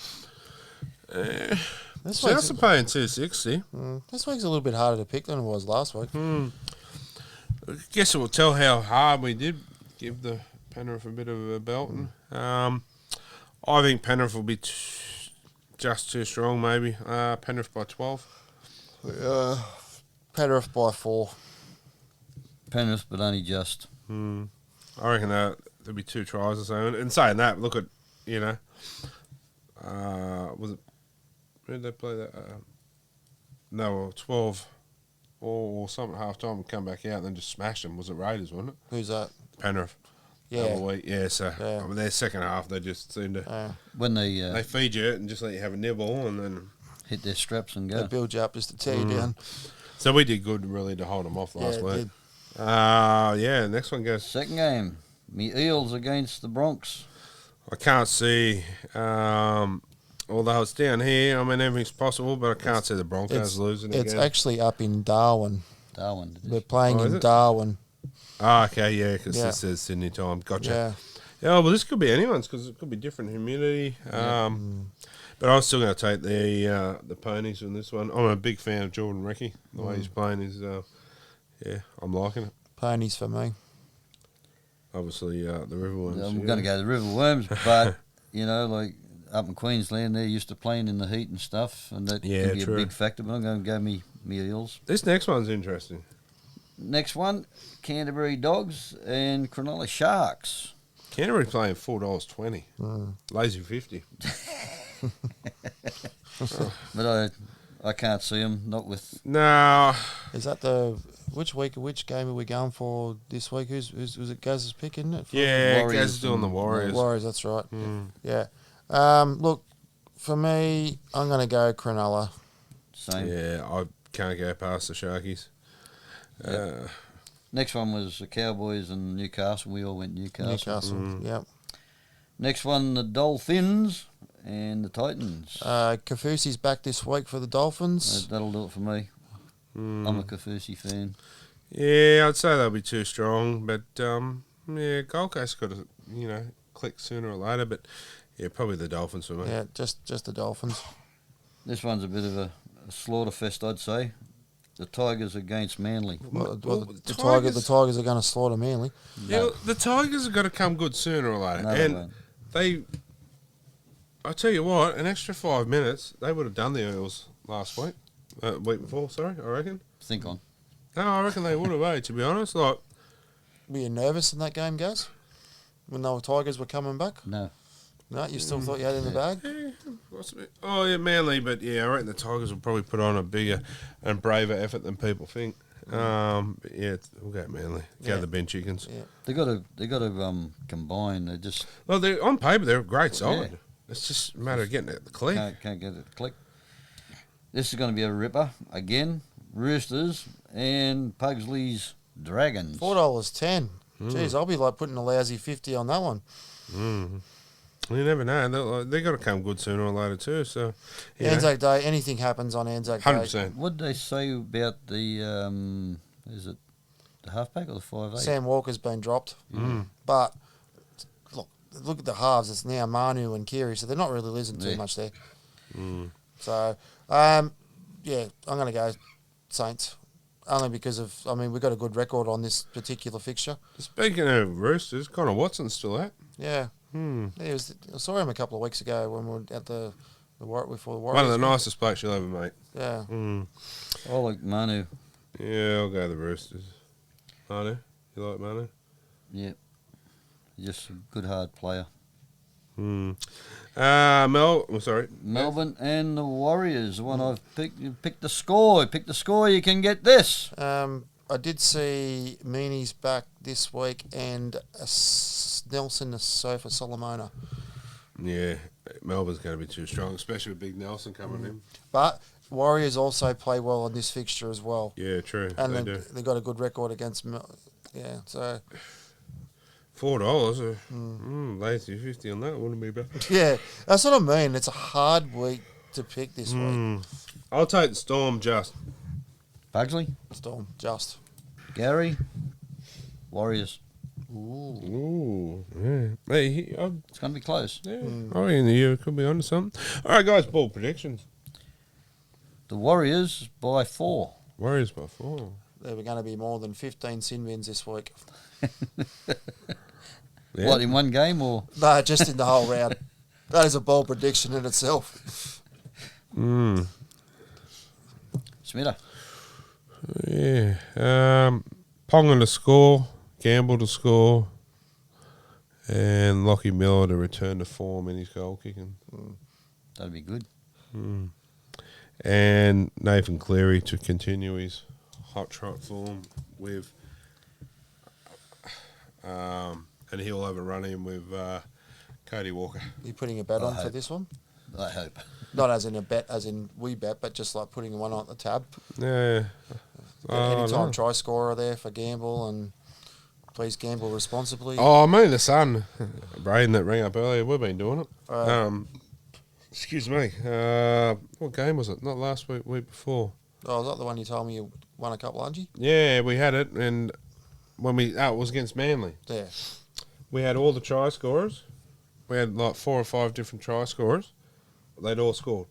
Souths are paying $2.60. This week's a little bit harder to pick than it was last week. I guess it will tell how hard we did give the Penrith a bit of a belting. I think Penrith will be just too strong, maybe. Penrith by 12. Penrith by 4. Penrith, but only just. I reckon there'll be 2 tries or so. And saying that, look at, was it, who did they play that? No, 12 or something at half time and come back out and then just smashed them. Was it Raiders, wasn't it? Who's that? Penrith. Yeah. Yeah, so I mean, their second half, they just seem to. When they feed you it and just let you have a nibble and then. Hit their straps and go. They build you up just to tear you down. So we did good, really, to hold them off last week. Next one goes. Second game, me Eels against the Bronx. I can't see, although it's down here, I mean, everything's possible, but I can't see the Broncos losing again. It's actually up in Darwin. They're playing in Darwin. Oh, okay, yeah, because this says Sydney time. Gotcha. Yeah, well, this could be anyone's because it could be different humidity. But I'm still going to take the ponies in this one. I'm a big fan of Jordan Recchi. The way he's playing is, I'm liking it. Ponies for me. Obviously, the Riverworms. I'm going to go the Riverworms, but, like up in Queensland, they're used to playing in the heat and stuff, and that can be a big factor, but I'm going to go me Eels. This next one's interesting. Next one, Canterbury Dogs and Cronulla Sharks. Canterbury playing $4.20. Lazy 50. But I can't see them, not with... No. Is that which game are we going for this week? Was it Gaz's pick, isn't it? Gaz is doing the Warriors. Warriors, that's right. Yeah. Look, for me, I'm going to go Cronulla. Same. Yeah, I can't go past the Sharkies. Next one was the Cowboys and Newcastle. We all went Newcastle. Yep. Next one, the Dolphins and the Titans. Kafusi's back this week for the Dolphins. That'll do it for me. I'm a Kafusi fan. Yeah, I'd say they'll be too strong, but Gold Coast got to click sooner or later. But yeah, probably the Dolphins for me. Yeah, just the Dolphins. This one's a bit of a slaughter fest, I'd say. The Tigers against Manly. The Tigers are going to slaughter Manly. Yeah, the Tigers have got to come good sooner or later, and I tell you what, an extra 5 minutes, they would have done the Eels last week. Week before, sorry, I reckon. Think on. No, I reckon they would have, to be honest. Like, were you nervous in that game, Gaz? When the Tigers were coming back? No. No, you still thought you had it in the bag? Oh, yeah, Manly, but yeah, I reckon the Tigers will probably put on a bigger and braver effort than people think. Yeah, we'll go Manly. Go the Ben Chickens. Yeah. They got to combine. They just Well, they're on paper they're a great side. Yeah. It's just a matter of getting it at the click. Can't get it to click. This is going to be a ripper again. Roosters and Pugsley's Dragons. $4.10. Jeez, I'll be like putting a lousy 50 on that one. You never know. They got to come good sooner or later too. So Anzac Day, anything happens on Anzac Day. 100%. What did they say about the is it the halfback or the 5'8"? Sam Walker's been dropped, but look at the halves. It's now Manu and Kiri, so they're not really losing too much there. So, yeah, I'm going to go Saints. Only because we've got a good record on this particular fixture. Speaking of Roosters, Connor Watson's still out. Yeah. I saw him a couple of weeks ago when we were at the Warriors. One of the nicest blokes you'll ever meet. Yeah. I like Manu. Yeah, I'll go the Roosters. Manu? You like Manu? Yeah. Just a good hard player. Melbourne and the Warriors. The one I've picked. You pick the score. You pick the score. You can get this. I did see Meanies back this week and Nelson Sofa Solomona. Yeah, Melbourne's going to be too strong, especially with Big Nelson coming in. But Warriors also play well on this fixture as well. Yeah, true. And they got a good record against so $4. Lazy 50 on that wouldn't be bad. Yeah, that's what I mean. It's a hard week to pick this week. I'll take the Storm just. Pugsley? Storm just. Gary? Warriors. Ooh. Yeah. Hey, it's going to be close. Yeah. I reckon the year could be onto something. All right, guys, ball predictions. The Warriors by 4. Warriors by 4. There were going to be more than 15 sin bins this week. Yeah. What, in one game or? No, just in the whole round. That is a bold prediction in itself. Schmidt. Yeah. Ponga to score, Gamble to score, and Lockie Miller to return to form in his goal kicking. That'd be good. And Nathan Cleary to continue his hot trot form with, and he'll overrun him with Cody Walker. You putting a bet on for this one? I hope. Not as in a bet, as in we bet, but just like putting one on the tab. Yeah. Anytime try scorer there for Gamble, and please gamble responsibly. Oh, me and the son, Braden, that rang up earlier, we've been doing it. Excuse me. What game was it? Not last week, week before. Oh, was that the one you told me you won a couple, Angie? Yeah, we had it, and when it was against Manly. Yeah. We had all the try scorers. We had like 4 or 5 different try scorers. They'd all scored.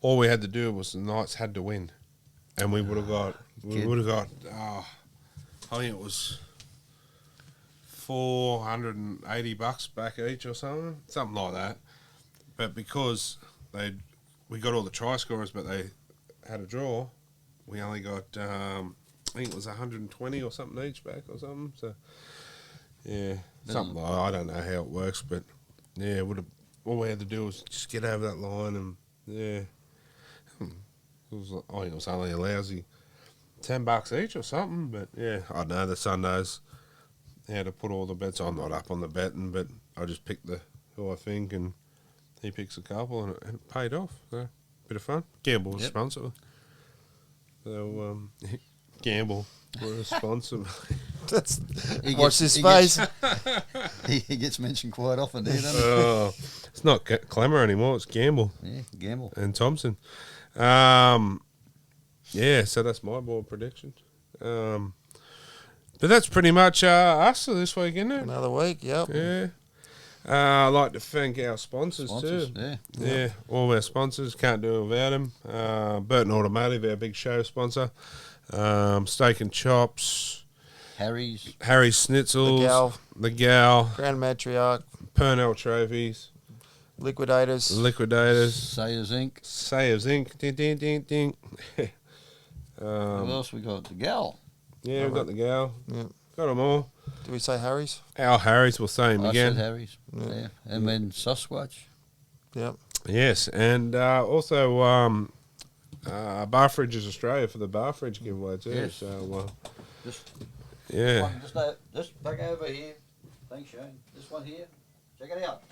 All we had to do was the Knights had to win, and we would have got. I think it was $480 back each or something like that. But because we got all the try scorers, but they had a draw, we only got I think it was 120 or something each back or something. So yeah, something like I don't know how it works, but yeah, all we had to do was just get over that line, and yeah, I think it was only a lousy $10 each or something. But yeah, I don't know. The son knows how to put all the bets. I'm not up on the betting, but I just pick who I think, and he picks a couple, and it paid off. So bit of fun. Gamble responsibly. So gamble responsibly. Watch this space. He gets mentioned quite often, doesn't he? Oh, it's not Clemmer anymore. It's Gamble. Yeah, Gamble and Thompson. Yeah, so that's my board prediction. But that's pretty much us for this week, isn't it? Another week, yep. Yeah. I'd like to thank our sponsors too. Yeah, all our sponsors. Can't do it without them. Burton Automotive, our big show sponsor. Steak and Chops. Harry's Schnitzels. The Gal. Grand Matriarch. Purnell Trophies. Liquidators. Sayers Inc. Ding, ding, ding, ding. What else we got? The Gal. Yeah, we've got the Gal. Yeah. Got them all. Do we say Harry's? Al Harry's, we'll say him I again. said Harry's. Yeah. And then Sasquatch. Yep. Yes, and also Bar Fridges Australia for the Bar Fridge giveaway too. Yes. So, Just yeah. Just back over here. Thanks, Shane. This one here. Check it out.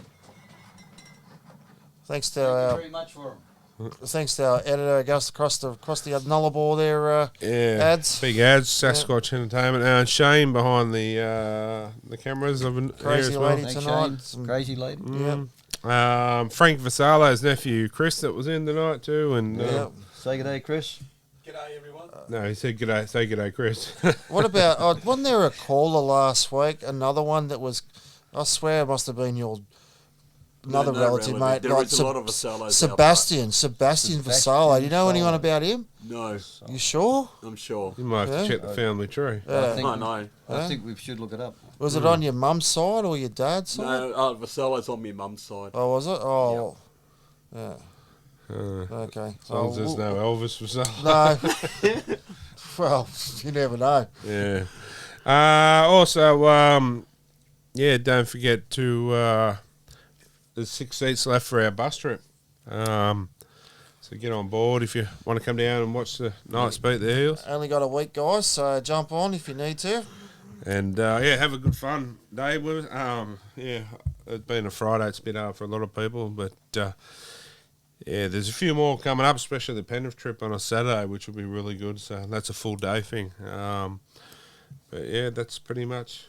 Thanks to Thank you our very much for them. thanks to our editor who goes across the nullarbor there. Ads. Big ads. Sasquatch Entertainment. Shane behind the cameras of here Crazy as well. lady Thanks, tonight. Shane. Some- Crazy lady. Yep. Frank Vasalo's nephew Chris that was in tonight too, and Yep. Say good day, Chris. G'day, everyone. no, he said g'day. Say g'day, Chris. What about? Wasn't there a caller last week? Another one that was. I swear it must have been your another No relative, mate. There is a lot of Vasalos Sebastian Vasalo. Do you know anyone about him? No, You sure? I'm sure. You might have to Yeah. check the family tree. Yeah. I know. I think we should look it up. Was it on your mum's side or your dad's side? No, Vasalo's on my mum's side. Oh, was it? Oh, yeah. Okay. As long as there's no Elvis Vasalo. No. Well, you never know. Yeah. Also, yeah, don't forget to. There's 6 seats left for our bus trip. So get on board if you want to come down and watch the Knights beat the Eels. Only got a week, guys, so jump on if you need to. And yeah, have a good fun day with it. Yeah, it's been a Friday. It's been hard for a lot of people, but yeah, there's a few more coming up, especially the Penrith trip on a Saturday, which will be really good. So that's a full day thing. But yeah, that's pretty much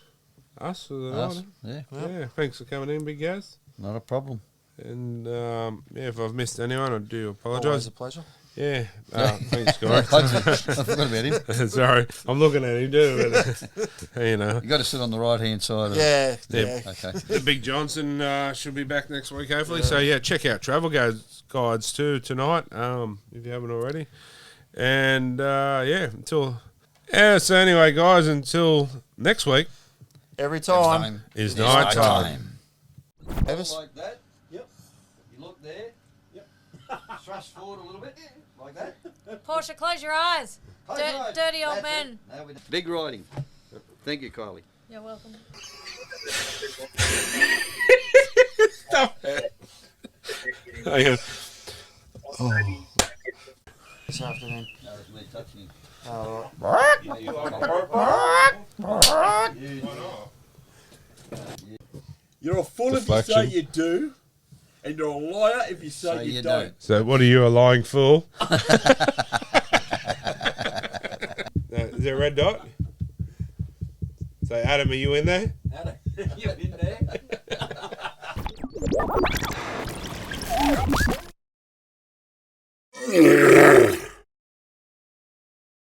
us for the night. Yeah. Yeah, thanks for coming in, big guys. Not a problem. And yeah, if I've missed anyone, I do Always apologise. a pleasure. Yeah, thanks, guys. I forgot about him. Sorry, I'm looking at him too. But, you know, You got to sit on the right hand side. Yeah. Okay. the Big Johnson should be back next week, hopefully. So yeah, check out travel guides too tonight, if you haven't already. And yeah, so anyway, guys, until next week Every time. is night time. Evis? Like that. Yep. You look there. Yep. Thrust forward a little bit. Like that. Portia, close your eyes. Close your eyes. Dirty old That's man. it. Now we- Big riding. Thank you, Kylie. You're welcome. Stop it. Hang on. This afternoon. That was me touching him. Oh, You're a fool if you Deflection. say you do, and you're a liar if you say you don't. So what are you, a lying fool? Is there a red dot? So Adam, are you in there? You in there?